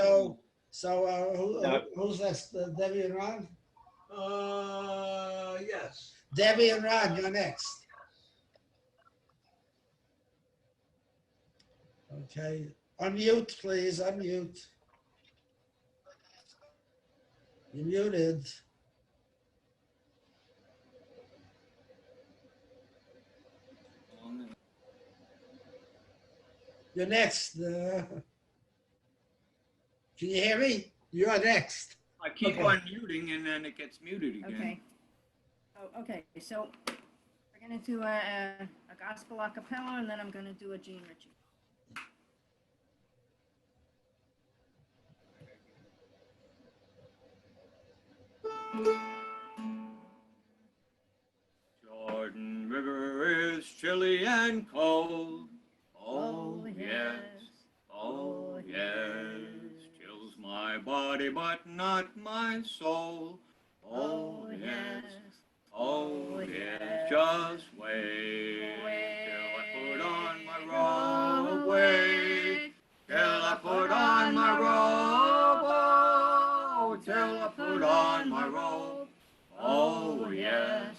[SPEAKER 1] next? Debbie and Ron?
[SPEAKER 22] Yes.
[SPEAKER 1] Debbie and Ron, you're next. Okay. Unmute, please. Unmute. You're muted. You're next. Can you hear me? You're next.
[SPEAKER 19] I keep on muting and then it gets muted again.
[SPEAKER 18] Okay. Oh, okay. So we're gonna do a gospel a cappella, and then I'm gonna do a Gene Ritchie.
[SPEAKER 19] Jordan River is chilly and cold. Oh, yes. Oh, yes. Chills my body, but not my soul. Oh, yes. Oh, yes. Just wait till I put on my robe. Wait till I put on my robe. Oh, till I put on my robe. Oh, yes.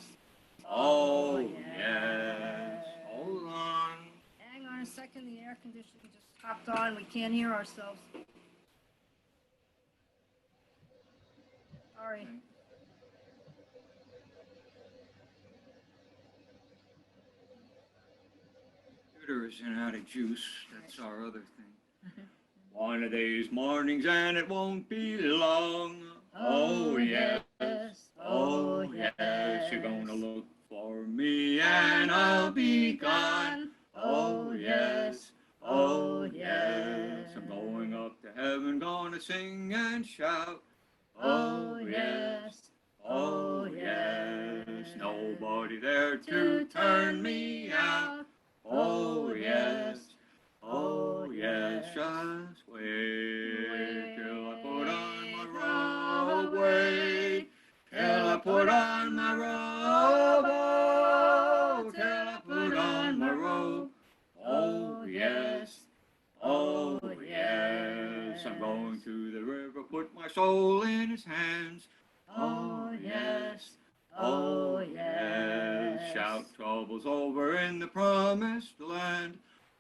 [SPEAKER 19] Oh, yes. Hold on.
[SPEAKER 18] Hang on a second. The air conditioning just popped on. We can't hear ourselves. Sorry.
[SPEAKER 19] Computer isn't out of juice. That's our other thing. One of these mornings and it won't be long. Oh, yes. Oh, yes. You're gonna look for me and I'll be gone. Oh, yes. Oh, yes. I'm going up to heaven, gonna sing and shout. Oh, yes. Oh, yes. Nobody there to turn me out. Oh, yes. Oh, yes. Just wait till I put on my robe. Wait till I put on my robe. Oh, till I put on my robe. Oh, yes. Oh, yes. I'm going to the river, put my soul in his hands. Oh, yes. Oh, yes. Shout troubles over in the promised land.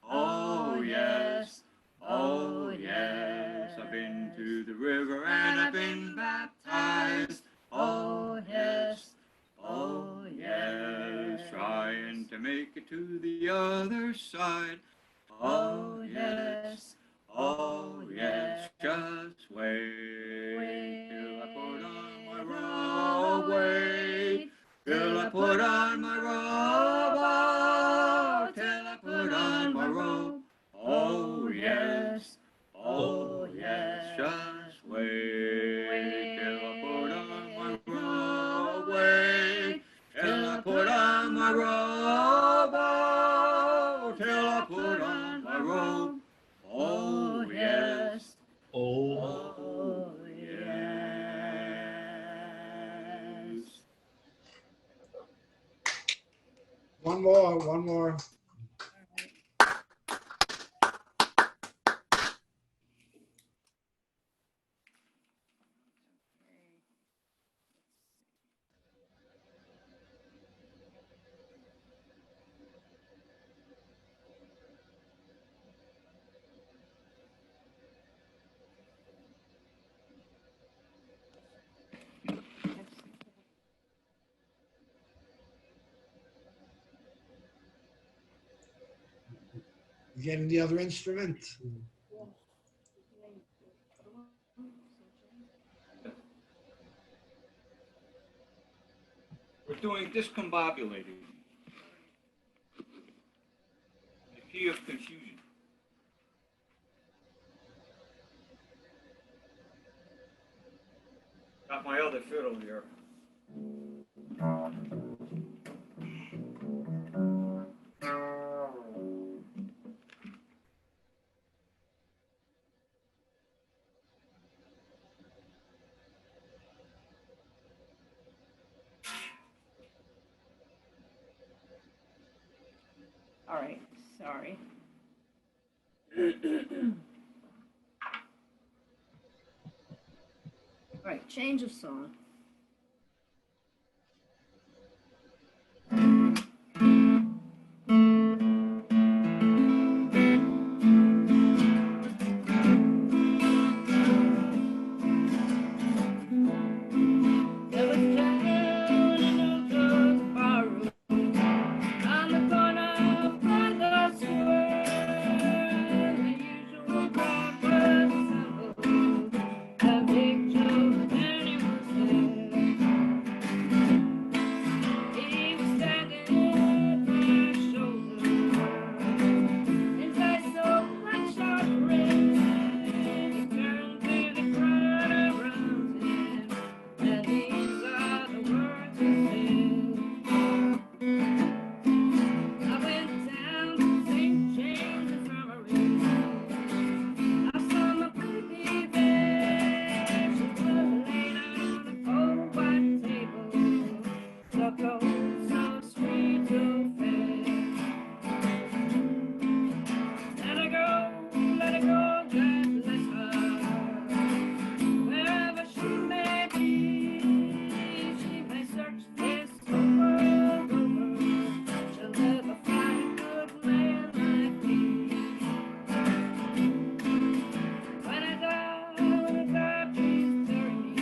[SPEAKER 19] Oh, yes. Oh, yes. I've been to the river and I've been baptized. Oh, yes. Oh, yes. Trying to make it to the other side. Oh, yes. Oh, yes. Just wait till I put on my robe. Wait till I put on my robe. Oh, till I put on my robe. Oh, yes. Oh, yes. Just wait till I put on my robe. Wait till I put on my robe. Oh, till I put on my robe. Oh, yes. Oh, yes.
[SPEAKER 1] One more. You getting the other instrument?
[SPEAKER 19] We're doing discombobulated. The key of confusion. Got my other fiddle here.
[SPEAKER 18] All right, sorry. All right, change of song. There was down in a closed bar room on the corner by the square. The usual crowd was assembled. A big Joe Danny was there. He was standing at my shoulder. His eyes so bloodshot red. He turned to the crowd around him. And these are the words he said. I went down to St. James Infirmary. I saw my baby there. She was laid out on a cold white table. So cold, so sweet, so fair. Let her go, God bless her. Wherever she may be, she may search this whole world over. She'll never find a good man like me. When I die, please bury me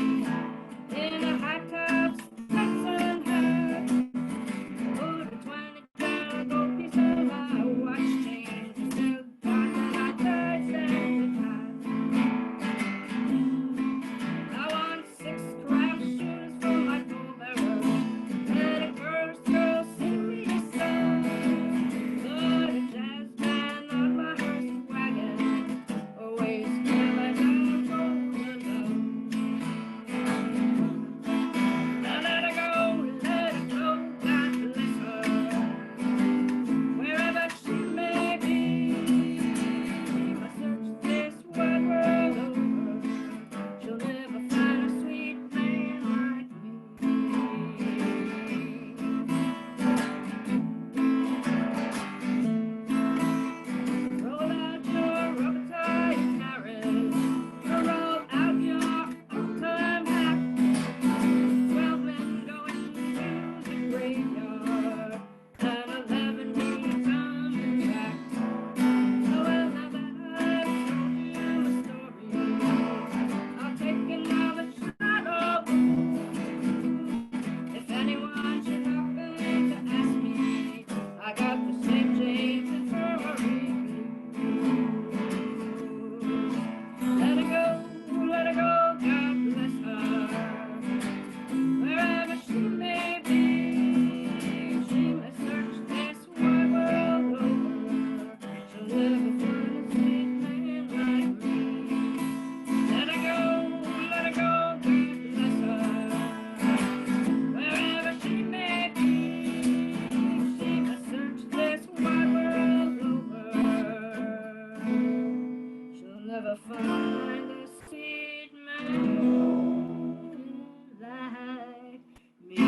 [SPEAKER 18] in a high-top Stetson hat. Put a 20 gold piece on my watch chain. Still got when I die, stand I want 6 craft shoes for my pallbearer. Let a first girl sing me a song. Put a jazz band on my hearse wagon. Always feel like I'm rolling along. Now let her go, God bless her. Wherever she may be, must search this wide world over. She'll never find a sweet man like me. Roll out your rubber tie and carrots. Roll out your old-time hat. 12 men going to the graveyard, and 11 men coming back. Oh, well, now that I've told you my story, I'll take another shot of booze. If anyone should happen to ask me, I got the St. James Infirmary blues. Let her go, God bless her. Wherever she may be, she may search this wide world over. She'll never find a sweet man like me. Let her go, God bless her. Wherever she may be, she may search this wide world over. She'll never find a sweet man like me.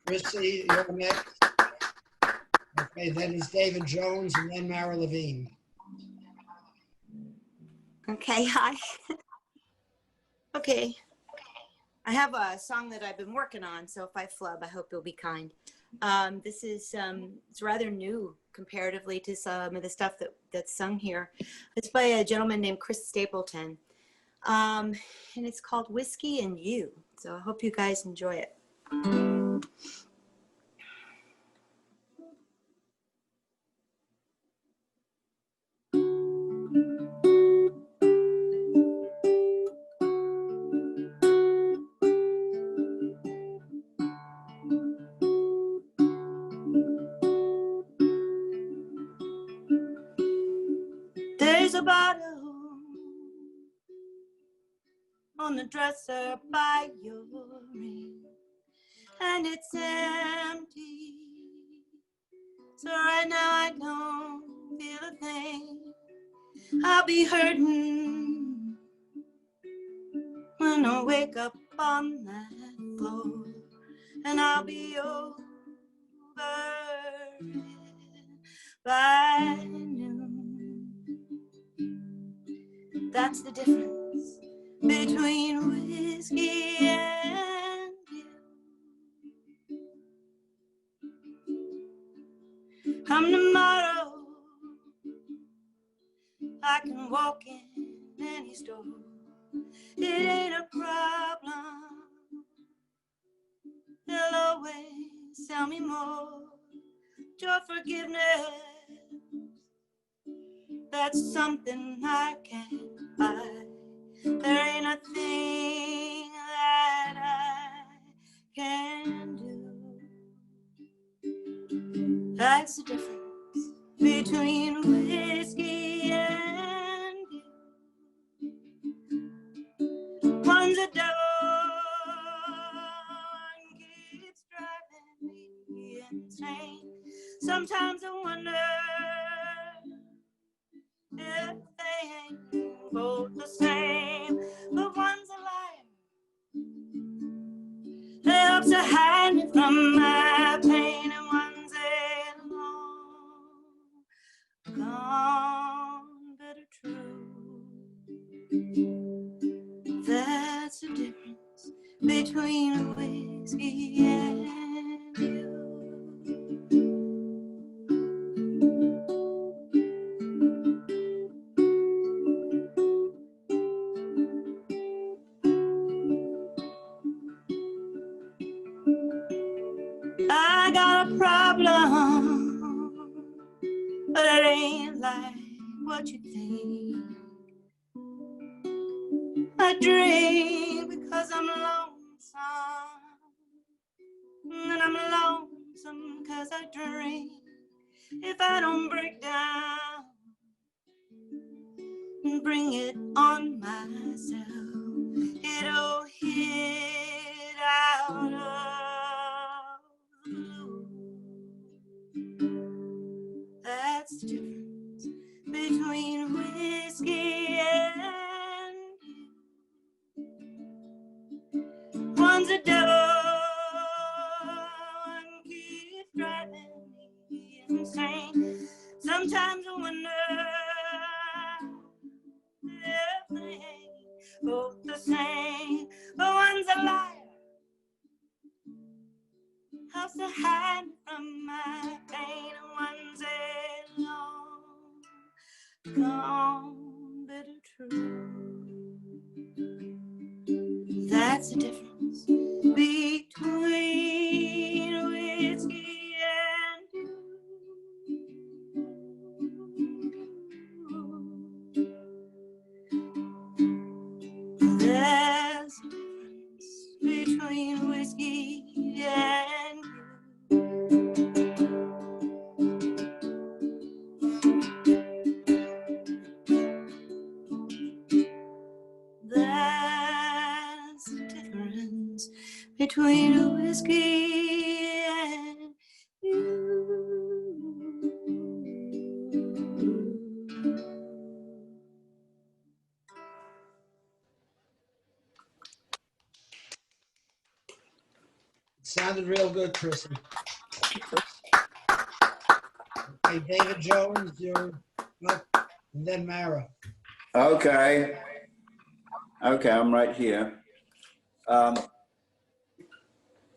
[SPEAKER 1] Chrissy, you're next. Okay, then it's David Jones and then Mara Levine.
[SPEAKER 3] Okay, hi. Okay. I have a song that I've been working on, so if I flub, I hope you'll be kind. This is it's rather new comparatively to some of the stuff that's sung here. It's by a gentleman named Chris Stapleton, and it's called Whiskey and You. So I hope you guys enjoy it. There's a bottle on the dresser by your ring, and it's empty. So right now I don't feel a thing. I'll be hurting when I wake up on that floor, and I'll be over it by noon. That's the difference between whiskey and you. Come tomorrow, I can walk in any store. It ain't a problem. They'll always sell me more. Your forgiveness, that's something I can't buy. There ain't a thing that I can do. That's the difference between whiskey and you. One's a devil and keeps driving me insane. Sometimes I wonder if they ain't both the same. But one's a liar, they help to hide me from my pain, and one's a long gone bitter truth. That's the difference between whiskey and you. I got a problem, but it ain't like what you think. I drink because I'm lonesome, and I'm lonesome because I drink. If I don't break down and bring it on myself, it'll hit out of the blue. That's the difference between whiskey and you. One's a devil and keeps driving me insane. Sometimes I wonder if they ain't both the same. But one's a liar, helps to hide from my pain, and one's a long gone bitter truth. That's the difference between whiskey and you. There's a difference between whiskey and that's the difference between whiskey and you.
[SPEAKER 1] It sounded real good, Chrissy. Okay, David Jones, you're up, and then Mara.
[SPEAKER 7] Okay. Okay, I'm right here.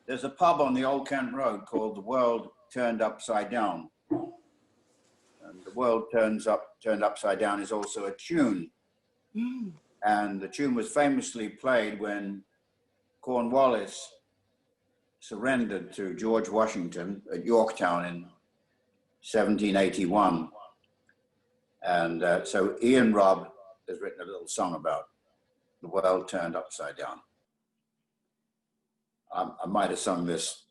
[SPEAKER 7] There's a pub on the Old Kent Road called The World Turned Upside Down. And The World Turned Upside Down is also a tune. And the tune was famously played when Cornwallis surrendered to George Washington at Yorktown in 1781. And so Ian Robb has written a little song about the world turned upside down. I might have sung this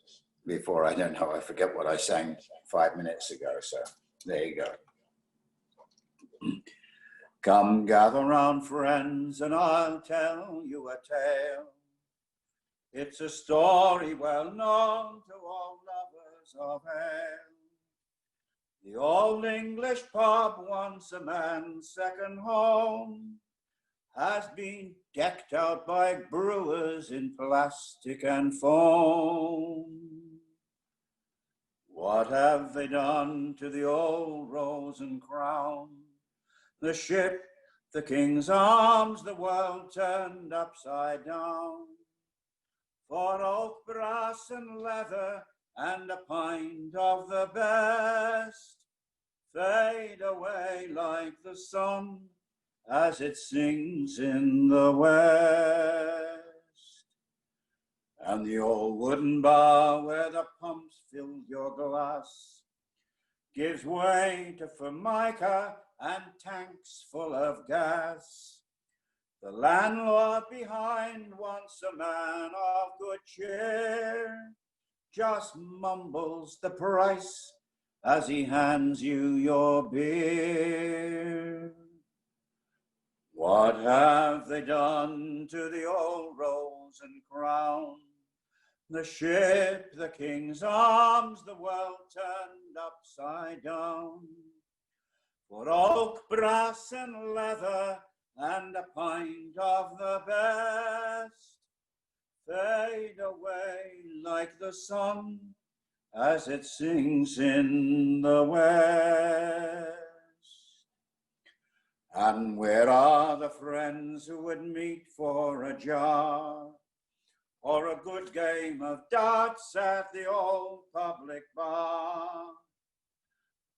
[SPEAKER 7] before, I don't know, I forget what I sang 5 minutes ago, so there you go. Come gather round, friends, and I'll tell you a tale. It's a story well known to all lovers of ale. The old English pub, once a man's second home, has been decked out by brewers in plastic and foam. What have they done to the old Rose and Crown? The ship, the King's Arms, the world turned upside down. For oak, brass and leather and a pint of the best fade away like the sun as it sings in the west. And the old wooden bar where the pumps filled your glass gives way to formica and tanks full of gas. The landlord behind, once a man of good cheer, just mumbles the price as he hands you your beer. What have they done to the old Rose and Crown? The ship, the King's Arms, the world turned upside down. For oak, brass and leather and a pint of the best fade away like the sun as it sings in the west. And where are the friends who would meet for a jar or a good game of darts at the old public bar?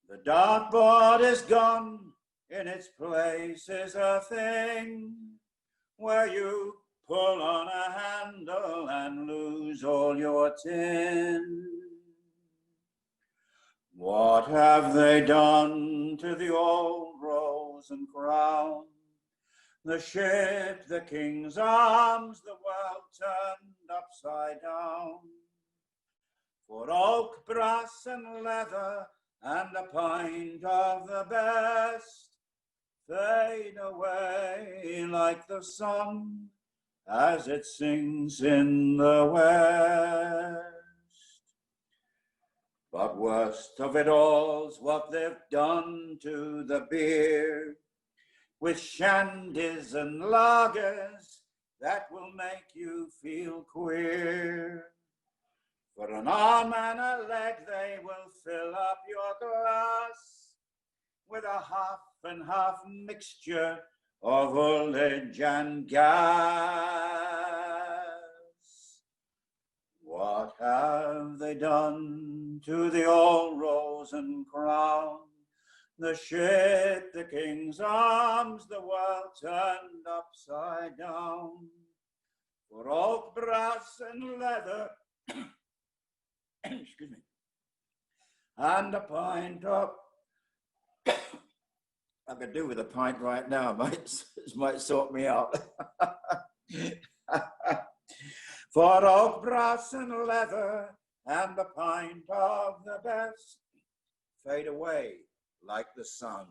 [SPEAKER 7] The dartboard is gone, in its place is a thing where you pull on a handle and lose all your tin. What have they done to the old Rose and Crown? The ship, the King's Arms, the world turned upside down. For oak, brass and leather and a pint of the best fade away like the sun as it sings in the west. But worst of it all's what they've done to the beer, with shandies and lagers that will make you feel queer. For an arm and a leg they will fill up your glass with a half and half mixture of ullage and gas. What have they done to the old Rose and Crown? The ship, the King's Arms, the world turned upside down. For oak, brass and leather, excuse me, and a pint of, I could do with a pint right now, might sort me out. For oak, brass and leather and a pint of the best fade away like the sun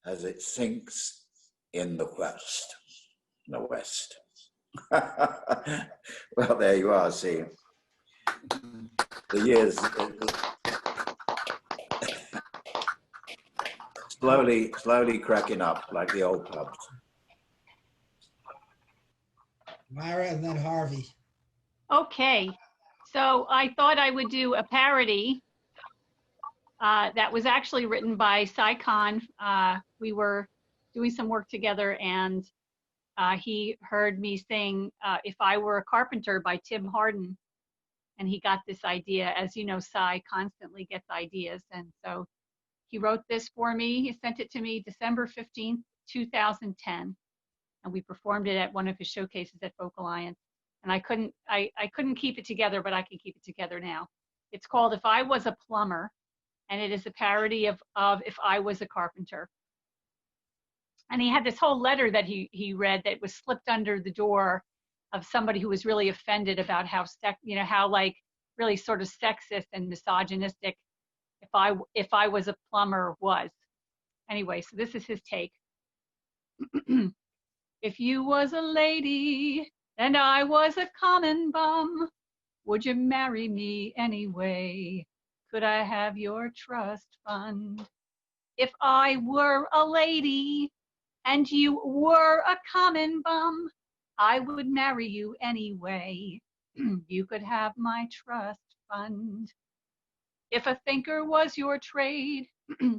[SPEAKER 7] as it sinks in the west. The west. Well, there you are, see. The years slowly cracking up like the old pubs.
[SPEAKER 1] Myra and then Harvey.
[SPEAKER 10] Okay, so I thought I would do a parody that was actually written by Cy Khan. We were doing some work together and he heard me sing If I Were a Carpenter by Tim Hardin. And he got this idea. As you know, Cy constantly gets ideas. And so he wrote this for me. He sent it to me December 15th, 2010. And we performed it at one of his showcases at Boca Alliance. And I couldn't keep it together, but I can keep it together now. It's called If I Was a Plumber, and it is a parody of If I Was a Carpenter. And he had this whole letter that he read that was slipped under the door of somebody who was really offended about how how like really sort of sexist and misogynistic If I Was a Plumber was. Anyway, so this is his take. If you was a lady and I was a common bum, would you marry me anyway? Could I have your trust fund? If I were a lady and you were a common bum, I would marry you anyway. You could have my trust fund. If a thinker was your trade,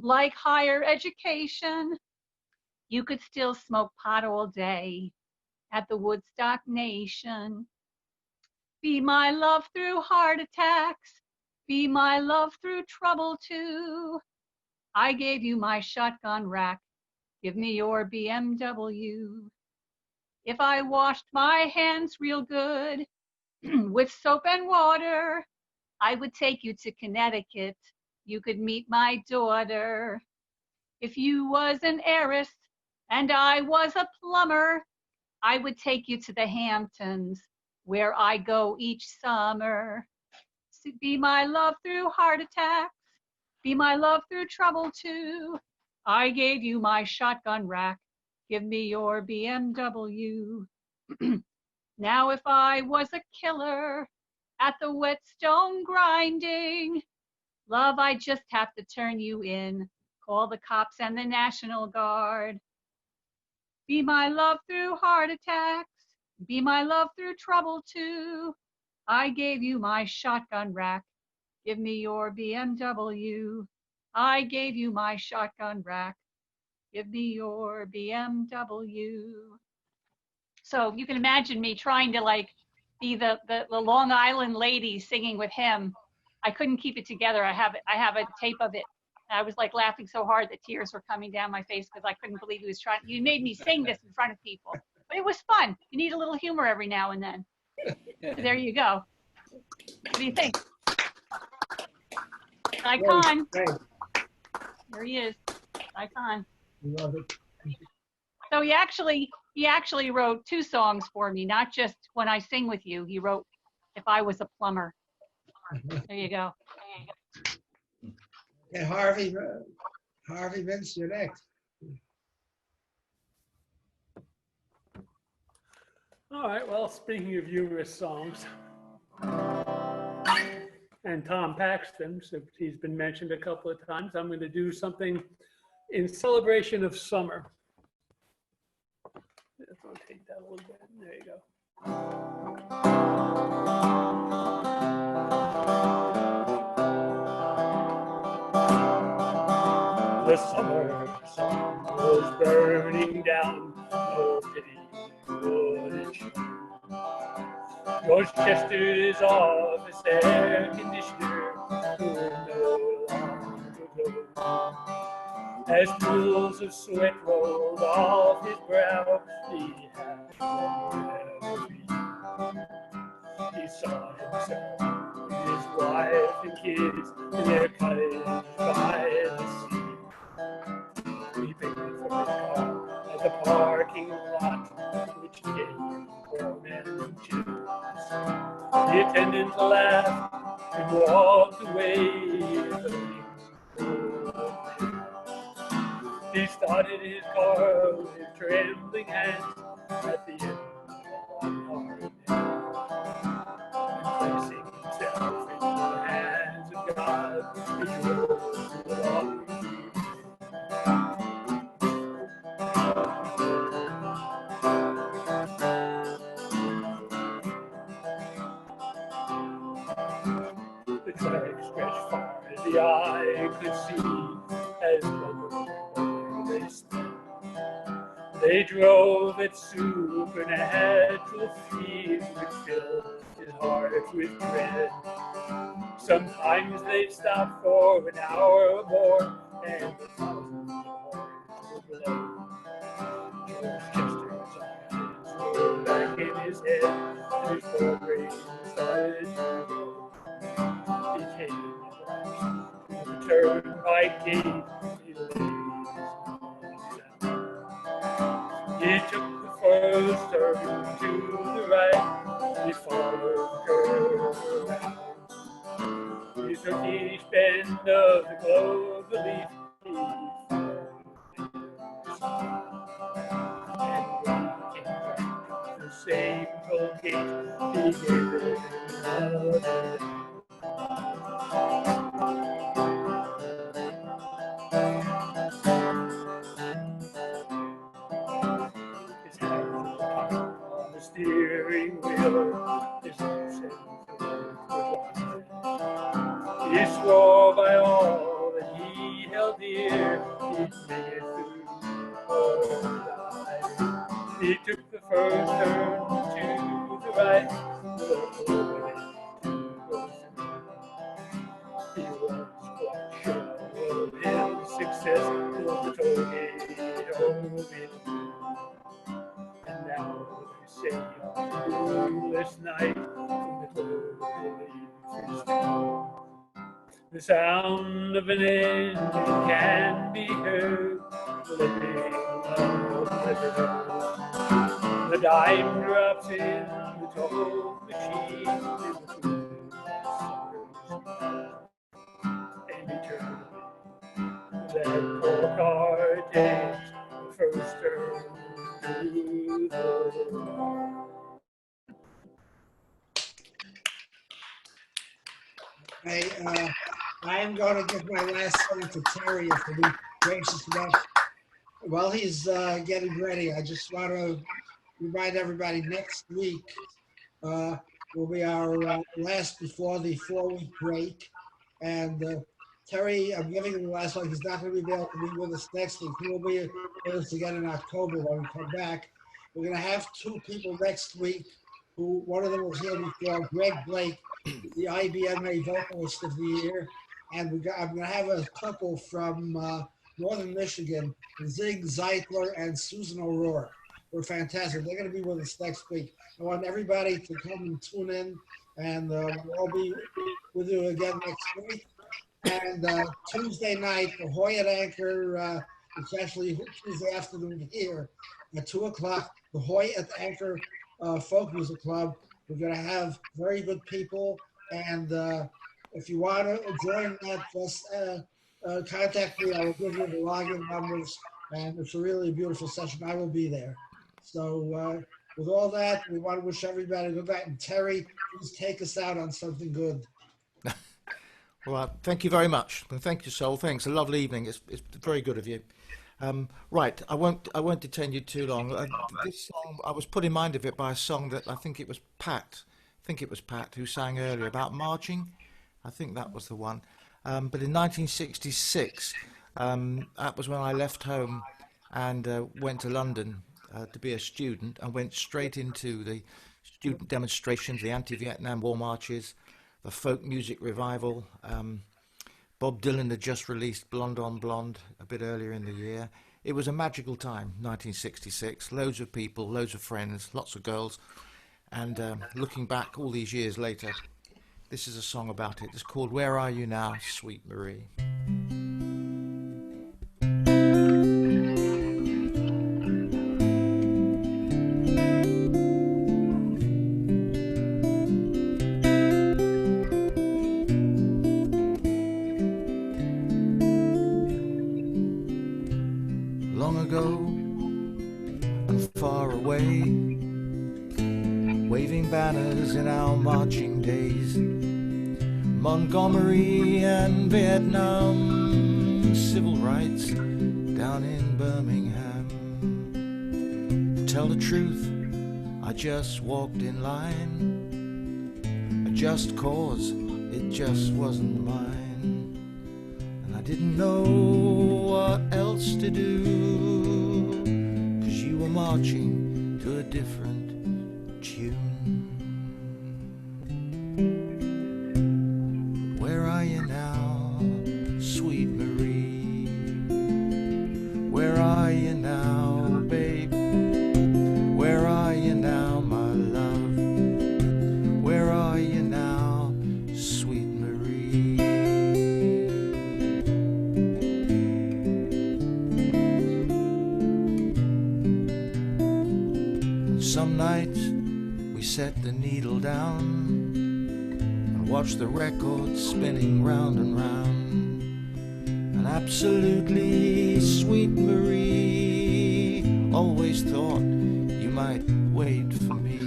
[SPEAKER 10] like higher education, you could still smoke pot all day at the Woodstock Nation. Be my love through heart attacks, be my love through trouble too. I gave you my shotgun rack, give me your BMW. If I washed my hands real good with soap and water, I would take you to Connecticut, you could meet my daughter. If you was an heiress and I was a plumber, I would take you to the Hamptons, where I go each summer. So be my love through heart attacks, be my love through trouble too. I gave you my shotgun rack, give me your BMW. Now if I was a killer at the whetstone grinding, love, I just have to turn you in, call the cops and the National Guard. Be my love through heart attacks, be my love through trouble too. I gave you my shotgun rack, give me your BMW. I gave you my shotgun rack, give me your BMW. So you can imagine me trying to like be the Long Island lady singing with him. I couldn't keep it together. I have a tape of it. I was like laughing so hard that tears were coming down my face because I couldn't believe he was trying. You made me sing this in front of people, but it was fun. You need a little humor every now and then. So there you go. What do you think? Icon. There he is. Icon.
[SPEAKER 1] Love it.
[SPEAKER 10] So he actually wrote 2 songs for me, not just When I Sing With You. He wrote If I Was a Plumber. There you go.
[SPEAKER 1] Okay, Harvey Vince, you're next.
[SPEAKER 12] All right, well, speaking of humorous songs, and Tom Paxton, so he's been mentioned a couple of times, I'm going to do something in celebration of summer. Let's rotate that a little bit. There you go. The summer sun was burning down, no pity would it show. George Chester's office air conditioner could no longer blow. As pools of sweat rolled off his brow, he had nowhere to be. He saw himself, his wife and kids in their cottage by the sea. Weeping for his car at the parking lot, which gave him warm and chills. The attendant laughed and walked away. He started his car with trembling hands at the end of a hard day. And placing himself in the hands of God, he rose to walk. The track stretched far as the eye could see as over they sped. They drove at supernatural speeds which filled his heart with dread. Sometimes they'd stop for an hour or more, and the thousands of horns would blow. George Chester's eyes rolled back in his head, and his forebrain started to glow. He came at last to the turnpike gate. He laid his down. He took the first turn to the right. He followed her around. He took each bend of the clover leaf. He followed and when he came back to the same toll gate, he gave it another down. His hands on the steering wheel, his lips and throat were dry. He swore by all that he held dear, he'd make it through or die. He took the first turn to the right, looked over to go through. He was quite sure of his success till the toll gate opened. And now they say on a moonless night from the clover leaves is gone. The sound of an engine can be heard, flipping of the river. The dime drops in the toll machine, and eternally that poor car takes the first turn to the right.
[SPEAKER 1] Hey, I am going to give my last song to Terry if he'll be gracious enough. While he's getting ready, I just want to remind everybody next week will be our last before the 4-week break. And Terry, I'm giving him the last one. He's not going to be able to be with us next week. He will be with us again in October when we come back. We're going to have 2 people next week who, one of them was here before, Greg Blake, the IBMA Vocalist of the Year. And I'm going to have a couple from Northern Michigan, Zig Zeitler and Susan O'Rourke. They're fantastic. They're going to be with us next week. I want everybody to come and tune in, and we'll all be with you again next week. And Tuesday night, the Hoy at Anchor, it's actually Tuesday afternoon here at 2 o'clock, the Hoy at Anchor Folk Music Club. We're going to have very good people. And if you want to join that, just contact me. I will give you the login numbers. And it's a really beautiful session. I will be there. So with all that, we want to wish everybody a good night. And Terry, please take us out on something good.
[SPEAKER 14] Well, thank you very much. Thank you, Sol. Thanks. A lovely evening. It's very good of you. Right, I won't detain you too long. This song, I was put in mind of it by a song that I think it was Pat who sang earlier about marching. I think that was the one. But in 1966, that was when I left home and went to London to be a student, and went straight into the student demonstrations, the anti-Vietnam War marches, the folk music revival. Bob Dylan had just released Blonde on Blonde a bit earlier in the year. It was a magical time, 1966. Loads of people, loads of friends, lots of girls. And looking back all these years later, this is a song about it. It's called Where Are You Now, Sweet Marie? Long ago and far away, waving banners in our marching days, Montgomery and Vietnam, civil rights down in Birmingham. Tell the truth, I just walked in line, just cause it just wasn't mine, and I didn't know what else to do, 'cause you were marching to a different tune. watch the record spinning round and round. And absolutely sweet Marie, always thought you might wait for me.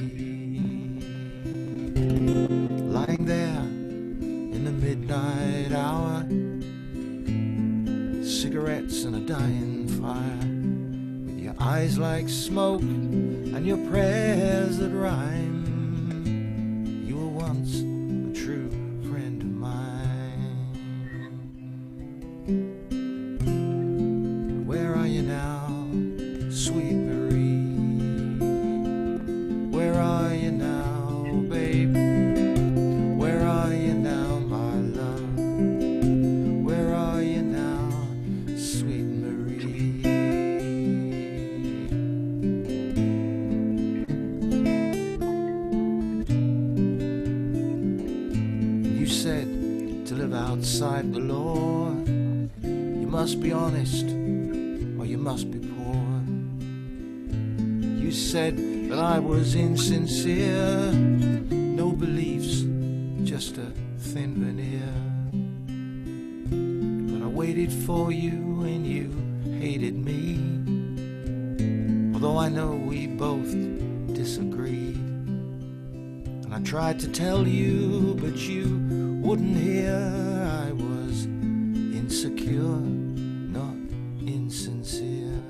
[SPEAKER 14] Lying there in the midnight hour, cigarettes and a dying fire, with your eyes like smoke and your prayers that rhyme. You were once a true friend of mine. Where are you now, sweet Marie? Where are you now, babe? Where are you now, my love? Where are you now, sweet Marie? You said to live outside the law, you must be honest or you must be poor. You said that I was insincere, no beliefs, just a thin veneer. But I waited for you and you hated me, although I know we both disagreed. And I tried to tell you, but you wouldn't hear. I was insecure, not insincere.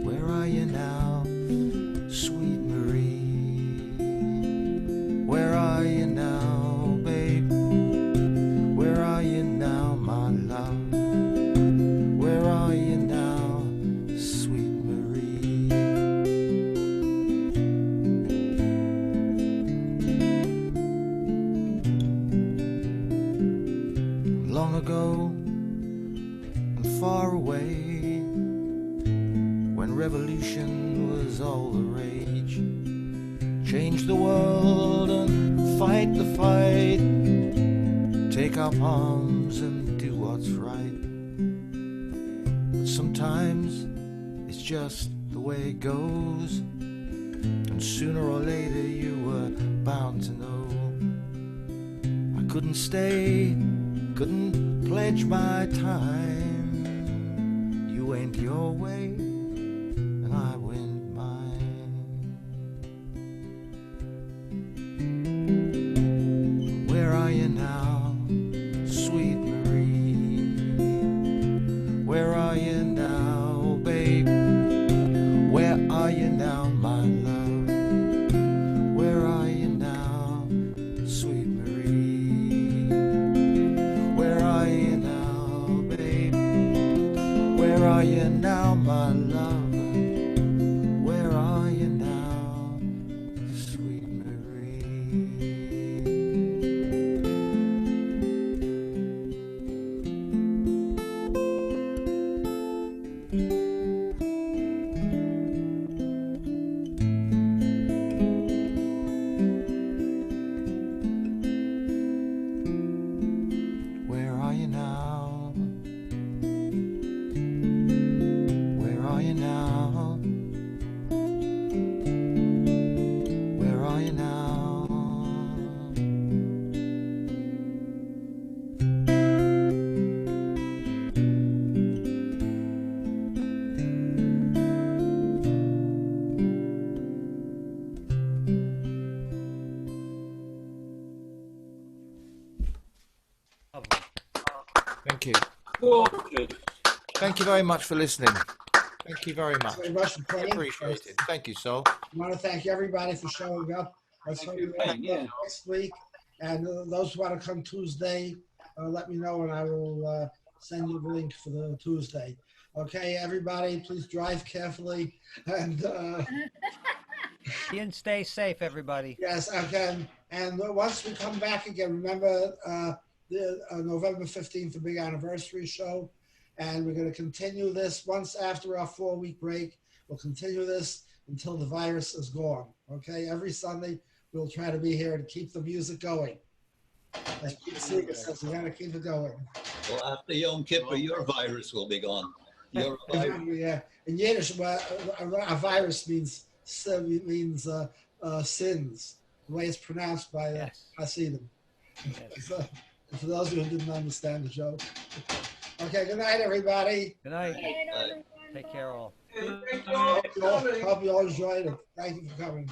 [SPEAKER 14] Where are you now, sweet Marie? Where are you now, babe? Where are you now, my love? Where are you now, sweet Marie? Long ago and far away, when revolution was all the rage, change the world and fight the fight, take up arms and do what's right. But sometimes it's just the way it goes, and sooner or later you were bound to know. I couldn't stay, couldn't pledge my time. You went your way and I went mine. Where are you now, sweet Marie? Where are you now, babe? Where are you now, my love? Where are you now, sweet Marie? Where are you now, babe? Where are you now, my love? Where are you now, sweet Marie? Where are you now? Where are you now? Where are you now? Thank you.
[SPEAKER 17] Gorgeous.
[SPEAKER 14] Thank you very much for listening. Thank you very much.
[SPEAKER 1] Thanks very much for playing.
[SPEAKER 14] Appreciate it. Thank you, Sol.
[SPEAKER 1] I want to thank everybody for showing up. Let's hope you next week. And those who want to come Tuesday, let me know and I will send you the link for the Tuesday. Okay, everybody, please drive carefully and
[SPEAKER 8] And stay safe, everybody.
[SPEAKER 1] yes, again. And once we come back again, remember the November 15th, the big anniversary show. And we're going to continue this once after our 4-week break. We'll continue this until the virus is gone. Okay, every Sunday we'll try to be here and keep the music going. As Pete Seeger says, we got to keep it going.
[SPEAKER 9] Well, after Yom Kippur, your virus will be gone. Your virus.
[SPEAKER 1] Yeah, in Yiddish, a virus means means sins, the way it's pronounced by Hasidim. So, for those of you who didn't understand the joke. Okay, good night, everybody.
[SPEAKER 8] Good night. Take care, all.
[SPEAKER 1] Hope you all enjoyed it. Thank you for coming.